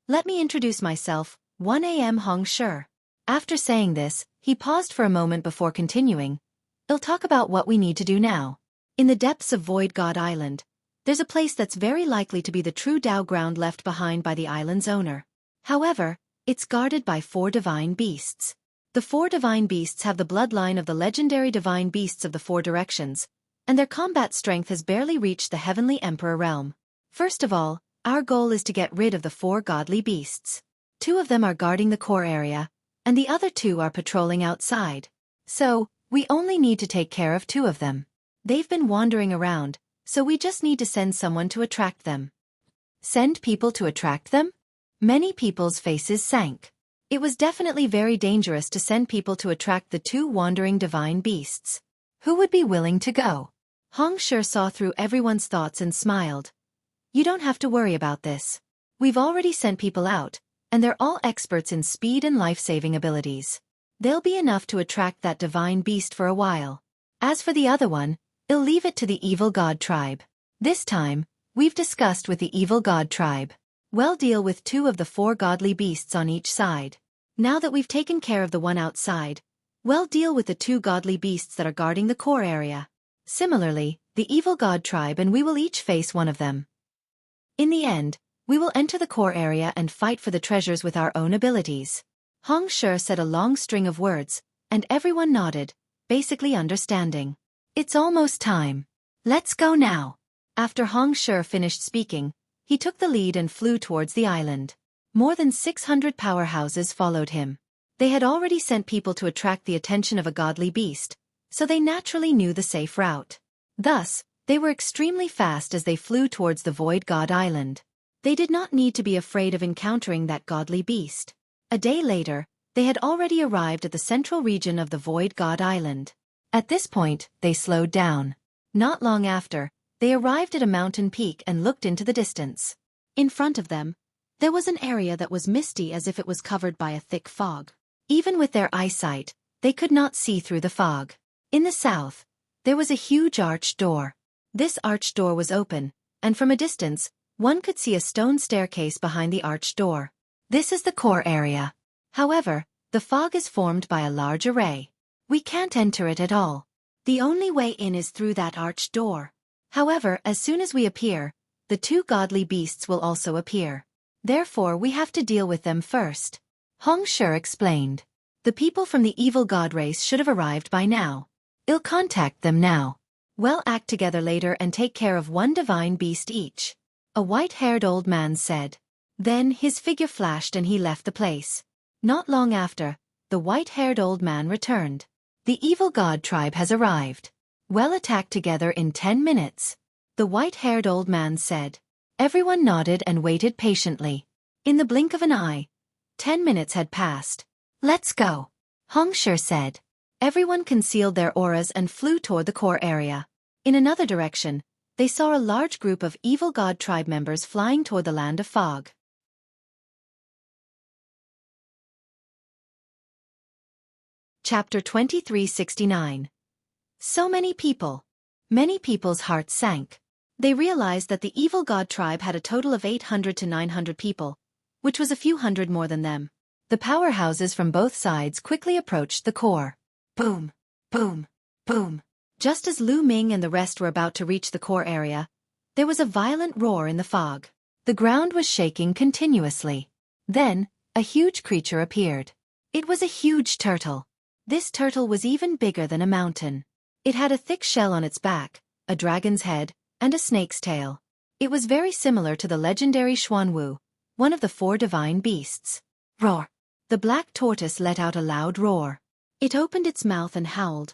"Let me introduce myself, 1 a.m. Hong Shi." After saying this, he paused for a moment before continuing. "I'll talk about what we need to do now. In the depths of Void God Island, there's a place that's very likely to be the true Dao ground left behind by the island's owner. However, it's guarded by 4 divine beasts. The 4 divine beasts have the bloodline of the legendary divine beasts of the 4 directions, and their combat strength has barely reached the heavenly emperor realm. First of all, our goal is to get rid of the 4 godly beasts. 2 of them are guarding the core area, and the other 2 are patrolling outside. So, we only need to take care of 2 of them. They've been wandering around, so we just need to send someone to attract them." Send people to attract them? Many people's faces sank. It was definitely very dangerous to send people to attract the 2 wandering divine beasts. Who would be willing to go? Hong Shi saw through everyone's thoughts and smiled. "You don't have to worry about this. We've already sent people out, and they're all experts in speed and life-saving abilities. They'll be enough to attract that divine beast for a while. As for the other one, I'll leave it to the evil god tribe. This time, we've discussed with the evil god tribe. We'll deal with 2 of the 4 godly beasts on each side. Now that we've taken care of the one outside, we'll deal with the 2 godly beasts that are guarding the core area. Similarly, the evil god tribe and we will each face one of them. In the end, we will enter the core area and fight for the treasures with our own abilities." Hong Shi said a long string of words, and everyone nodded, basically understanding. "It's almost time. Let's go now." After Hong Shi finished speaking, he took the lead and flew towards the island. More than 600 powerhouses followed him. They had already sent people to attract the attention of a godly beast, so they naturally knew the safe route. Thus, they were extremely fast as they flew towards the Void God Island. They did not need to be afraid of encountering that godly beast. A day later, they had already arrived at the central region of the Void God Island. At this point, they slowed down. Not long after, they arrived at a mountain peak and looked into the distance. In front of them, there was an area that was misty as if it was covered by a thick fog. Even with their eyesight, they could not see through the fog. In the south, there was a huge arched door. This arched door was open, and from a distance, one could see a stone staircase behind the arched door. This is the core area. However, the fog is formed by a large array. We can't enter it at all. The only way in is through that arched door. However, as soon as we appear, the 2 godly beasts will also appear. Therefore we have to deal with them first. Hong Shi explained. The people from the evil god race should have arrived by now. I'll contact them now. We'll act together later and take care of 1 divine beast each. A white-haired old man said. Then his figure flashed and he left the place. Not long after, the white-haired old man returned. The evil god tribe has arrived. We'll attack together in 10 minutes. The white-haired old man said. Everyone nodded and waited patiently. In the blink of an eye, 10 minutes had passed. Let's go, Hong Shi said. Everyone concealed their auras and flew toward the core area. In another direction, they saw a large group of evil god tribe members flying toward the land of fog. Chapter 2369. So many people. Many people's hearts sank. They realized that the evil god tribe had a total of 800 to 900 people, which was a few hundred more than them. The powerhouses from both sides quickly approached the core. Boom, boom, boom. Just as Lu Ming and the rest were about to reach the core area, there was a violent roar in the fog. The ground was shaking continuously. Then, a huge creature appeared. It was a huge turtle. This turtle was even bigger than a mountain. It had a thick shell on its back, a dragon's head, and a snake's tail. It was very similar to the legendary Xuanwu, one of the 4 divine beasts. Roar! The black tortoise let out a loud roar. It opened its mouth and howled,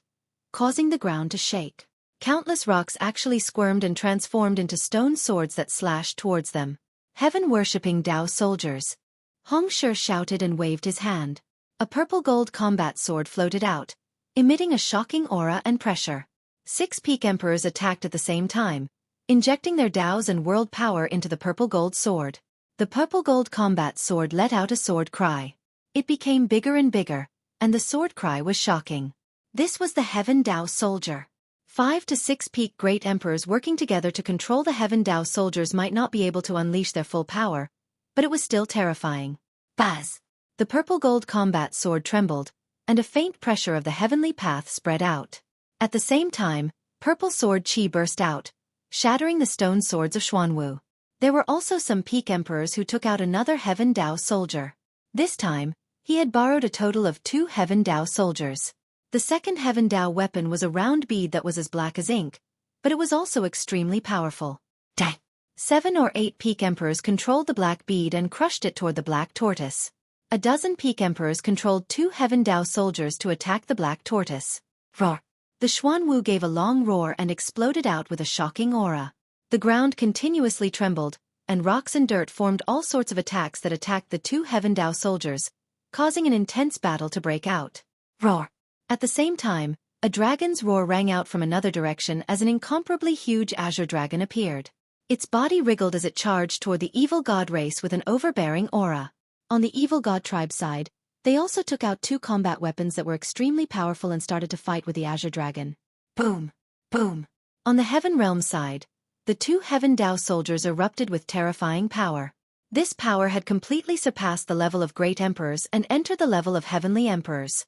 causing the ground to shake. Countless rocks actually squirmed and transformed into stone swords that slashed towards them. Heaven-worshipping Tao soldiers. Hong Shi shouted and waved his hand. A purple-gold combat sword floated out, emitting a shocking aura and pressure. 6 peak emperors attacked at the same time, injecting their Taos and world power into the purple-gold sword. The purple-gold combat sword let out a sword cry. It became bigger and bigger, and the sword cry was shocking. This was the Heaven Tao soldier. 5 to 6 peak great emperors working together to control the Heaven Tao soldiers might not be able to unleash their full power, but it was still terrifying. Buzz! The purple-gold combat sword trembled, and a faint pressure of the heavenly path spread out. At the same time, purple sword chi burst out, shattering the stone swords of Xuanwu. There were also some peak emperors who took out another Heaven Tao soldier. This time, he had borrowed a total of 2 Heaven Tao soldiers. The second Heaven Tao weapon was a round bead that was as black as ink, but it was also extremely powerful. Dang! 7 or 8 peak emperors controlled the black bead and crushed it toward the black tortoise. A dozen peak emperors controlled 2 Heaven Tao soldiers to attack the black tortoise. Roar! The Xuanwu gave a long roar and exploded out with a shocking aura. The ground continuously trembled, and rocks and dirt formed all sorts of attacks that attacked the 2 Heaven Tao soldiers, causing an intense battle to break out. Roar! At the same time, a dragon's roar rang out from another direction as an incomparably huge azure dragon appeared. Its body wriggled as it charged toward the evil god race with an overbearing aura. On the evil god tribe side, they also took out 2 combat weapons that were extremely powerful and started to fight with the azure dragon. Boom! Boom! On the heaven realm side, the 2 Heaven Tao soldiers erupted with terrifying power. This power had completely surpassed the level of great emperors and entered the level of heavenly emperors.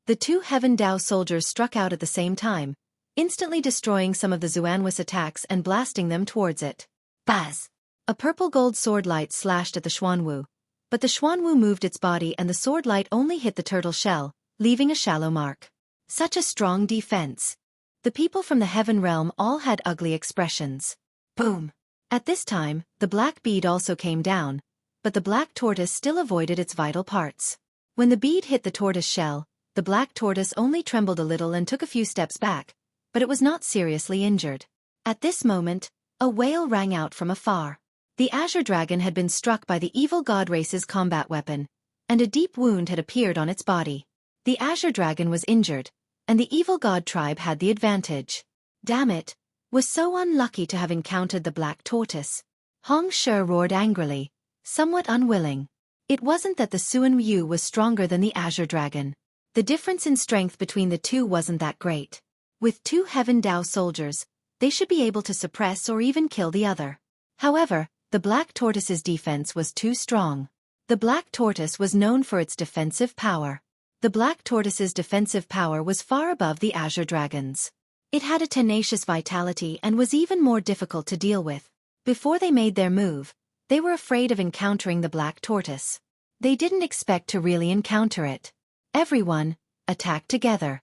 The 2 Heaven Tao soldiers struck out at the same time, instantly destroying some of the Xuanwu's attacks and blasting them towards it. Buzz! A purple-gold sword light slashed at the Xuanwu, but the Xuanwu moved its body and the sword light only hit the turtle shell, leaving a shallow mark. Such a strong defense. The people from the heaven realm all had ugly expressions. Boom! At this time, the black bead also came down, but the black tortoise still avoided its vital parts. When the bead hit the tortoise shell, the black tortoise only trembled a little and took a few steps back, but it was not seriously injured. At this moment, a wail rang out from afar. The azure dragon had been struck by the evil god race's combat weapon, and a deep wound had appeared on its body. The azure dragon was injured, and the evil god tribe had the advantage. Damn it! Was so unlucky to have encountered the black tortoise. Hong Shi roared angrily, somewhat unwilling. It wasn't that the Suan Yu was stronger than the azure dragon. The difference in strength between the two wasn't that great. With 2 Heaven Tao soldiers, they should be able to suppress or even kill the other. However, the black tortoise's defense was too strong. The black tortoise was known for its defensive power. The black tortoise's defensive power was far above the azure dragon's. It had a tenacious vitality and was even more difficult to deal with. Before they made their move, they were afraid of encountering the black tortoise. They didn't expect to really encounter it. Everyone, attack together.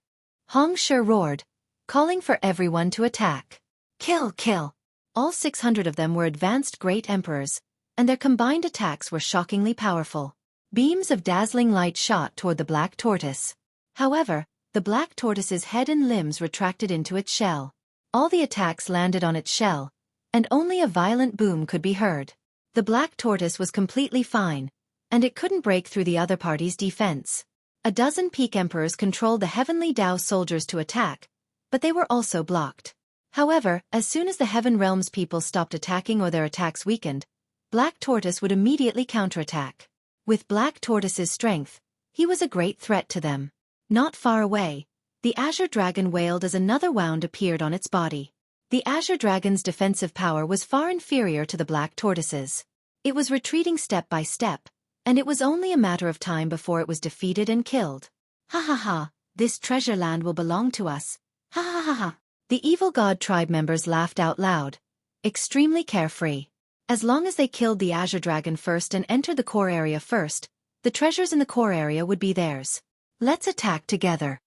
Hong Shi roared, calling for everyone to attack. Kill, kill! All 600 of them were advanced great emperors, and their combined attacks were shockingly powerful. Beams of dazzling light shot toward the black tortoise. However, the black tortoise's head and limbs retracted into its shell. All the attacks landed on its shell, and only a violent boom could be heard. The black tortoise was completely fine, and it couldn't break through the other party's defense. A dozen peak emperors controlled the heavenly Tao soldiers to attack, but they were also blocked. However, as soon as the Heaven Realm's people stopped attacking or their attacks weakened, Black Tortoise would immediately counterattack. With Black Tortoise's strength, he was a great threat to them. Not far away, the Azure Dragon wailed as another wound appeared on its body. The Azure Dragon's defensive power was far inferior to the Black Tortoise's. It was retreating step by step, and it was only a matter of time before it was defeated and killed. Ha ha ha, this treasure land will belong to us. Ha ha ha ha. The evil god tribe members laughed out loud, extremely carefree. As long as they killed the Azure Dragon first and entered the core area first, the treasures in the core area would be theirs. Let's attack together.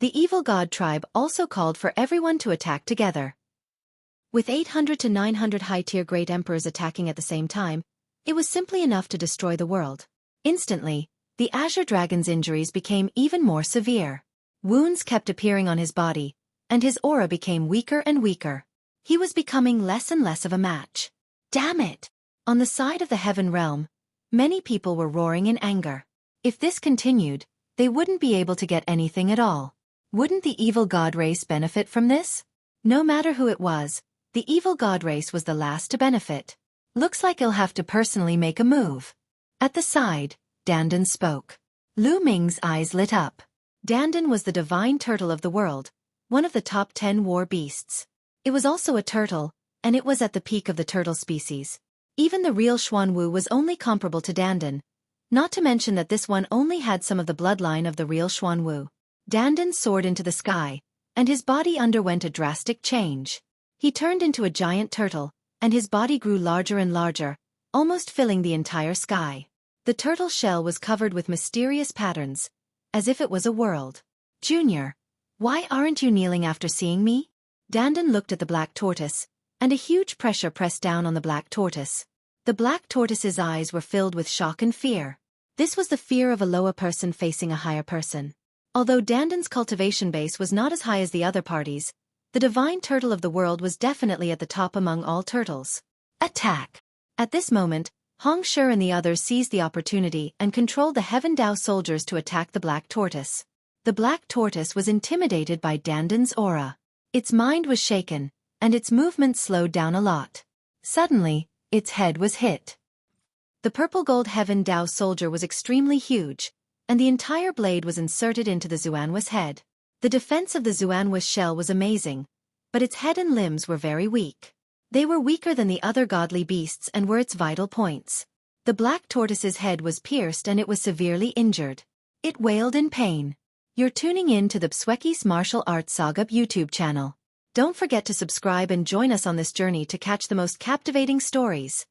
The evil god tribe also called for everyone to attack together. With 800 to 900 high-tier great emperors attacking at the same time, it was simply enough to destroy the world. Instantly, the Azure Dragon's injuries became even more severe. Wounds kept appearing on his body, and his aura became weaker and weaker. He was becoming less and less of a match. Damn it! On the side of the Heaven Realm, many people were roaring in anger. If this continued, they wouldn't be able to get anything at all. Wouldn't the evil god race benefit from this? No matter who it was, the evil god race was the last to benefit. Looks like I'll have to personally make a move. At the side, Dandan spoke. Lu Ming's eyes lit up. Dandan was the divine turtle of the world, one of the top 10 war beasts. It was also a turtle, and it was at the peak of the turtle species. Even the real Xuanwu was only comparable to Dandan, not to mention that this one only had some of the bloodline of the real Xuanwu. Dandan soared into the sky, and his body underwent a drastic change. He turned into a giant turtle, and his body grew larger and larger, almost filling the entire sky. The turtle shell was covered with mysterious patterns, as if it was a world. Junior, why aren't you kneeling after seeing me? Dandan looked at the black tortoise, and a huge pressure pressed down on the black tortoise. The black tortoise's eyes were filled with shock and fear. This was the fear of a lower person facing a higher person. Although Dandan's cultivation base was not as high as the other parties, the divine turtle of the world was definitely at the top among all turtles. Attack! At this moment, Hong Shi and the others seized the opportunity and controlled the Heaven Dao soldiers to attack the black tortoise. The black tortoise was intimidated by Dandan's aura. Its mind was shaken, and its movement slowed down a lot. Suddenly, its head was hit. The purple-gold Heaven Dao soldier was extremely huge, and the entire blade was inserted into the Xuanwa's head. The defense of the Xuanwa's shell was amazing, but its head and limbs were very weak. They were weaker than the other godly beasts and were its vital points. The black tortoise's head was pierced and it was severely injured. It wailed in pain. You're tuning in to the Xueqi's Martial Arts Saga YouTube channel. Don't forget to subscribe and join us on this journey to catch the most captivating stories.